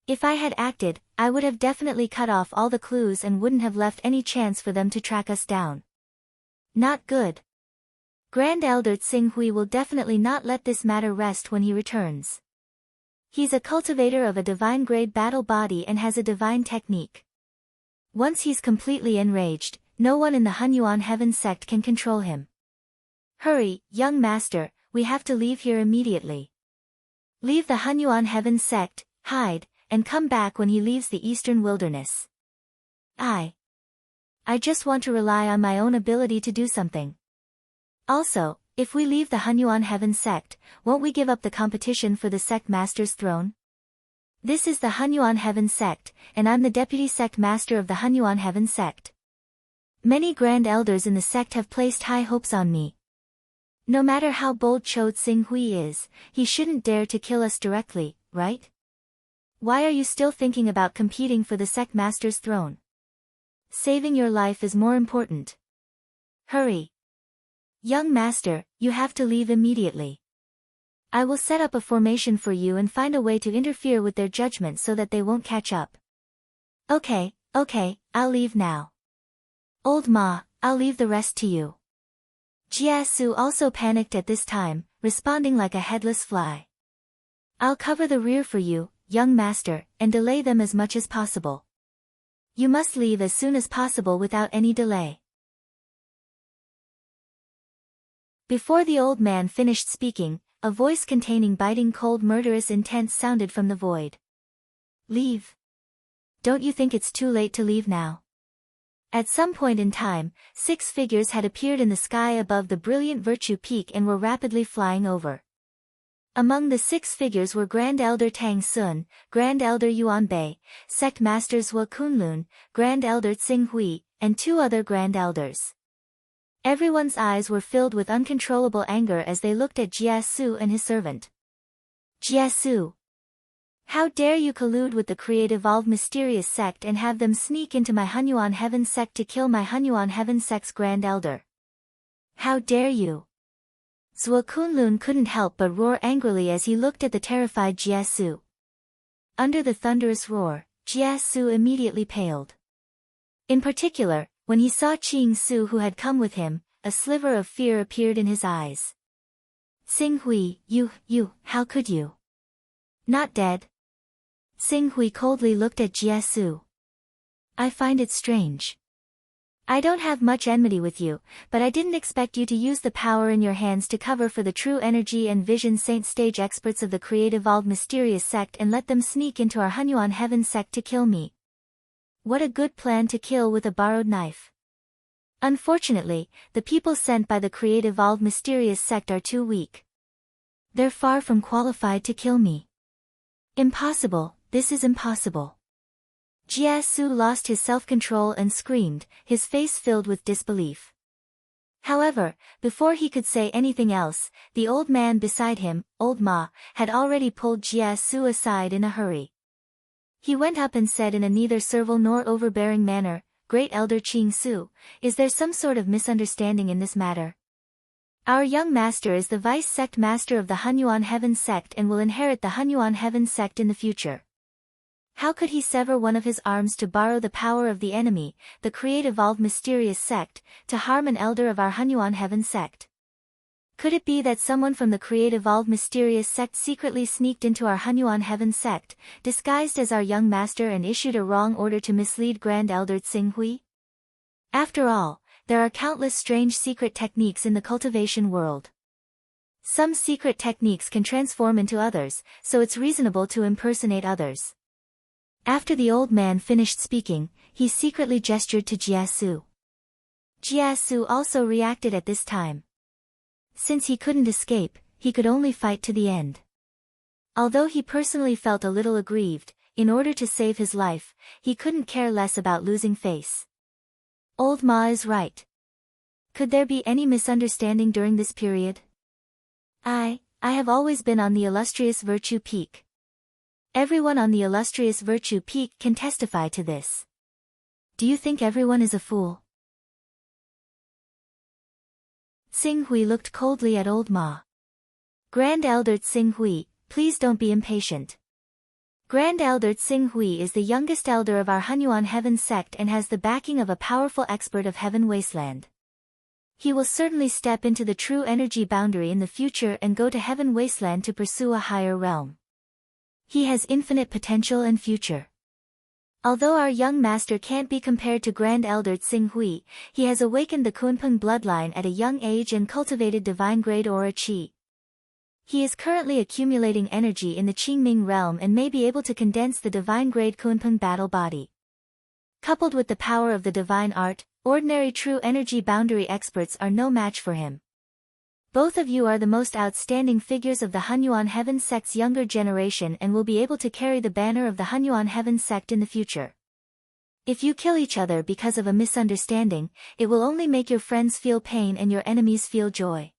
If I had acted, I would have definitely cut off all the clues and wouldn't have left any chance for them to track us down. Not good. Grand Elder Tsinghui will definitely not let this matter rest when he returns. He's a cultivator of a divine-grade battle body and has a divine technique. Once he's completely enraged, no one in the Hunyuan Heaven sect can control him. Hurry, young master, we have to leave here immediately. Leave the Hunyuan Heaven sect, hide, and come back when he leaves the Eastern Wilderness. I just want to rely on my own ability to do something. Also, if we leave the Hunyuan Heaven sect, won't we give up the competition for the sect master's throne? This is the Hunyuan Heaven sect, and I'm the deputy sect master of the Hunyuan Heaven sect. Many grand elders in the sect have placed high hopes on me. No matter how bold Cho Tsinghui is, he shouldn't dare to kill us directly, right? Why are you still thinking about competing for the sect master's throne? Saving your life is more important. Hurry. Young master, you have to leave immediately. I will set up a formation for you and find a way to interfere with their judgment so that they won't catch up. Okay, I'll leave now. Old Ma, I'll leave the rest to you. Jia also panicked at this time, responding like a headless fly. I'll cover the rear for you, young master, and delay them as much as possible. You must leave as soon as possible without any delay. Before the old man finished speaking, a voice containing biting cold murderous intent sounded from the void. Leave. Don't you think it's too late to leave now? At some point in time, 6 figures had appeared in the sky above the brilliant Virtue Peak and were rapidly flying over. Among the 6 figures were Grand Elder Tang Sun, Grand Elder Yuan Bei, Sect Masters Zhuo Kunlun, Grand Elder Tsing Hui, and 2 other Grand Elders. Everyone's eyes were filled with uncontrollable anger as they looked at Jia and his servant. Jia, how dare you collude with the Creative Evolved Mysterious Sect and have them sneak into my Hunyuan Heaven Sect to kill my Hunyuan Heaven Sect's Grand Elder? How dare you? Zhuo Kunlun couldn't help but roar angrily as he looked at the terrified Jia. Under the thunderous roar, Jia immediately paled. In particular, when he saw Qing Su who had come with him, a sliver of fear appeared in his eyes. Tsing Hui, you, how could you? Not dead? Tsing Hui coldly looked at Jia. I find it strange. I don't have much enmity with you, but I didn't expect you to use the power in your hands to cover for the true energy and vision saint stage experts of the Creative Evolved Mysterious Sect and let them sneak into our Hunyuan Heaven Sect to kill me. What a good plan to kill with a borrowed knife. Unfortunately, the people sent by the Creative Evolved Mysterious Sect are too weak. They're far from qualified to kill me. Impossible, this is impossible. Jia lost his self-control and screamed, his face filled with disbelief. However, before he could say anything else, the old man beside him, Old Ma, had already pulled Jia aside in a hurry. He went up and said in a neither servile nor overbearing manner, Great Elder Qing Su, is there some sort of misunderstanding in this matter? Our young master is the vice sect master of the Hunyuan Heaven Sect and will inherit the Hunyuan Heaven Sect in the future. How could he sever one of his arms to borrow the power of the enemy, the Creative Evolved Mysterious Sect, to harm an elder of our Hunyuan Heaven Sect? Could it be that someone from the Creative Evolved Mysterious Sect secretly sneaked into our Hunyuan Heaven Sect, disguised as our young master and issued a wrong order to mislead Grand Elder Tsing Hui? After all, there are countless strange secret techniques in the cultivation world. Some secret techniques can transform into others, so it's reasonable to impersonate others. After the old man finished speaking, he secretly gestured to Jia. Jia also reacted at this time. Since he couldn't escape, he could only fight to the end. Although he personally felt a little aggrieved, in order to save his life, he couldn't care less about losing face. Old Ma is right. Could there be any misunderstanding during this period? I have always been on the illustrious Virtue Peak. Everyone on the illustrious Virtue Peak can testify to this. Do you think everyone is a fool? Tsing Hui looked coldly at Old Ma. Grand Elder Tsing Hui, please don't be impatient. Grand Elder Tsing Hui is the youngest elder of our Hunyuan Heaven Sect and has the backing of a powerful expert of Heaven Wasteland. He will certainly step into the true energy boundary in the future and go to Heaven Wasteland to pursue a higher realm. He has infinite potential and future. Although our young master can't be compared to Grand Elder Tsing Hui, he has awakened the Kunpeng bloodline at a young age and cultivated divine grade aura qi. He is currently accumulating energy in the Qingming realm and may be able to condense the divine-grade Kunpeng battle body. Coupled with the power of the divine art, ordinary true energy boundary experts are no match for him. Both of you are the most outstanding figures of the Hunyuan Heaven Sect's younger generation and will be able to carry the banner of the Hunyuan Heaven Sect in the future. If you kill each other because of a misunderstanding, it will only make your friends feel pain and your enemies feel joy.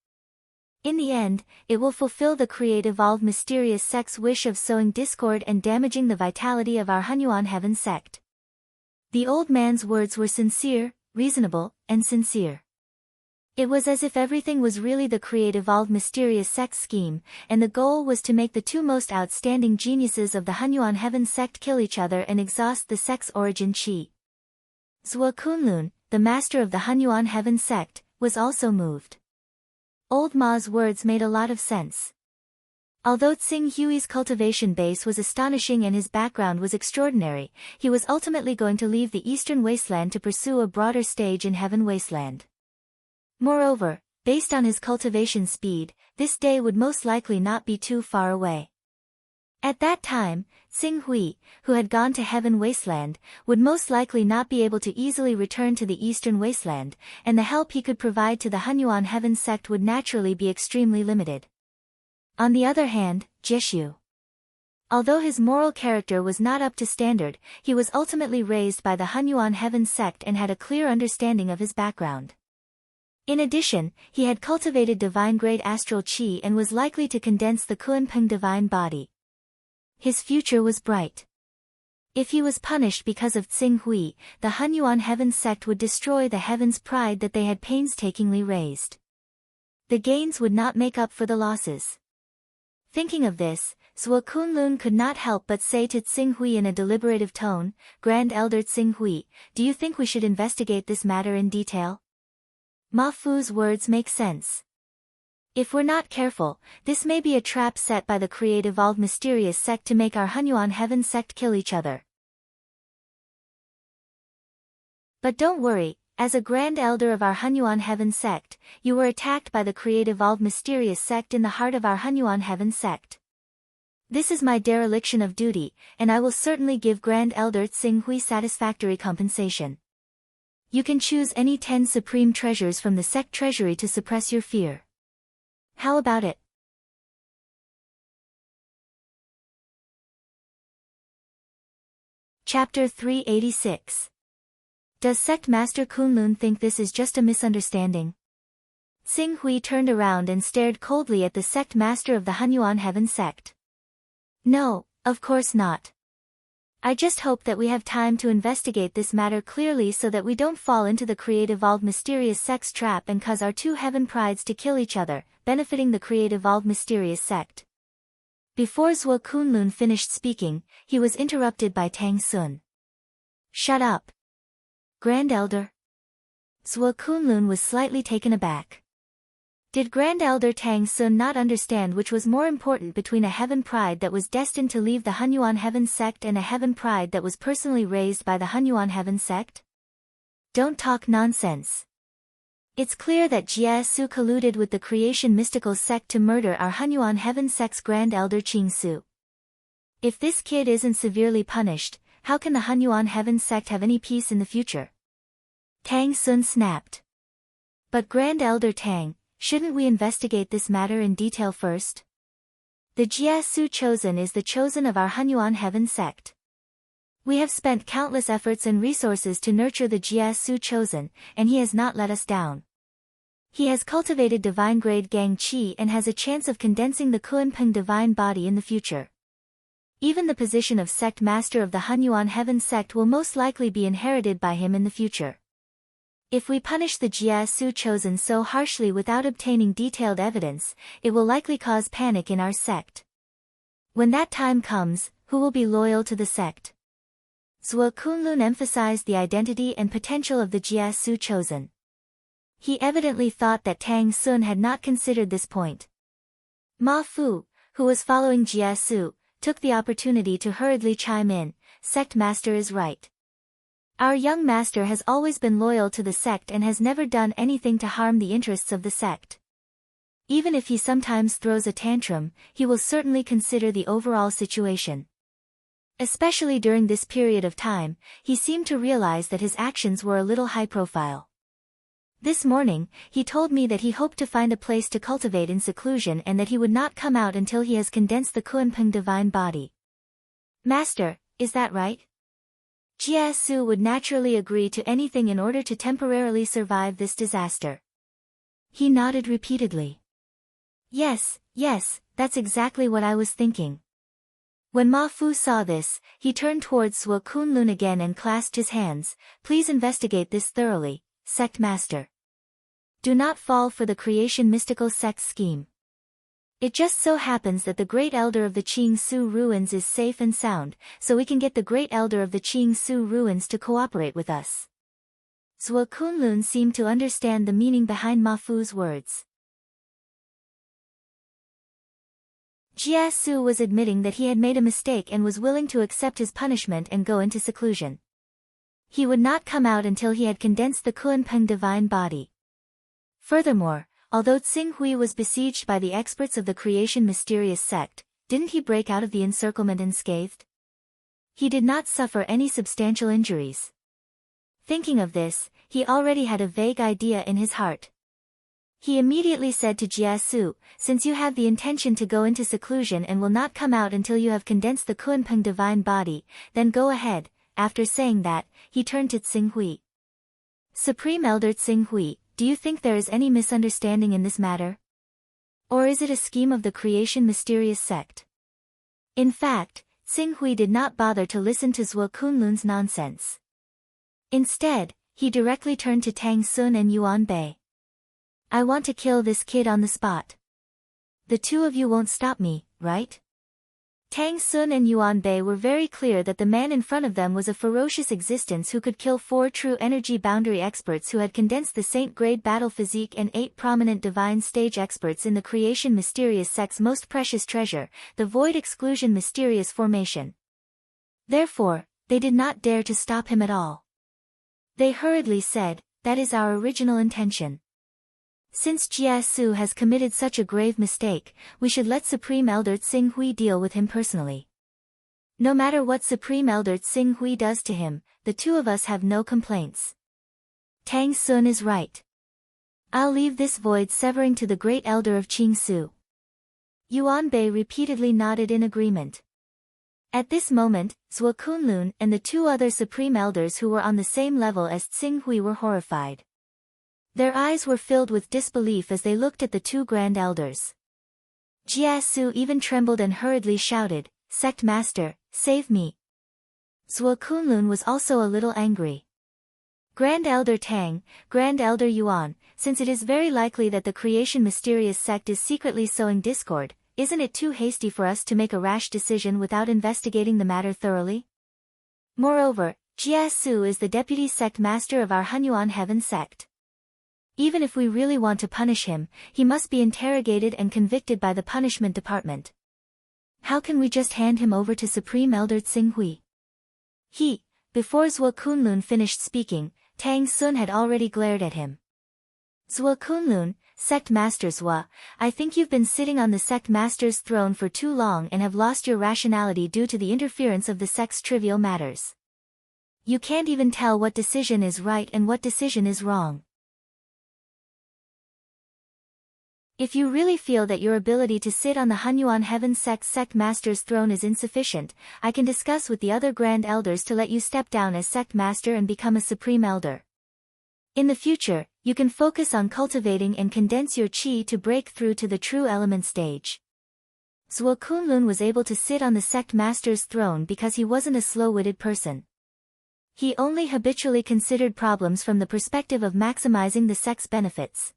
In the end, it will fulfill the Creative Evolved Mysterious Sect's wish of sowing discord and damaging the vitality of our Hunyuan Heaven Sect. The old man's words were sincere, reasonable, and sincere. It was as if everything was really the Creative Evolved Mysterious Sect's scheme, and the goal was to make the two most outstanding geniuses of the Hunyuan Heaven Sect kill each other and exhaust the sect's origin qi. Zhuo Kunlun, the master of the Hunyuan Heaven sect, was also moved. Old Ma's words made a lot of sense. Although Tsing Hui's cultivation base was astonishing and his background was extraordinary, he was ultimately going to leave the Eastern Wasteland to pursue a broader stage in Heaven Wasteland. Moreover, based on his cultivation speed, this day would most likely not be too far away. At that time, Tsing Hui, who had gone to Heaven Wasteland, would most likely not be able to easily return to the Eastern Wasteland, and the help he could provide to the Hunyuan Heaven sect would naturally be extremely limited. On the other hand, Jishu. Although his moral character was not up to standard, he was ultimately raised by the Hunyuan Heaven sect and had a clear understanding of his background. In addition, he had cultivated divine-grade astral qi and was likely to condense the Kunpeng divine body. His future was bright. If he was punished because of Tsing Hui, the Hunyuan Heaven sect would destroy the Heaven's pride that they had painstakingly raised. The gains would not make up for the losses. Thinking of this, Zhuo Kunlun could not help but say to Tsing Hui in a deliberative tone, "Grand Elder Tsing Hui, do you think we should investigate this matter in detail?" Ma Fu's words make sense. If we're not careful, this may be a trap set by the Create-Evolved Mysterious sect to make our Hunyuan Heaven sect kill each other. But don't worry, as a Grand Elder of our Hunyuan Heaven sect, you were attacked by the Create-Evolved Mysterious sect in the heart of our Hunyuan Heaven sect. This is my dereliction of duty, and I will certainly give Grand Elder Tsing Hui satisfactory compensation. You can choose any 10 supreme treasures from the sect treasury to suppress your fear. How about it? Chapter 386. Does Sect Master Kunlun think this is just a misunderstanding? Tsing Hui turned around and stared coldly at the Sect Master of the Hunyuan Heaven sect. No, of course not. I just hope that we have time to investigate this matter clearly so that we don't fall into the Create-Evolved Mysterious sect's trap and cause our two heaven prides to kill each other, benefiting the Create-Evolved Mysterious sect. Before Zhuo Kunlun finished speaking, he was interrupted by Tang Sun. Shut up. Grand Elder? Zhuo Kunlun was slightly taken aback. Did Grand Elder Tang Sun not understand which was more important between a heaven pride that was destined to leave the Hunyuan Heaven sect and a heaven pride that was personally raised by the Hunyuan Heaven sect? Don't talk nonsense. It's clear that Jie Su colluded with the Creation Mystical sect to murder our Hunyuan Heaven sect's Grand Elder Qing Su. If this kid isn't severely punished, how can the Hunyuan Heaven sect have any peace in the future? Tang Sun snapped. But Grand Elder Tang, shouldn't we investigate this matter in detail first? The Jie Su chosen is the chosen of our Hunyuan Heaven sect. We have spent countless efforts and resources to nurture the Jie Su chosen, and he has not let us down. He has cultivated divine-grade Gang Qi and has a chance of condensing the Kunpeng divine body in the future. Even the position of sect master of the Hunyuan Heaven sect will most likely be inherited by him in the future. If we punish the Jie Su chosen so harshly without obtaining detailed evidence, it will likely cause panic in our sect. When that time comes, who will be loyal to the sect? Zhuo Kunlun emphasized the identity and potential of the Jie Su chosen. He evidently thought that Tang Sun had not considered this point. Ma Fu, who was following Jie Su, took the opportunity to hurriedly chime in, "Sect master is right. Our young master has always been loyal to the sect and has never done anything to harm the interests of the sect. Even if he sometimes throws a tantrum, he will certainly consider the overall situation. Especially during this period of time, he seemed to realize that his actions were a little high profile. This morning, he told me that he hoped to find a place to cultivate in seclusion and that he would not come out until he has condensed the Kunpeng divine body. Master, is that right? Jie Su would naturally agree to anything in order to temporarily survive this disaster. He nodded repeatedly. Yes, that's exactly what I was thinking. When Ma Fu saw this, he turned towards Zhuo Kunlun again and clasped his hands. Please investigate this thoroughly, Sect Master. Do not fall for the Creation Mystical Sect scheme. It just so happens that the Great Elder of the Qing Su ruins is safe and sound, so we can get the Great Elder of the Qing Su ruins to cooperate with us. Zhuo Kunlun seemed to understand the meaning behind Ma Fu's words. Jia Su was admitting that he had made a mistake and was willing to accept his punishment and go into seclusion. He would not come out until he had condensed the Kunpeng divine body. Furthermore, although Tsing Hui was besieged by the experts of the creation mysterious sect, didn't he break out of the encirclement unscathed? He did not suffer any substantial injuries. Thinking of this, he already had a vague idea in his heart. He immediately said to Jia Su, since you have the intention to go into seclusion and will not come out until you have condensed the Kunpeng divine body, then go ahead. After saying that, he turned to Tsing Hui. Supreme Elder Tsing Hui, do you think there is any misunderstanding in this matter? Or is it a scheme of the creation mysterious sect? In fact, Tsing Hui did not bother to listen to Zhuo Kunlun's nonsense. Instead, he directly turned to Tang Sun and Yuan Bei. I want to kill this kid on the spot. The two of you won't stop me, right? Tang Sun and Yuan Bei were very clear that the man in front of them was a ferocious existence who could kill 4 true energy boundary experts who had condensed the saint-grade battle physique and 8 prominent divine stage experts in the creation mysterious sect's most precious treasure, the void exclusion mysterious formation. Therefore, they did not dare to stop him at all. They hurriedly said, that is our original intention. Since Jia Su has committed such a grave mistake, we should let Supreme Elder Tsing Hui deal with him personally. No matter what Supreme Elder Tsing Hui does to him, the two of us have no complaints. Tang Sun is right. I'll leave this void severing to the great elder of Qingsu. Yuan Bei repeatedly nodded in agreement. At this moment, Zhuo Kunlun and the 2 other Supreme Elders who were on the same level as Tsing Hui were horrified. Their eyes were filled with disbelief as they looked at the 2 Grand Elders. Jia Su even trembled and hurriedly shouted, Sect Master, save me. Zhuo Kunlun was also a little angry. Grand Elder Tang, Grand Elder Yuan, since it is very likely that the creation mysterious sect is secretly sowing discord, isn't it too hasty for us to make a rash decision without investigating the matter thoroughly? Moreover, Jia Su is the deputy sect master of our Hunyuan Heaven sect. Even if we really want to punish him, he must be interrogated and convicted by the punishment department. How can we just hand him over to Supreme Elder Tsing Hui? Before Zhuo Kunlun finished speaking, Tang Sun had already glared at him. Zhuo Kunlun, Sect Master Zhuo, I think you've been sitting on the Sect Master's throne for too long and have lost your rationality due to the interference of the sect's trivial matters. You can't even tell what decision is right and what decision is wrong. If you really feel that your ability to sit on the Hunyuan Heaven Sect Master's throne is insufficient, I can discuss with the other Grand Elders to let you step down as Sect Master and become a Supreme Elder. In the future, you can focus on cultivating and condense your qi to break through to the true element stage. Zhuo Kunlun was able to sit on the Sect Master's throne because he wasn't a slow-witted person. He only habitually considered problems from the perspective of maximizing the sect's benefits.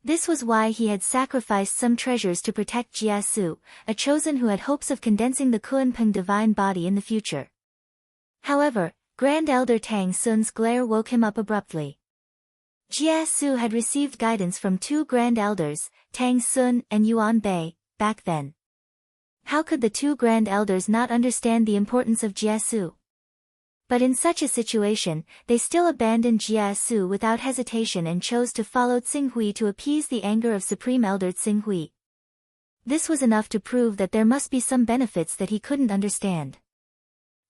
This was why he had sacrificed some treasures to protect Jia Su, a chosen who had hopes of condensing the Kunpeng divine body in the future. However, Grand Elder Tang Sun's glare woke him up abruptly. Jia Su had received guidance from 2 Grand Elders, Tang Sun and Yuan Bei, back then. How could the 2 Grand Elders not understand the importance of Jia Su? But in such a situation, they still abandoned Jia Su without hesitation and chose to follow Tsing Hui to appease the anger of Supreme Elder Tsing Hui. This was enough to prove that there must be some benefits that he couldn't understand.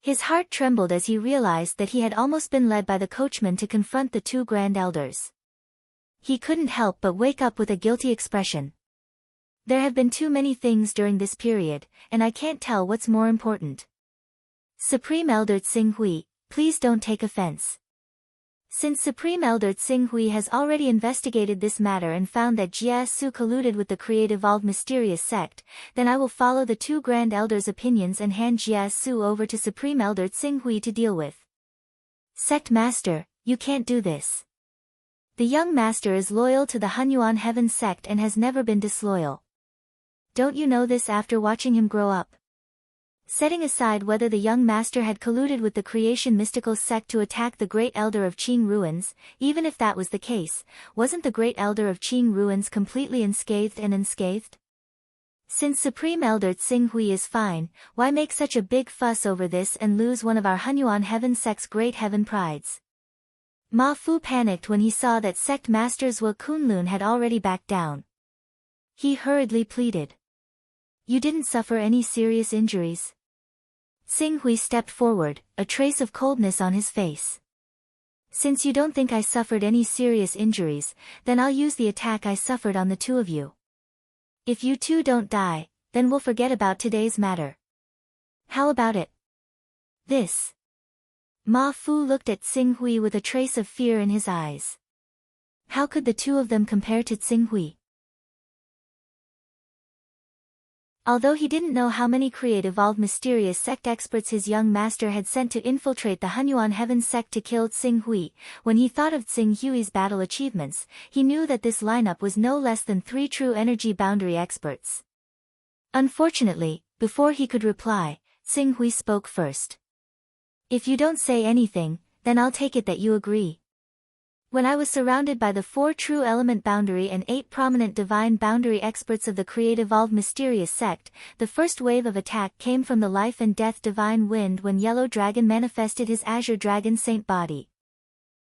His heart trembled as he realized that he had almost been led by the coachman to confront the 2 Grand Elders. He couldn't help but wake up with a guilty expression. There have been too many things during this period, and I can't tell what's more important. Supreme Elder Tsing Hui, please don't take offense. Since Supreme Elder Tsing Hui has already investigated this matter and found that Jia Su colluded with the Create-Evolved Mysterious Sect, then I will follow the 2 Grand Elders' opinions and hand Jia Su over to Supreme Elder Tsing Hui to deal with. Sect Master, you can't do this. The young master is loyal to the Hunyuan Heaven sect and has never been disloyal. Don't you know this after watching him grow up? Setting aside whether the young master had colluded with the creation mystical sect to attack the great elder of Qing ruins, even if that was the case, wasn't the great elder of Qing ruins completely unscathed? Since Supreme Elder Tsing Hui is fine, why make such a big fuss over this and lose one of our Hunyuan Heaven sect's great heaven prides? Ma Fu panicked when he saw that sect master Zhuo Kunlun had already backed down. He hurriedly pleaded. You didn't suffer any serious injuries? Tsing Hui stepped forward, a trace of coldness on his face. Since you don't think I suffered any serious injuries, then I'll use the attack I suffered on the two of you. If you two don't die, then we'll forget about today's matter. How about it? This. Ma Fu looked at Tsing Hui with a trace of fear in his eyes. How could the two of them compare to Tsing Hui? Although he didn't know how many evolved mysterious sect experts his young master had sent to infiltrate the Hunyuan Heaven sect to kill Tsing Hui, when he thought of Tsing Hui's battle achievements, he knew that this lineup was no less than 3 true energy boundary experts. Unfortunately, before he could reply, Tsing Hui spoke first. If you don't say anything, then I'll take it that you agree. When I was surrounded by the 4 true element boundary and 8 prominent divine boundary experts of the evolved mysterious sect, the first wave of attack came from the life and death divine wind when Yellow Dragon manifested his Azure Dragon Saint body.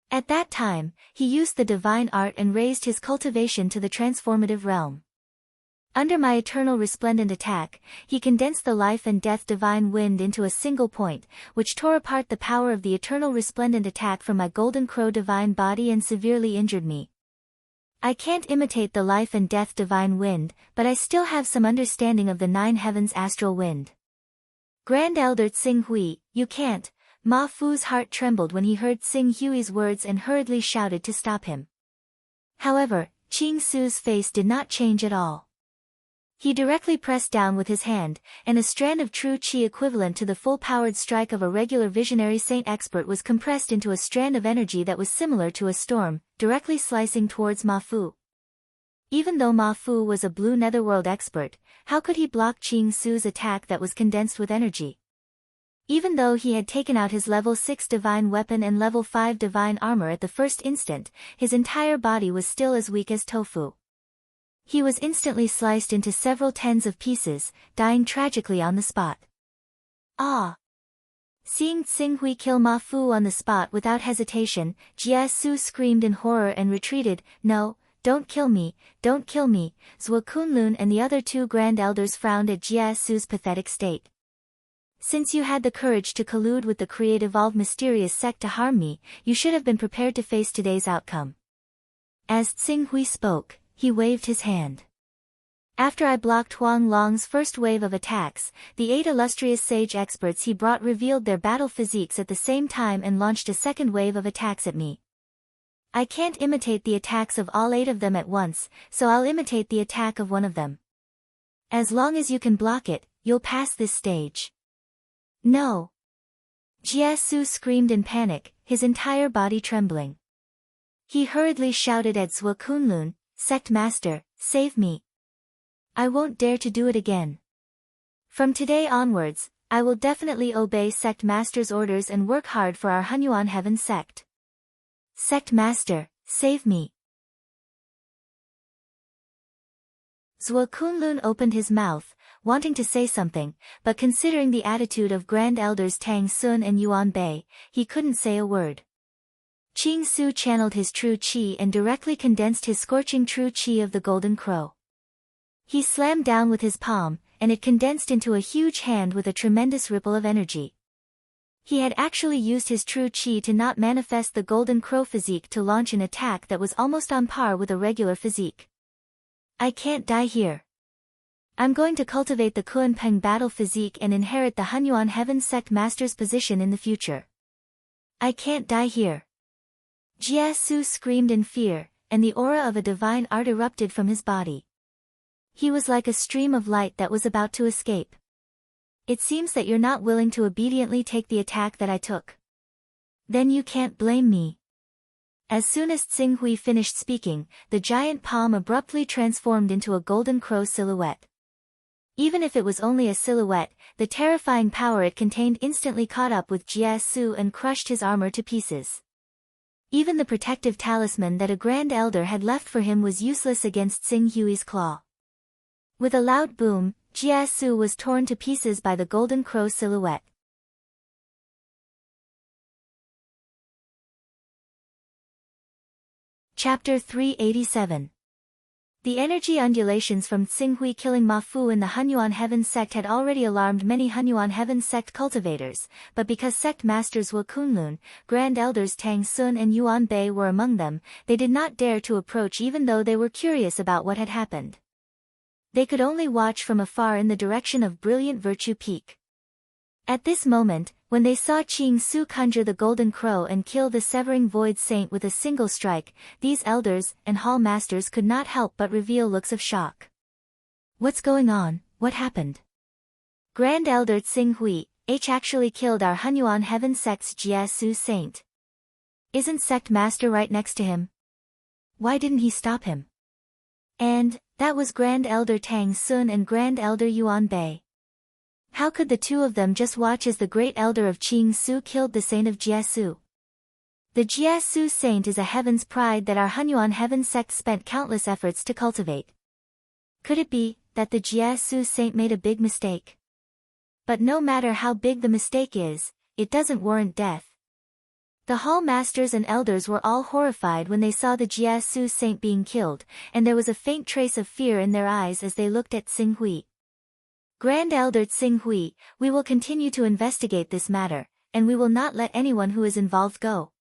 At that time, he used the divine art and raised his cultivation to the transformative realm. Under my eternal resplendent attack, he condensed the life and death divine wind into a single point, which tore apart the power of the eternal resplendent attack from my golden crow divine body and severely injured me. I can't imitate the life and death divine wind, but I still have some understanding of the 9 heavens astral wind. Grand Elder Tsing Hui, you can't. Ma Fu's heart trembled when he heard Tsing Hui's words and hurriedly shouted to stop him. However, Qing Su's face did not change at all. He directly pressed down with his hand, and a strand of true qi equivalent to the full-powered strike of a regular visionary saint expert was compressed into a strand of energy that was similar to a storm, directly slicing towards Ma Fu. Even though Ma Fu was a blue netherworld expert, how could he block Qing Su's attack that was condensed with energy? Even though he had taken out his level 6 divine weapon and level 5 divine armor at the first instant, his entire body was still as weak as tofu. He was instantly sliced into several tens of pieces, dying tragically on the spot. Ah! Seeing Tsing Hui kill Ma Fu on the spot without hesitation, Jia Su screamed in horror and retreated. No, don't kill me, don't kill me. Zhuo Kunlun and the other 2 grand elders frowned at Jia Su's pathetic state. Since you had the courage to collude with the evolved mysterious sect to harm me, you should have been prepared to face today's outcome. As Tsing Hui spoke, he waved his hand. After I blocked Huang Long's first wave of attacks, the 8 illustrious sage experts he brought revealed their battle physiques at the same time and launched a second wave of attacks at me. I can't imitate the attacks of all 8 of them at once, so I'll imitate the attack of one of them. As long as you can block it, you'll pass this stage. No! Jia Su screamed in panic, his entire body trembling. He hurriedly shouted at Zhuo Kunlun, Sect Master, save me. I won't dare to do it again. From today onwards, I will definitely obey Sect Master's orders and work hard for our Hunyuan Heaven sect. Sect Master, save me. Zhuo Kunlun opened his mouth, wanting to say something, but considering the attitude of Grand Elders Tang Sun and Yuan Bei, he couldn't say a word. Qing Su channeled his true qi and directly condensed his scorching true qi of the golden crow. He slammed down with his palm, and it condensed into a huge hand with a tremendous ripple of energy. He had actually used his true qi to not manifest the golden crow physique to launch an attack that was almost on par with a regular physique. I can't die here. I'm going to cultivate the Kunpeng battle physique and inherit the Hunyuan Heaven sect master's position in the future. I can't die here. Jia Su screamed in fear, and the aura of a divine art erupted from his body. He was like a stream of light that was about to escape. It seems that you're not willing to obediently take the attack that I took. Then you can't blame me. As soon as Tsing Hui finished speaking, the giant palm abruptly transformed into a golden crow silhouette. Even if it was only a silhouette, the terrifying power it contained instantly caught up with Jie Su and crushed his armor to pieces. Even the protective talisman that a Grand Elder had left for him was useless against Xing Hui's claw. With a loud boom, Jie Su was torn to pieces by the golden crow silhouette. Chapter 387. The energy undulations from Xinghui killing Ma Fu in the Hunyuan Heaven sect had already alarmed many Hunyuan Heaven sect cultivators, but because sect masters Wu Kunlun, Grand Elders Tang Sun and Yuan Bei were among them, they did not dare to approach even though they were curious about what had happened. They could only watch from afar in the direction of Brilliant Virtue Peak. At this moment, when they saw Qing Su conjure the Golden Crow and kill the Severing Void Saint with a single strike, these elders and hall masters could not help but reveal looks of shock. What's going on? What happened? Grand Elder Tsing Hui, actually killed our Hunyuan Heaven sect's Jie Su Saint. Isn't sect master right next to him? Why didn't he stop him? And, that was Grand Elder Tang Sun and Grand Elder Yuan Bei. How could the two of them just watch as the great elder of Qing Su killed the saint of Jie Su? The Jie Su saint is a heaven's pride that our Hunyuan Heaven sect spent countless efforts to cultivate. Could it be that the Jie Su saint made a big mistake? But no matter how big the mistake is, it doesn't warrant death. The hall masters and elders were all horrified when they saw the Jie Su saint being killed, and there was a faint trace of fear in their eyes as they looked at Xing Hui. Grand Elder Tsing Hui, we will continue to investigate this matter, and we will not let anyone who is involved go.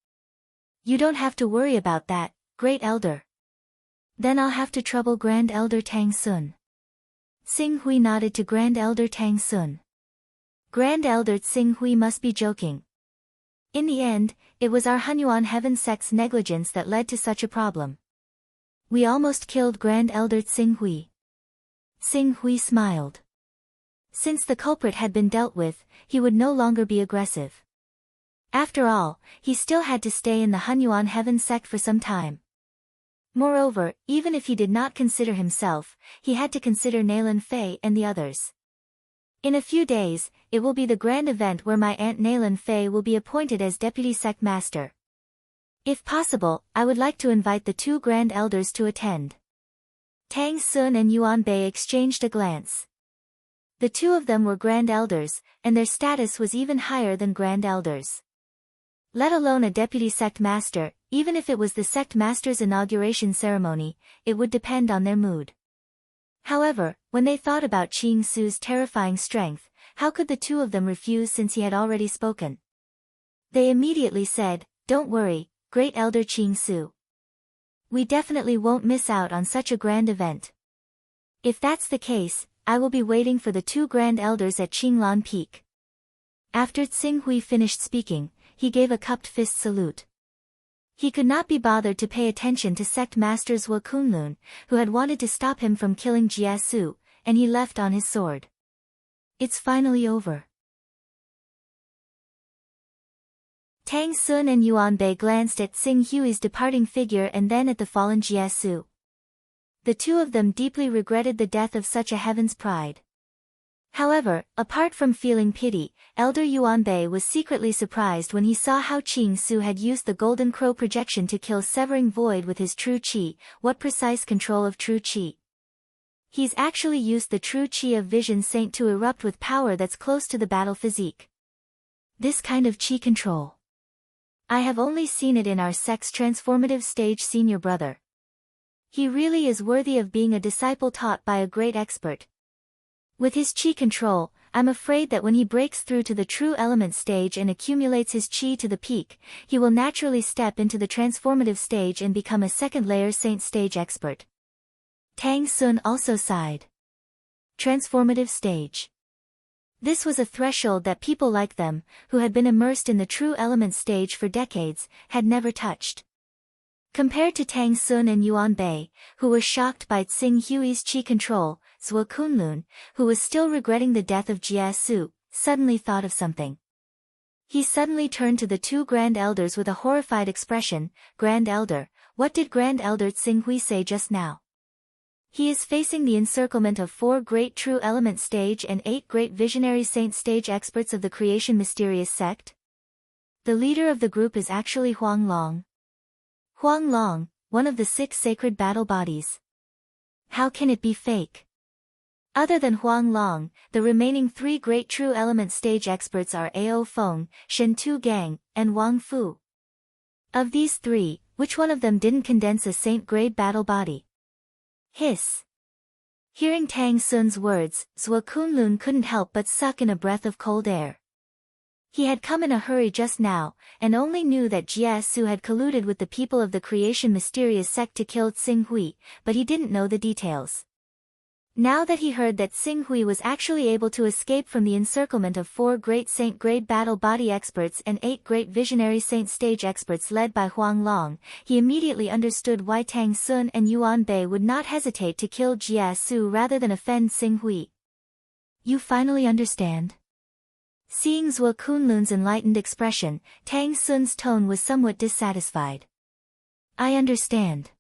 You don't have to worry about that, Great Elder. Then I'll have to trouble Grand Elder Tang Sun. Tsing Hui nodded to Grand Elder Tang Sun. Grand Elder Tsing Hui must be joking. In the end, it was our Hunyuan Heaven sect's negligence that led to such a problem. We almost killed Grand Elder Tsing Hui. Tsing Hui smiled. Since the culprit had been dealt with, he would no longer be aggressive. After all, he still had to stay in the Hunyuan Heaven sect for some time. Moreover, even if he did not consider himself, he had to consider Nailin Fei and the others. In a few days, it will be the grand event where my aunt Nailin Fei will be appointed as deputy sect master. If possible, I would like to invite the two grand elders to attend. Tang Sun and Yuan Bei exchanged a glance. The two of them were Grand Elders, and their status was even higher than Grand Elders. Let alone a deputy sect master, even if it was the sect master's inauguration ceremony, it would depend on their mood. However, when they thought about Qing Su's terrifying strength, how could the two of them refuse since he had already spoken? They immediately said, "Don't worry, Great Elder Qing Su. We definitely won't miss out on such a grand event. If that's the case, I will be waiting for the two grand elders at Qinglan Peak." After Tsing Hui finished speaking, he gave a cupped fist salute. He could not be bothered to pay attention to sect masters Wu Kunlun, who had wanted to stop him from killing Jie Su, and he left on his sword. It's finally over. Tang Sun and Yuan Bei glanced at Xing Hui's departing figure and then at the fallen Jie Su. The two of them deeply regretted the death of such a heaven's pride. However, apart from feeling pity, Elder Yuan Bei was secretly surprised when he saw how Qing Su had used the Golden Crow projection to kill Severing Void with his true qi. What precise control of true qi. He's actually used the true qi of Vision Saint to erupt with power that's close to the battle physique. This kind of qi control. I have only seen it in our sect's transformative stage senior brother. He really is worthy of being a disciple taught by a great expert. With his qi control, I'm afraid that when he breaks through to the true element stage and accumulates his qi to the peak, he will naturally step into the transformative stage and become a second-layer saint stage expert. Tang Sun also sighed. Transformative stage. This was a threshold that people like them, who had been immersed in the true element stage for decades, had never touched. Compared to Tang Sun and Yuan Bei, who were shocked by Tsing Hui's qi control, Zhuo Kunlun, who was still regretting the death of Jie Su, suddenly thought of something. He suddenly turned to the two Grand Elders with a horrified expression. "Grand Elder, what did Grand Elder Tsing Hui say just now?" He is facing the encirclement of 4 great true element stage and 8 great visionary saint stage experts of the creation mysterious sect. The leader of the group is actually Huang Long. Huang Long, one of the 6 sacred battle bodies. How can it be fake? Other than Huang Long, the remaining 3 great true element stage experts are Ao Feng, Shen Tu Gang, and Wang Fu. Of these 3, which one of them didn't condense a saint-grade battle body? Hiss. Hearing Tang Sun's words, Zhuo Kunlun couldn't help but suck in a breath of cold air. He had come in a hurry just now, and only knew that Jie Su had colluded with the people of the creation mysterious sect to kill Xing Hui, but he didn't know the details. Now that he heard that Xing Hui was actually able to escape from the encirclement of 4 great saint-grade battle body experts and 8 great visionary saint stage experts led by Huang Long, he immediately understood why Tang Sun and Yuan Bei would not hesitate to kill Jie Su rather than offend Xing Hui. You finally understand? Seeing Zhuo Kunlun's enlightened expression, Tang Sun's tone was somewhat dissatisfied. I understand.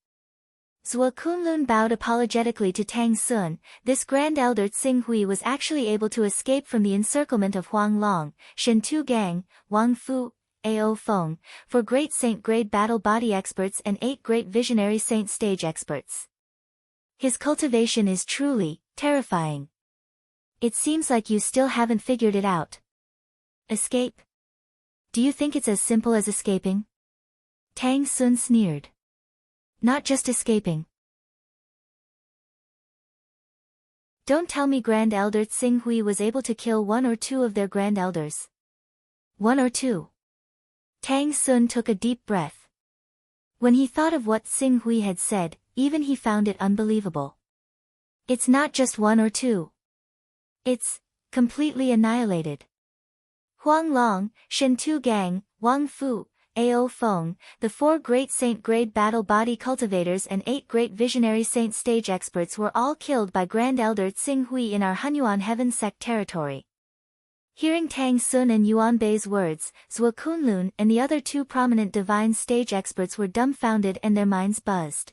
Zhuo Kunlun bowed apologetically to Tang Sun. This Grand Elder Xing Hui was actually able to escape from the encirclement of Huang Long, Shen Tu Gang, Wang Fu, Ao Feng, 4 great saint-grade battle body experts and 8 great visionary saint stage experts. His cultivation is truly terrifying. It seems like you still haven't figured it out. Escape? Do you think it's as simple as escaping? Tang Sun sneered. Not just escaping. Don't tell me Grand Elder Xing Hui was able to kill 1 or 2 of their Grand Elders. 1 or 2. Tang Sun took a deep breath. When he thought of what Xing Hui had said, even he found it unbelievable. It's not just 1 or 2. It's completely annihilated. Huang Long, Shen Tu Gang, Wang Fu, Ao Feng, the 4 great saint-grade battle body cultivators and 8 great visionary saint stage experts were all killed by Grand Elder Xing Hui in our Hunyuan Heaven Sect territory. Hearing Tang Sun and Yuan Bei's words, Zhuo Kunlun and the other 2 prominent divine stage experts were dumbfounded and their minds buzzed.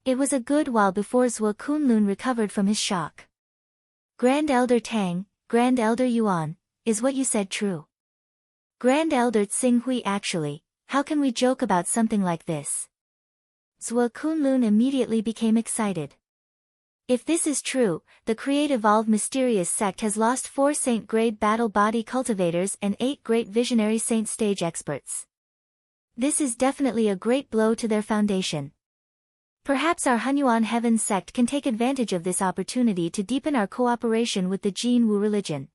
It was a good while before Zhuo Kunlun recovered from his shock. Grand Elder Tang, Grand Elder Yuan, is what you said true? Grand Elder Xing Hui actually, how can we joke about something like this? Zhuo Kunlun immediately became excited. If this is true, the Create Evolve Mysterious Sect has lost 4 saint-grade battle body cultivators and 8 great visionary saint stage experts. This is definitely a great blow to their foundation. Perhaps our Hunyuan Heaven Sect can take advantage of this opportunity to deepen our cooperation with the Jin Wu religion.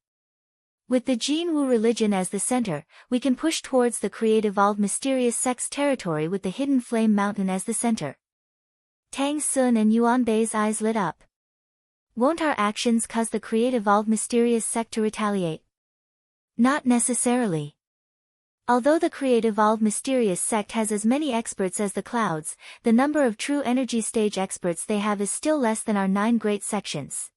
With the Jin Wu religion as the center, we can push towards the Create Evolve Mysterious Sect's territory with the Hidden Flame Mountain as the center. Tang Sun and Yuan Bei's eyes lit up. Won't our actions cause the Create Evolve Mysterious Sect to retaliate? Not necessarily. Although the Create Evolve Mysterious Sect has as many experts as the clouds, the number of true energy stage experts they have is still less than our 9 great sections.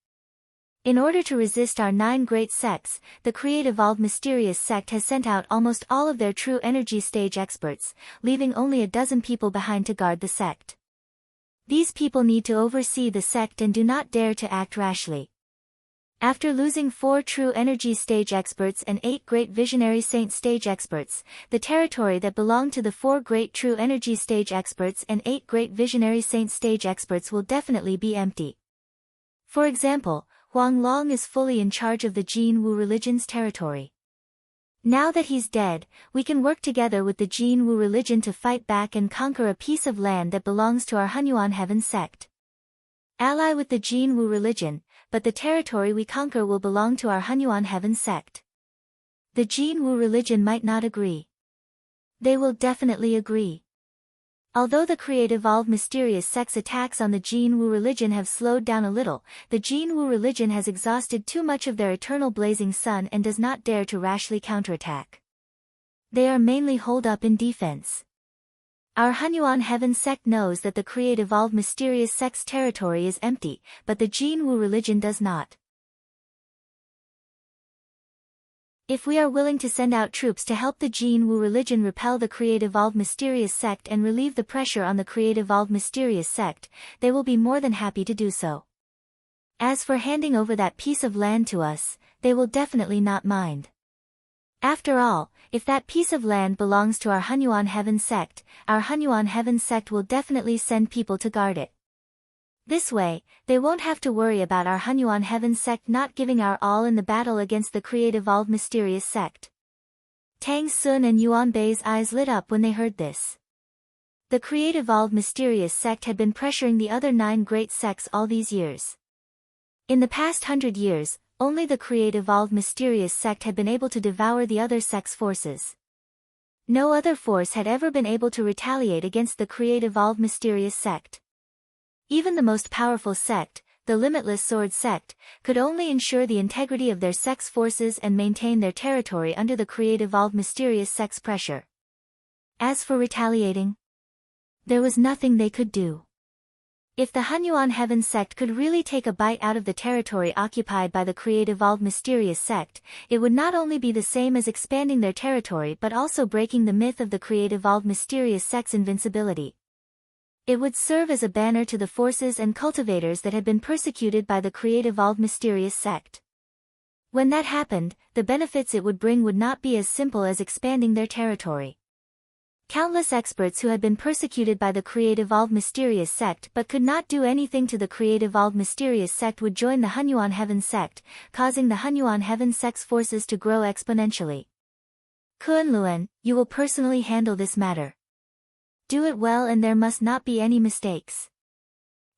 In order to resist our 9 great sects, the Create Evolve Mysterious Sect has sent out almost all of their true energy stage experts, leaving only a dozen people behind to guard the sect. These people need to oversee the sect and do not dare to act rashly. After losing 4 true energy stage experts and 8 great visionary saint stage experts, the territory that belonged to the 4 great true energy stage experts and 8 great visionary saint stage experts will definitely be empty. For example, Huang Long is fully in charge of the Jin Wu religion's territory. Now that he's dead, we can work together with the Jin Wu religion to fight back and conquer a piece of land that belongs to our Hunyuan Heaven Sect. Ally with the Jin Wu religion, but the territory we conquer will belong to our Hunyuan Heaven Sect. The Jin Wu religion might not agree. They will definitely agree. Although the Create Evolve Mysterious Sect's attacks on the Jin Wu religion have slowed down a little, the Jin Wu religion has exhausted too much of their eternal blazing sun and does not dare to rashly counterattack. They are mainly holed up in defense. Our Hunyuan Heaven Sect knows that the Create Evolve Mysterious Sect's territory is empty, but the Jin Wu religion does not. If we are willing to send out troops to help the Jin Wu religion repel the Create-Evolved Mysterious Sect and relieve the pressure on the Create-Evolved Mysterious Sect, they will be more than happy to do so. As for handing over that piece of land to us, they will definitely not mind. After all, if that piece of land belongs to our Hunyuan Heaven Sect, our Hunyuan Heaven Sect will definitely send people to guard it. This way, they won't have to worry about our Hunyuan Heaven Sect not giving our all in the battle against the Create-Evolved Mysterious Sect. Tang Sun and Yuan Bei's eyes lit up when they heard this. The Create-Evolved Mysterious Sect had been pressuring the other 9 great sects all these years. In the past 100 years, only the Create-Evolved Mysterious Sect had been able to devour the other sects' forces. No other force had ever been able to retaliate against the Create-Evolved Mysterious Sect. Even the most powerful sect, the Limitless Sword Sect, could only ensure the integrity of their sect's forces and maintain their territory under the Create-Evolved Mysterious Sect's pressure. As for retaliating, there was nothing they could do. If the Hunyuan Heaven Sect could really take a bite out of the territory occupied by the Create-Evolved Mysterious Sect, it would not only be the same as expanding their territory but also breaking the myth of the Create-Evolved Mysterious Sect's invincibility. It would serve as a banner to the forces and cultivators that had been persecuted by the Create-Evolved Mysterious Sect. When that happened, the benefits it would bring would not be as simple as expanding their territory. Countless experts who had been persecuted by the Create-Evolved Mysterious Sect but could not do anything to the Create-Evolved Mysterious Sect would join the Hunyuan Heaven Sect, causing the Hunyuan Heaven Sect's forces to grow exponentially. Kunlun, you will personally handle this matter. Do it well and there must not be any mistakes.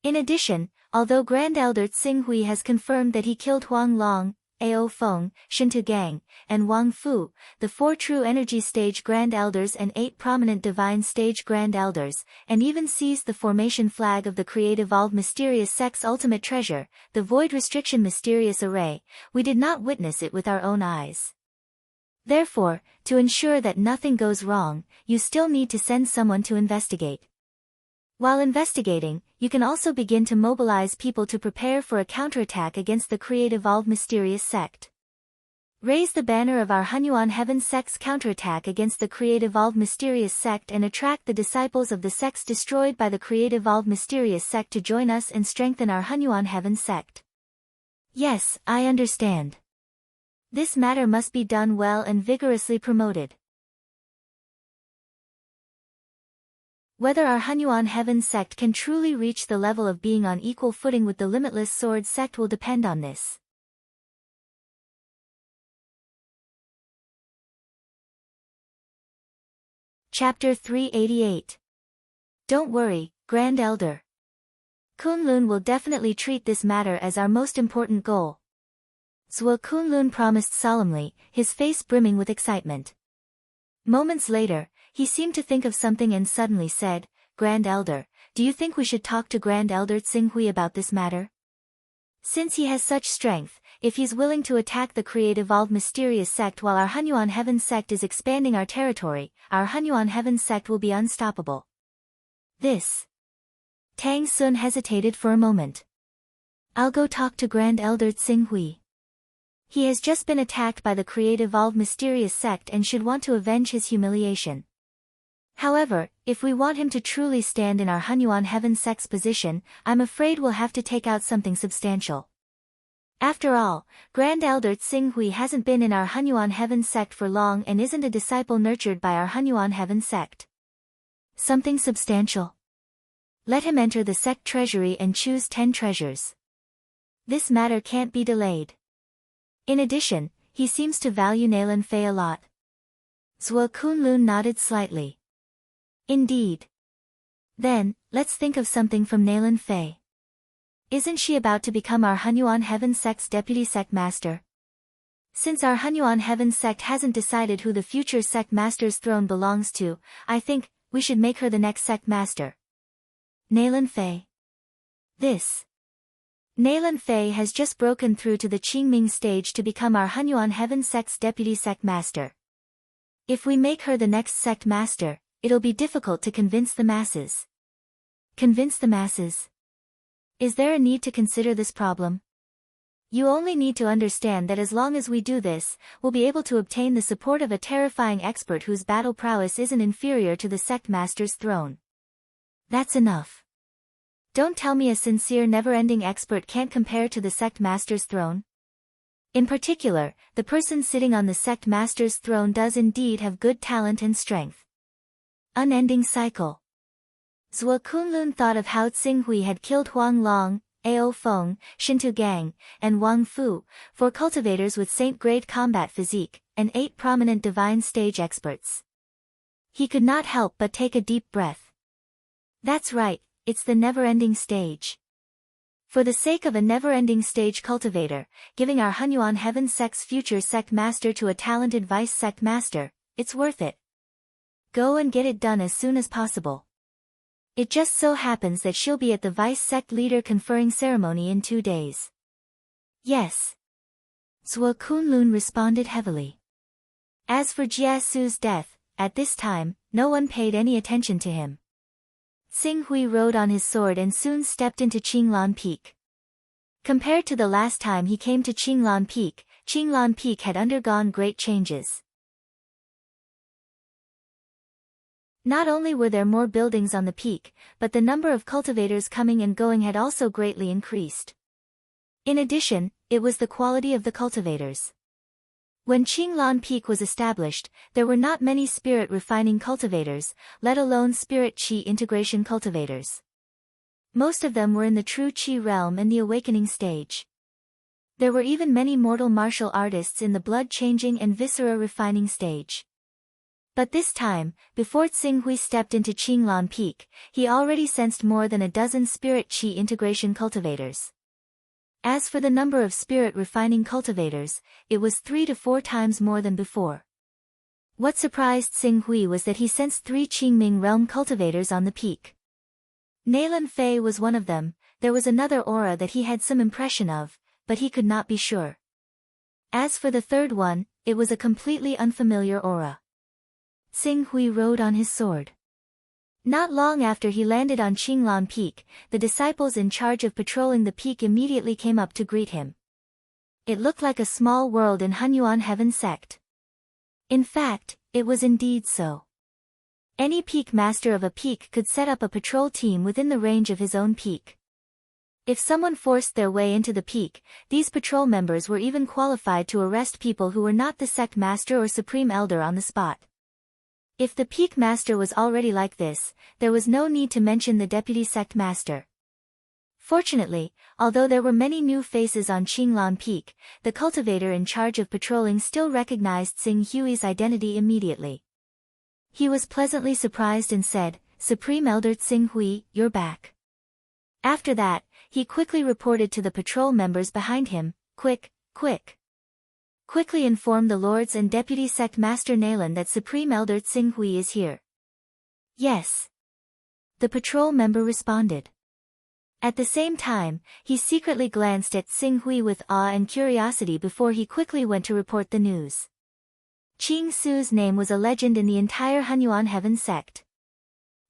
In addition, although Grand Elder Tsinghui has confirmed that he killed Huang Long, Ao Feng, Shintu Gang, and Wang Fu, the 4 true energy stage Grand Elders and 8 prominent divine stage Grand Elders, and even seized the formation flag of the Create-Evolved Mysterious Sect's ultimate treasure, the Void Restriction Mysterious Array, we did not witness it with our own eyes. Therefore, to ensure that nothing goes wrong, you still need to send someone to investigate. While investigating, you can also begin to mobilize people to prepare for a counterattack against the Create-Evolved Mysterious Sect. Raise the banner of our Hunyuan Heaven Sect's counterattack against the Create-Evolved Mysterious Sect and attract the disciples of the sects destroyed by the Create-Evolved Mysterious Sect to join us and strengthen our Hunyuan Heaven Sect. Yes, I understand. This matter must be done well and vigorously promoted. Whether our Hunyuan Heaven Sect can truly reach the level of being on equal footing with the Limitless Sword Sect will depend on this. Chapter 388. Don't worry, Grand Elder. Kunlun will definitely treat this matter as our most important goal. Zhuo Kunlun promised solemnly, his face brimming with excitement. Moments later, he seemed to think of something and suddenly said, Grand Elder, do you think we should talk to Grand Elder Tsinghui about this matter? Since he has such strength, if he's willing to attack the Create-Evolved Mysterious Sect while our Hunyuan Heaven Sect is expanding our territory, our Hunyuan Heaven Sect will be unstoppable. This. Tang Sun hesitated for a moment. I'll go talk to Grand Elder Tsinghui. He has just been attacked by the Create-Evolved Mysterious Sect and should want to avenge his humiliation. However, if we want him to truly stand in our Hunyuan Heaven Sect's position, I'm afraid we'll have to take out something substantial. After all, Grand Elder Tsinghui hasn't been in our Hunyuan Heaven Sect for long and isn't a disciple nurtured by our Hunyuan Heaven Sect. Something substantial. Let him enter the sect treasury and choose 10 treasures. This matter can't be delayed. In addition, he seems to value Nalan Fei a lot. Zhuo Kunlun nodded slightly. Indeed. Then, let's think of something from Nalan Fei. Isn't she about to become our Hunyuan Heaven Sect's deputy sect master? Since our Hunyuan Heaven Sect hasn't decided who the future sect master's throne belongs to, I think we should make her the next sect master. Nalan Fei. This. Nalan Fei has just broken through to the Qingming stage to become our Hunyuan Heaven Sect's deputy sect master. If we make her the next sect master, it'll be difficult to convince the masses. Convince the masses? Is there a need to consider this problem? You only need to understand that as long as we do this, we'll be able to obtain the support of a terrifying expert whose battle prowess isn't inferior to the sect master's throne. That's enough. Don't tell me a sincere never-ending expert can't compare to the sect master's throne. In particular, the person sitting on the sect master's throne does indeed have good talent and strength. Unending cycle. Zhuo Kunlun thought of how Tsinghui had killed Huang Long, Ao Feng, Shintu Gang, and Wang Fu, 4 cultivators with saint-grade combat physique, and 8 prominent divine stage experts. He could not help but take a deep breath. That's right, it's the never-ending stage. For the sake of a never-ending stage cultivator, giving our Hunyuan Heaven Sect's future sect master to a talented vice sect master, it's worth it. Go and get it done as soon as possible. It just so happens that she'll be at the vice sect leader conferring ceremony in 2 days. Yes. Zhuo Kunlun responded heavily. As for Jia Su's death, at this time, no one paid any attention to him. Tsinghui rode on his sword and soon stepped into Qinglan Peak. Compared to the last time he came to Qinglan Peak had undergone great changes. Not only were there more buildings on the peak, but the number of cultivators coming and going had also greatly increased. In addition, it was the quality of the cultivators. When Qinglan Peak was established, there were not many spirit refining cultivators, let alone spirit qi integration cultivators. Most of them were in the true qi realm and the awakening stage. There were even many mortal martial artists in the blood-changing and viscera refining stage. But this time, before Tsinghui stepped into Qinglan Peak, he already sensed more than a dozen spirit qi integration cultivators. As for the number of spirit refining cultivators, it was 3 to 4 times more than before. What surprised Tsinghui was that he sensed 3 Qingming realm cultivators on the peak. Naylan Fei was one of them. There was another aura that he had some impression of, but he could not be sure. As for the third one, it was a completely unfamiliar aura. Tsinghui rode on his sword. Not long after he landed on Qinglan Peak, the disciples in charge of patrolling the peak immediately came up to greet him. It looked like a small world in Hunyuan Heaven Sect. In fact, it was indeed so. Any peak master of a peak could set up a patrol team within the range of his own peak. If someone forced their way into the peak, these patrol members were even qualified to arrest people who were not the sect master or supreme elder on the spot. If the peak master was already like this, there was no need to mention the deputy sect master. Fortunately, although there were many new faces on Qinglan Peak, the cultivator in charge of patrolling still recognized Tsinghui's identity immediately. He was pleasantly surprised and said, "Supreme Elder Tsinghui, you're back." After that, he quickly reported to the patrol members behind him, "Quick, quick. Quickly inform the lords and deputy sect master Naylan that Supreme Elder Tsinghui is here." "Yes." The patrol member responded. At the same time, he secretly glanced at Tsinghui with awe and curiosity before he quickly went to report the news. Qing Su's name was a legend in the entire Hunyuan Heaven Sect.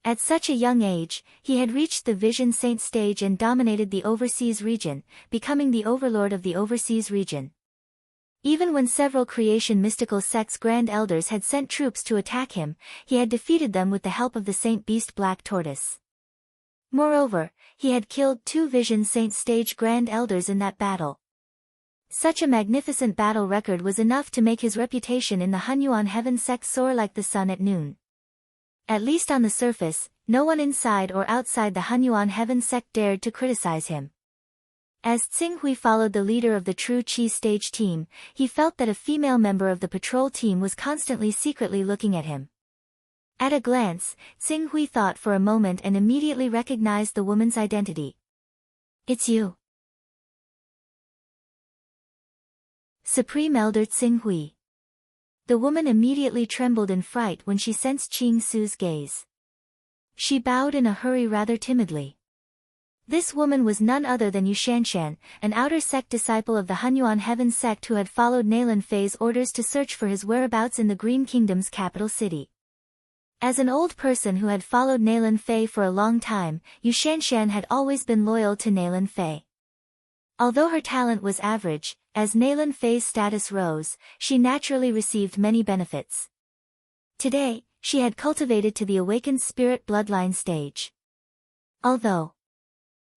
At such a young age, he had reached the Vision Saint stage and dominated the overseas region, becoming the overlord of the overseas region. Even when several creation mystical sects' grand elders had sent troops to attack him, he had defeated them with the help of the Saint Beast Black Tortoise. Moreover, he had killed 2 Vision Saint stage grand elders in that battle. Such a magnificent battle record was enough to make his reputation in the Hunyuan Heaven Sect soar like the sun at noon. At least on the surface, no one inside or outside the Hunyuan Heaven Sect dared to criticize him. As Tsinghui followed the leader of the True Qi stage team, he felt that a female member of the patrol team was constantly secretly looking at him. At a glance, Tsinghui thought for a moment and immediately recognized the woman's identity. "It's you." Supreme Elder Tsinghui. The woman immediately trembled in fright when she sensed Qing Su's gaze. She bowed in a hurry rather timidly. This woman was none other than Yu Shanshan, an outer sect disciple of the Hunyuan Heaven Sect who had followed Naylan Fei's orders to search for his whereabouts in the Green Kingdom's capital city. As an old person who had followed Naylan Fei for a long time, Yu Shanshan had always been loyal to Naylan Fei. Although her talent was average, as Nalan Fei's status rose, she naturally received many benefits. Today, she had cultivated to the awakened spirit bloodline stage. Although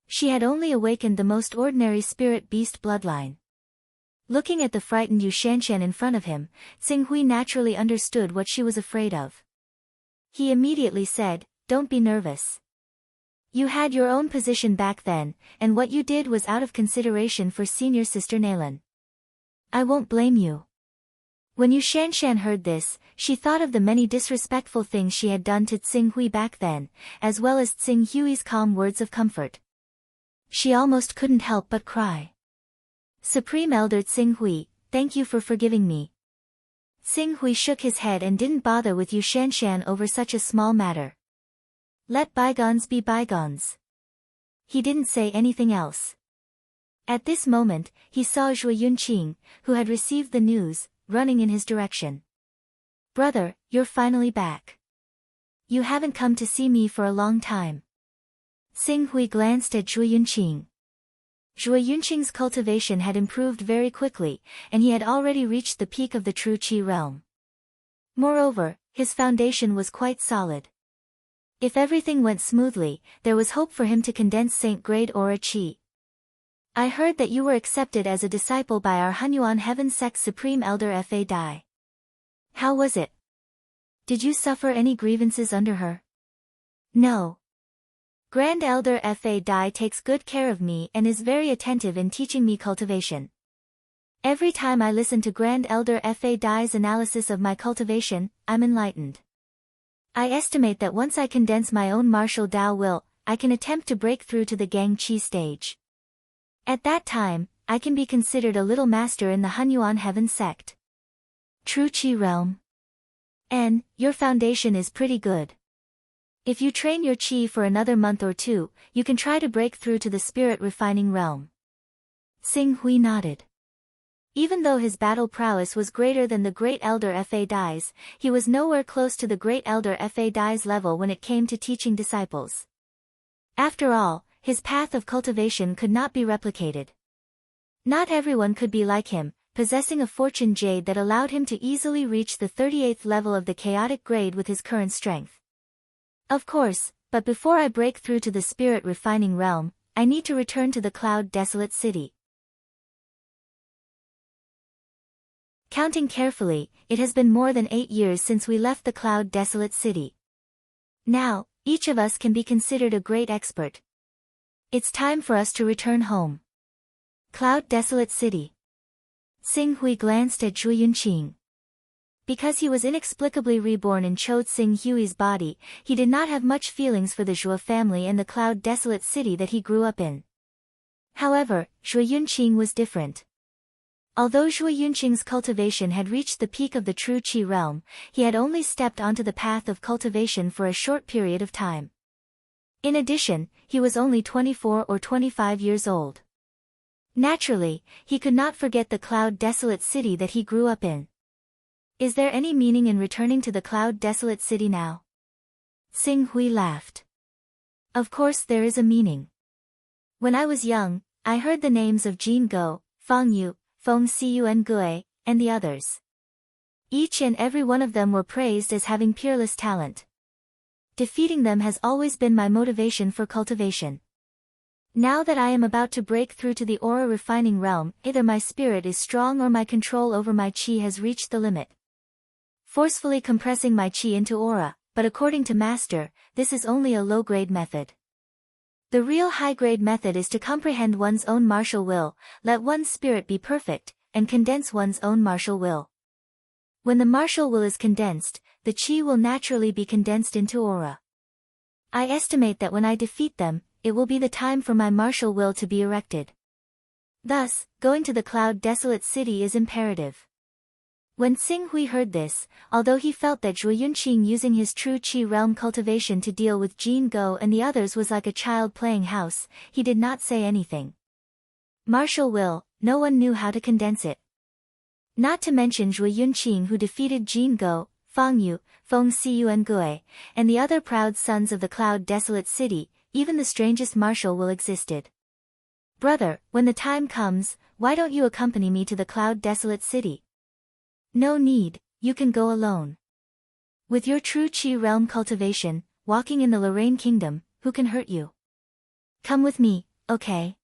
she had only awakened the most ordinary spirit beast bloodline. Looking at the frightened Yu Shanshan in front of him, Tsing-Hui naturally understood what she was afraid of. He immediately said, "Don't be nervous. You had your own position back then, and what you did was out of consideration for senior sister Nalan. I won't blame you." When Yu Shanshan heard this, she thought of the many disrespectful things she had done to Tsing-Hui back then, as well as Tsing-Hui's calm words of comfort. She almost couldn't help but cry. "Supreme Elder Tsing-Hui, thank you for forgiving me." Tsing-Hui shook his head and didn't bother with Yu Shanshan over such a small matter. Let bygones be bygones. He didn't say anything else. At this moment, he saw Zhuo Yunqing, who had received the news, running in his direction. "Brother, you're finally back. You haven't come to see me for a long time." Tsing-Hui glanced at Zhuo Yunqing. Zhuo Yunqing's cultivation had improved very quickly, and he had already reached the peak of the true qi realm. Moreover, his foundation was quite solid. If everything went smoothly, there was hope for him to condense Saint-grade aura qi. "I heard that you were accepted as a disciple by our Hunyuan Heaven Sect's Supreme Elder Fa Dai. How was it? Did you suffer any grievances under her?" "No. Grand Elder Fa Dai takes good care of me and is very attentive in teaching me cultivation. Every time I listen to Grand Elder Fa Dai's analysis of my cultivation, I'm enlightened. I estimate that once I condense my own martial Dao will, I can attempt to break through to the Gang Qi stage. At that time, I can be considered a little master in the Hunyuan Heaven Sect. True Qi realm. And, your foundation is pretty good. If you train your qi for another month or two, you can try to break through to the spirit refining realm." Tsing-Hui nodded. Even though his battle prowess was greater than the Great Elder Fa Dai's, he was nowhere close to the Great Elder Fa Dai's level when it came to teaching disciples. After all, his path of cultivation could not be replicated. Not everyone could be like him, possessing a fortune jade that allowed him to easily reach the 38th level of the chaotic grade with his current strength. "Of course, but before I break through to the spirit refining realm, I need to return to the Cloud Desolate City." Counting carefully, it has been more than 8 years since we left the Cloud Desolate City. Now, each of us can be considered a great expert. It's time for us to return home. Cloud Desolate City. Tsing-Hui glanced at Zhuo Yunqing. Because he was inexplicably reborn in Cho Tsing-Hui's body, he did not have much feelings for the Zhuo family and the Cloud Desolate City that he grew up in. However, Zhuo Yunqing was different. Although Zhuo Yunqing's cultivation had reached the peak of the true qi realm, he had only stepped onto the path of cultivation for a short period of time. In addition, he was only 24 or 25 years old. Naturally, he could not forget the Cloud Desolate City that he grew up in. "Is there any meaning in returning to the Cloud Desolate City now?" Tsing-Hui laughed. "Of course there is a meaning. When I was young, I heard the names of Jin Go, Fang Yu, Feng Siyu and Gue, and the others. Each and every one of them were praised as having peerless talent. Defeating them has always been my motivation for cultivation. Now that I am about to break through to the aura refining realm, either my spirit is strong or my control over my qi has reached the limit. Forcefully compressing my qi into aura, but according to Master, this is only a low-grade method. The real high-grade method is to comprehend one's own martial will, let one's spirit be perfect, and condense one's own martial will. When the martial will is condensed, the qi will naturally be condensed into aura. I estimate that when I defeat them, it will be the time for my martial will to be erected. Thus, going to the Cloud Desolate City is imperative." When Tsing-Hui heard this, although he felt that Zhuo Yunqing using his true qi realm cultivation to deal with Jin Go and the others was like a child playing house, he did not say anything. Martial will, no one knew how to condense it. Not to mention Zhuo Yunqing, who defeated Jin Go, Fang Yu, Feng Siyu and Gue, and the other proud sons of the Cloud Desolate City, even the strangest martial will existed. Brother, when the time comes, why don't you accompany me to the cloud-desolate city? No need, you can go alone. With your true Qi realm cultivation, walking in the Lorraine Kingdom, who can hurt you? Come with me, okay?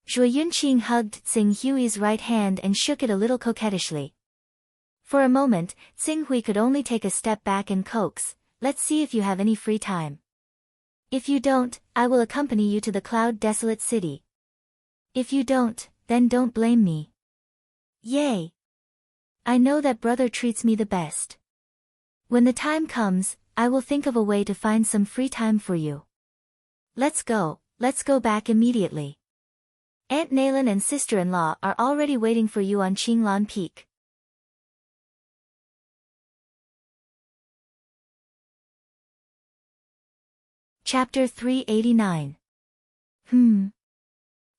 Zhuo Yunqing hugged Tsing Hui's right hand and shook it a little coquettishly. For a moment, Tsing Hui could only take a step back and coax, let's see if you have any free time. If you don't, I will accompany you to the cloud-desolate city. If you don't, then don't blame me. Yay! I know that brother treats me the best. When the time comes, I will think of a way to find some free time for you. Let's go back immediately. Aunt Nalan and sister-in-law are already waiting for you on Qinglan Peak. Chapter 389.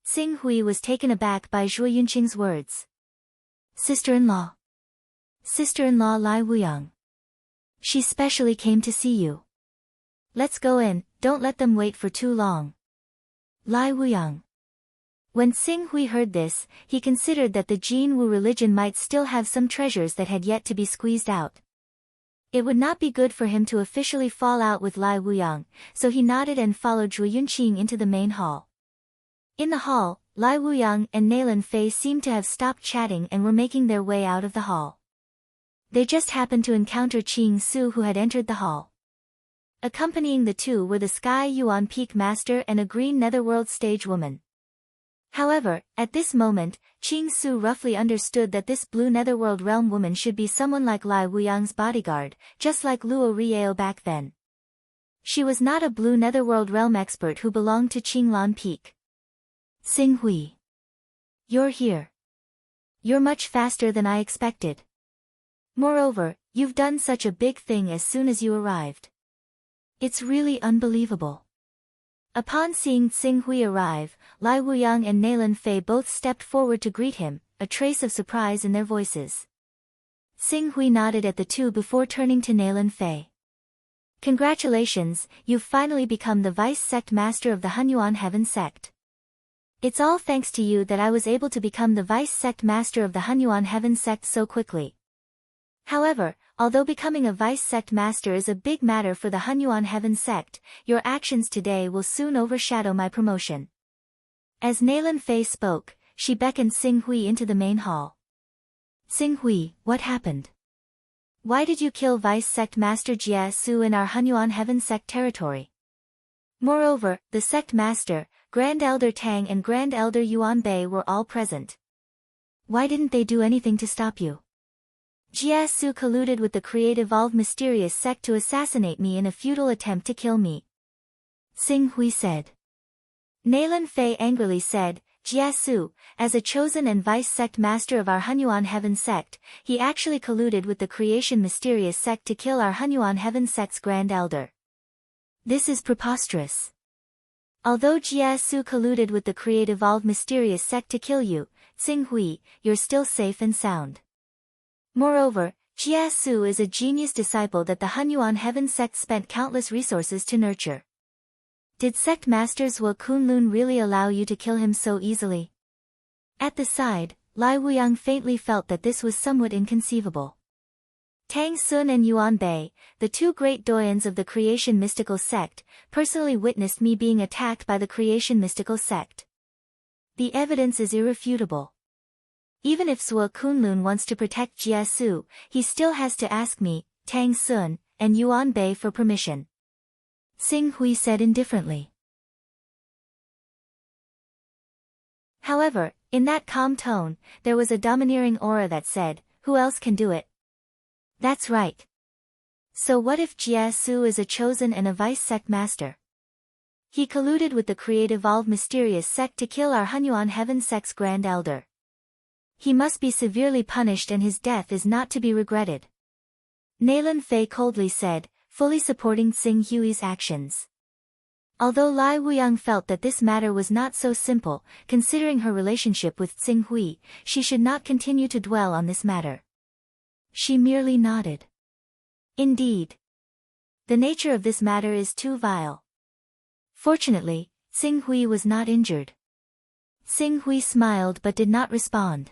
Tsing Hui was taken aback by Zhuo Yunqing's words. Sister-in-law. Sister-in-law Lai Wuyang. She specially came to see you. Let's go in, don't let them wait for too long. Lai Wuyang. When Tsing Hui heard this, he considered that the Jin Wu religion might still have some treasures that had yet to be squeezed out. It would not be good for him to officially fall out with Lai Wuyang, so he nodded and followed Zhuo Yunqing into the main hall. In the hall, Lai Wuyang and Nalan Fei seemed to have stopped chatting and were making their way out of the hall. They just happened to encounter Qing Su, who had entered the hall. Accompanying the two were the Sky Yuan Peak Master and a green Netherworld stage woman. However, at this moment, Qing Su roughly understood that this blue Netherworld realm woman should be someone like Lai Wuyang's bodyguard, just like Luo Rieo back then. She was not a blue Netherworld realm expert who belonged to Qinglan Peak. Tsing Hui. You're here. You're much faster than I expected. Moreover, you've done such a big thing as soon as you arrived. It's really unbelievable. Upon seeing Tsing Hui arrive, Lai Wuyang and Nalan Fei both stepped forward to greet him, a trace of surprise in their voices. Tsing Hui nodded at the two before turning to Nalan Fei. Congratulations, you've finally become the vice sect master of the Hunyuan Heaven sect. It's all thanks to you that I was able to become the vice sect master of the Hunyuan Heaven sect so quickly. However, although becoming a vice sect master is a big matter for the Hunyuan Heaven sect, your actions today will soon overshadow my promotion. As Nalan Fei spoke, she beckoned Tsing Hui into the main hall. Tsing Hui, what happened? Why did you kill vice sect master Jia Su in our Hunyuan Heaven sect territory? Moreover, the sect master, Grand Elder Tang and Grand Elder Yuan Bei were all present. Why didn't they do anything to stop you? Jia Su colluded with the Create-Evolve Mysterious sect to assassinate me in a futile attempt to kill me. Tsing Hui said. Nalan Fei angrily said, Jia Su, as a chosen and vice sect master of our Hunyuan Heaven sect, he actually colluded with the Creation Mysterious sect to kill our Hunyuan Heaven sect's Grand Elder. This is preposterous. Although Jia Su colluded with the Create-Evolve Mysterious sect to kill you, Tsing Hui, you're still safe and sound. Moreover, Jia Su is a genius disciple that the Hunyuan Heaven sect spent countless resources to nurture. Did sect master Zhuo Kunlun really allow you to kill him so easily? At the side, Lai Wuyang faintly felt that this was somewhat inconceivable. Tang Sun and Yuan Bei, the two great doyens of the Creation Mystical sect, personally witnessed me being attacked by the Creation Mystical sect. The evidence is irrefutable. Even if Zhuo Kunlun wants to protect Jia Su, he still has to ask me, Tang Sun, and Yuan Bei for permission. Tsing Hui said indifferently. However, in that calm tone, there was a domineering aura that said, who else can do it? That's right. So what if Jia Su is a chosen and a vice sect master? He colluded with the Create-Evolve Mysterious sect to kill our Hunyuan Heaven sect's Grand Elder. He must be severely punished and his death is not to be regretted. Nalan Fei coldly said, fully supporting Tsing Hui's actions. Although Lai Wuyang felt that this matter was not so simple, considering her relationship with Tsing Hui, she should not continue to dwell on this matter. She merely nodded. Indeed. The nature of this matter is too vile. Fortunately, Tsing Hui was not injured. Xing Hui smiled but did not respond.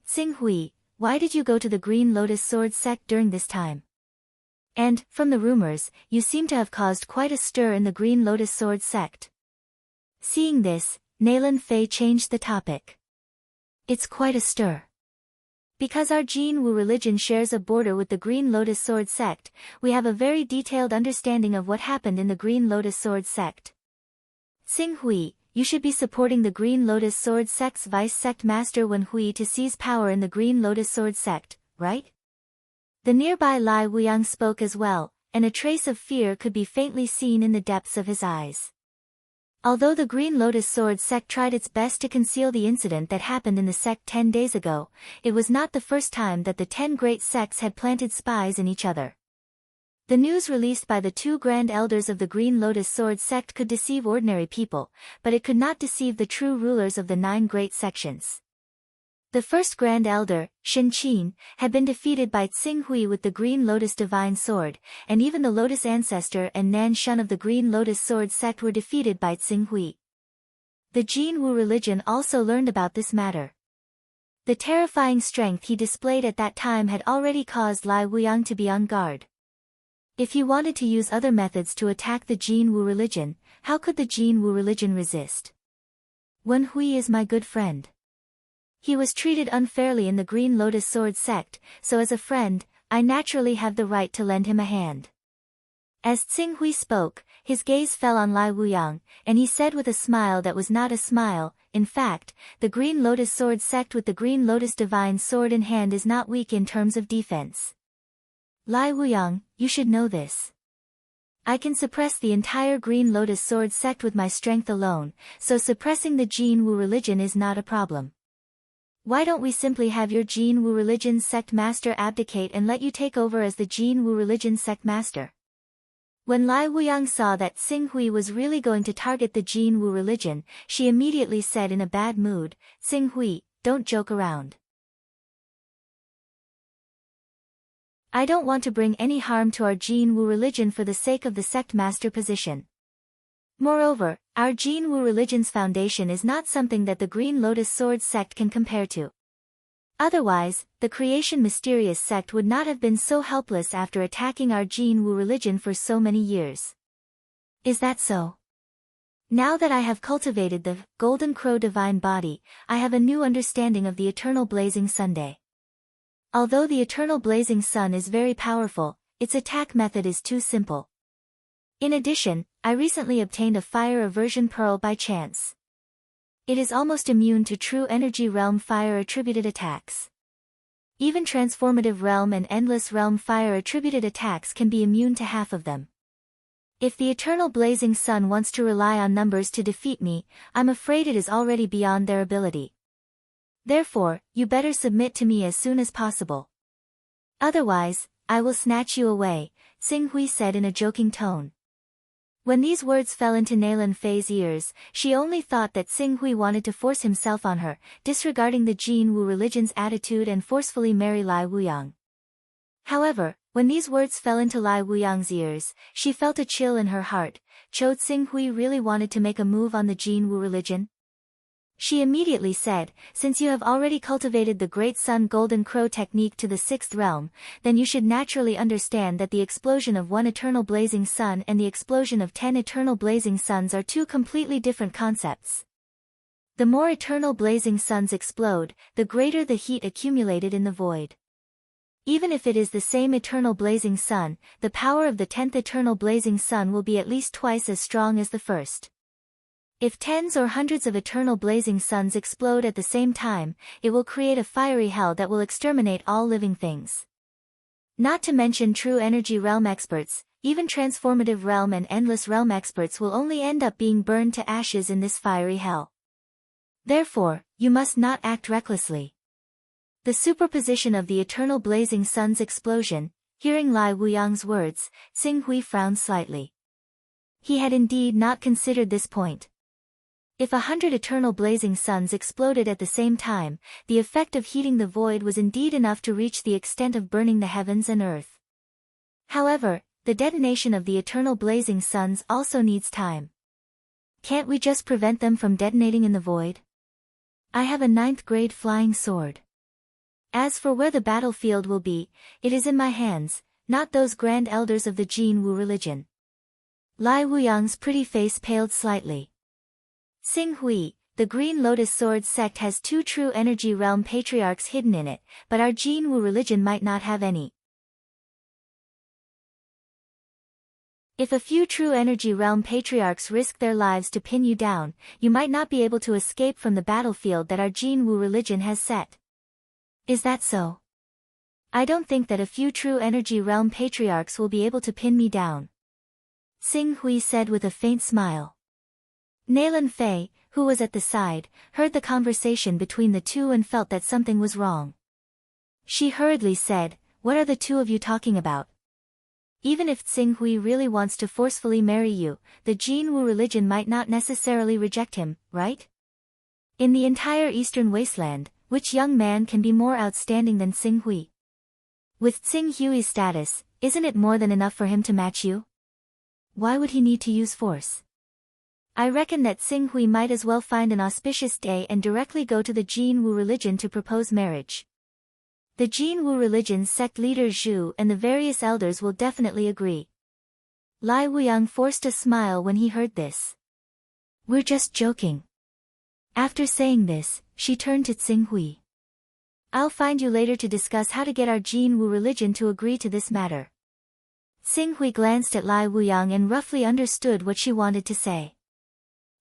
Xing Hui, why did you go to the Green Lotus Sword sect during this time? And, from the rumors, you seem to have caused quite a stir in the Green Lotus Sword sect. Seeing this, Naylan Fei changed the topic. It's quite a stir. Because our Jin Wu religion shares a border with the Green Lotus Sword sect, we have a very detailed understanding of what happened in the Green Lotus Sword sect. Xing Hui, you should be supporting the Green Lotus Sword sect's vice sect master Wen Hui to seize power in the Green Lotus Sword sect, right? The nearby Lai Wuyang spoke as well, and a trace of fear could be faintly seen in the depths of his eyes. Although the Green Lotus Sword sect tried its best to conceal the incident that happened in the sect 10 days ago, it was not the first time that the 10 great sects had planted spies in each other. The news released by the 2 grand elders of the Green Lotus Sword sect could deceive ordinary people, but it could not deceive the true rulers of the 9 great sections. The first grand elder, Shin Qin, had been defeated by Xing Hui with the Green Lotus Divine Sword, and even the Lotus Ancestor and Nan Shun of the Green Lotus Sword sect were defeated by Xing Hui. The Jin Wu religion also learned about this matter. The terrifying strength he displayed at that time had already caused Lai Wuyang to be on guard. If he wanted to use other methods to attack the Jin Wu religion, how could the Jin Wu religion resist? Wen Hui is my good friend. He was treated unfairly in the Green Lotus Sword sect, so as a friend, I naturally have the right to lend him a hand. As Xing Hui spoke, his gaze fell on Lai Wuyang, and he said with a smile that was not a smile, in fact, the Green Lotus Sword sect with the Green Lotus Divine Sword in hand is not weak in terms of defense. Lai Wuyang, you should know this. I can suppress the entire Green Lotus Sword sect with my strength alone, so suppressing the Jin Wu religion is not a problem. Why don't we simply have your Jin Wu religion sect master abdicate and let you take over as the Jin Wu religion sect master? When Lai Wuyang saw that Xing Hui was really going to target the Jin Wu religion, she immediately said in a bad mood, Xing Hui, don't joke around. I don't want to bring any harm to our Jin Wu religion for the sake of the sect master position. Moreover, our Jin Wu religion's foundation is not something that the Green Lotus Sword sect can compare to. Otherwise, the Creation Mysterious sect would not have been so helpless after attacking our Jin Wu religion for so many years. Is that so? Now that I have cultivated the Golden Crow Divine Body, I have a new understanding of the Eternal Blazing Sunday. Although the Eternal Blazing Sun is very powerful, its attack method is too simple. In addition, I recently obtained a Fire Aversion Pearl by chance. It is almost immune to true Energy Realm Fire-attributed attacks. Even Transformative Realm and Endless Realm Fire-attributed attacks can be immune to half of them. If the Eternal Blazing Sun wants to rely on numbers to defeat me, I'm afraid it is already beyond their ability. Therefore, you better submit to me as soon as possible. Otherwise, I will snatch you away, Xing Hui said in a joking tone. When these words fell into Naylan Fei's ears, she only thought that Xing Hui wanted to force himself on her, disregarding the Jin Wu religion's attitude and forcefully marry Lai Wuyang. However, when these words fell into Lai Wuyang's ears, she felt a chill in her heart. Chode Xing Hui really wanted to make a move on the Jin Wu religion? She immediately said, since you have already cultivated the Great Sun Golden Crow technique to the 6th realm, then you should naturally understand that the explosion of one eternal blazing sun and the explosion of 10 eternal blazing suns are 2 completely different concepts. The more eternal blazing suns explode, the greater the heat accumulated in the void. Even if it is the same eternal blazing sun, the power of the 10th eternal blazing sun will be at least twice as strong as the first. If tens or hundreds of eternal blazing suns explode at the same time, it will create a fiery hell that will exterminate all living things. Not to mention true energy realm experts, even transformative realm and endless realm experts will only end up being burned to ashes in this fiery hell. Therefore, you must not act recklessly. The superposition of the eternal blazing sun's explosion, hearing Lai Wuyang's words, Xing Hui frowned slightly. He had indeed not considered this point. If 100 eternal blazing suns exploded at the same time, the effect of heating the void was indeed enough to reach the extent of burning the heavens and earth. However, the detonation of the eternal blazing suns also needs time. Can't we just prevent them from detonating in the void? I have a 9th grade flying sword. As for where the battlefield will be, it is in my hands, not those grand elders of the Jin Wu religion. Lai Wuyang's pretty face paled slightly. Xing Hui, the Green Lotus Sword sect has 2 true energy realm patriarchs hidden in it, but our Jin Wu religion might not have any. If a few true energy realm patriarchs risk their lives to pin you down, you might not be able to escape from the battlefield that our Jin Wu religion has set. Is that so? I don't think that a few true energy realm patriarchs will be able to pin me down. Xing Hui said with a faint smile. Naylan Fei, who was at the side, heard the conversation between the two and felt that something was wrong. She hurriedly said, "What are the two of you talking about? Even if Xing Hui really wants to forcefully marry you, the Jin Wu religion might not necessarily reject him, right? In the entire Eastern Wasteland, which young man can be more outstanding than Xing Hui? With Xing Hui's status, isn't it more than enough for him to match you? Why would he need to use force? I reckon that Xing Hui might as well find an auspicious day and directly go to the Jin Wu religion to propose marriage. The Jin Wu religion's sect leader Zhu and the various elders will definitely agree." Lai Wuyang forced a smile when he heard this. "We're just joking." After saying this, she turned to Xing Hui. "I'll find you later to discuss how to get our Jin Wu religion to agree to this matter." Xing Hui glanced at Lai Wuyang and roughly understood what she wanted to say.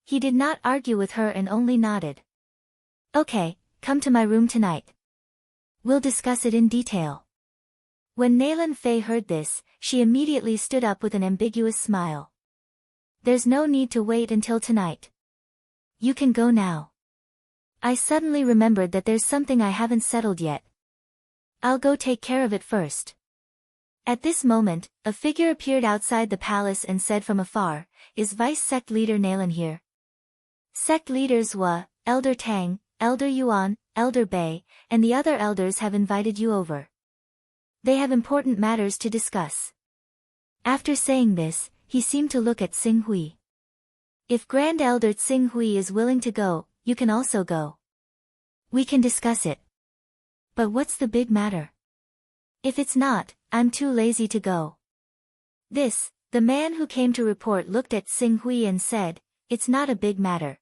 He did not argue with her and only nodded. "Okay, come to my room tonight. We'll discuss it in detail." When Naylan Fei heard this, she immediately stood up with an ambiguous smile. "There's no need to wait until tonight. You can go now. I suddenly remembered that there's something I haven't settled yet. I'll go take care of it first." At this moment, a figure appeared outside the palace and said from afar, "Is Vice Sect Leader Naylan here?" Sect leaders Wa, Elder Tang, Elder Yuan, Elder Bei, and the other elders have invited you over. They have important matters to discuss. After saying this, he seemed to look at Xing Hui. "If Grand Elder Xing Hui is willing to go, you can also go. We can discuss it. But what's the big matter? If it's not, I'm too lazy to go." The man who came to report looked at Xing Hui and said, "It's not a big matter.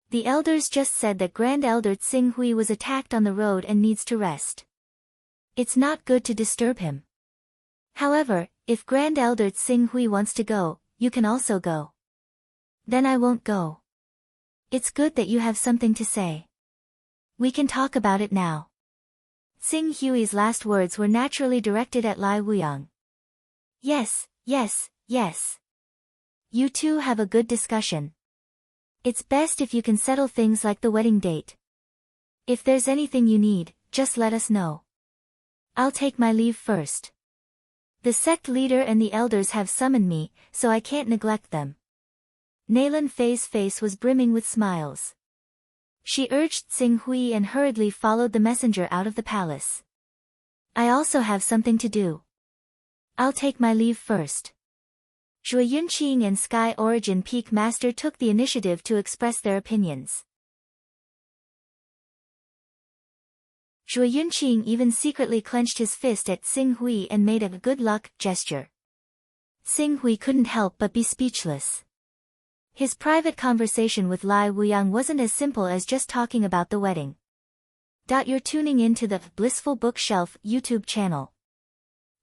The elders just said that Grand Elder Xing Hui was attacked on the road and needs to rest. It's not good to disturb him. However, if Grand Elder Xing Hui wants to go, you can also go." "Then I won't go. It's good that you have something to say. We can talk about it now." Xing Hui's last words were naturally directed at Lai Wuyang. Yes. You two have a good discussion. It's best if you can settle things like the wedding date. If there's anything you need, just let us know. I'll take my leave first. The sect leader and the elders have summoned me, so I can't neglect them." Naylan Fei's face was brimming with smiles. She urged Xing Hui and hurriedly followed the messenger out of the palace. "I also have something to do. I'll take my leave first." Zhuo Yunqing and Sky Origin Peak Master took the initiative to express their opinions. Zhuo Yunqing even secretly clenched his fist at Xing Hui and made a good luck gesture. Xing Hui couldn't help but be speechless. His private conversation with Lai Wuyang wasn't as simple as just talking about the wedding. You're tuning in to the Blissful Bookshelf YouTube channel.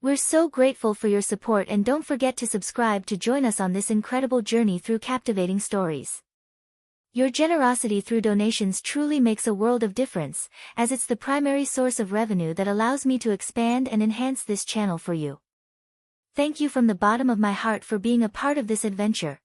We're so grateful for your support and don't forget to subscribe to join us on this incredible journey through captivating stories. Your generosity through donations truly makes a world of difference, as it's the primary source of revenue that allows me to expand and enhance this channel for you. Thank you from the bottom of my heart for being a part of this adventure.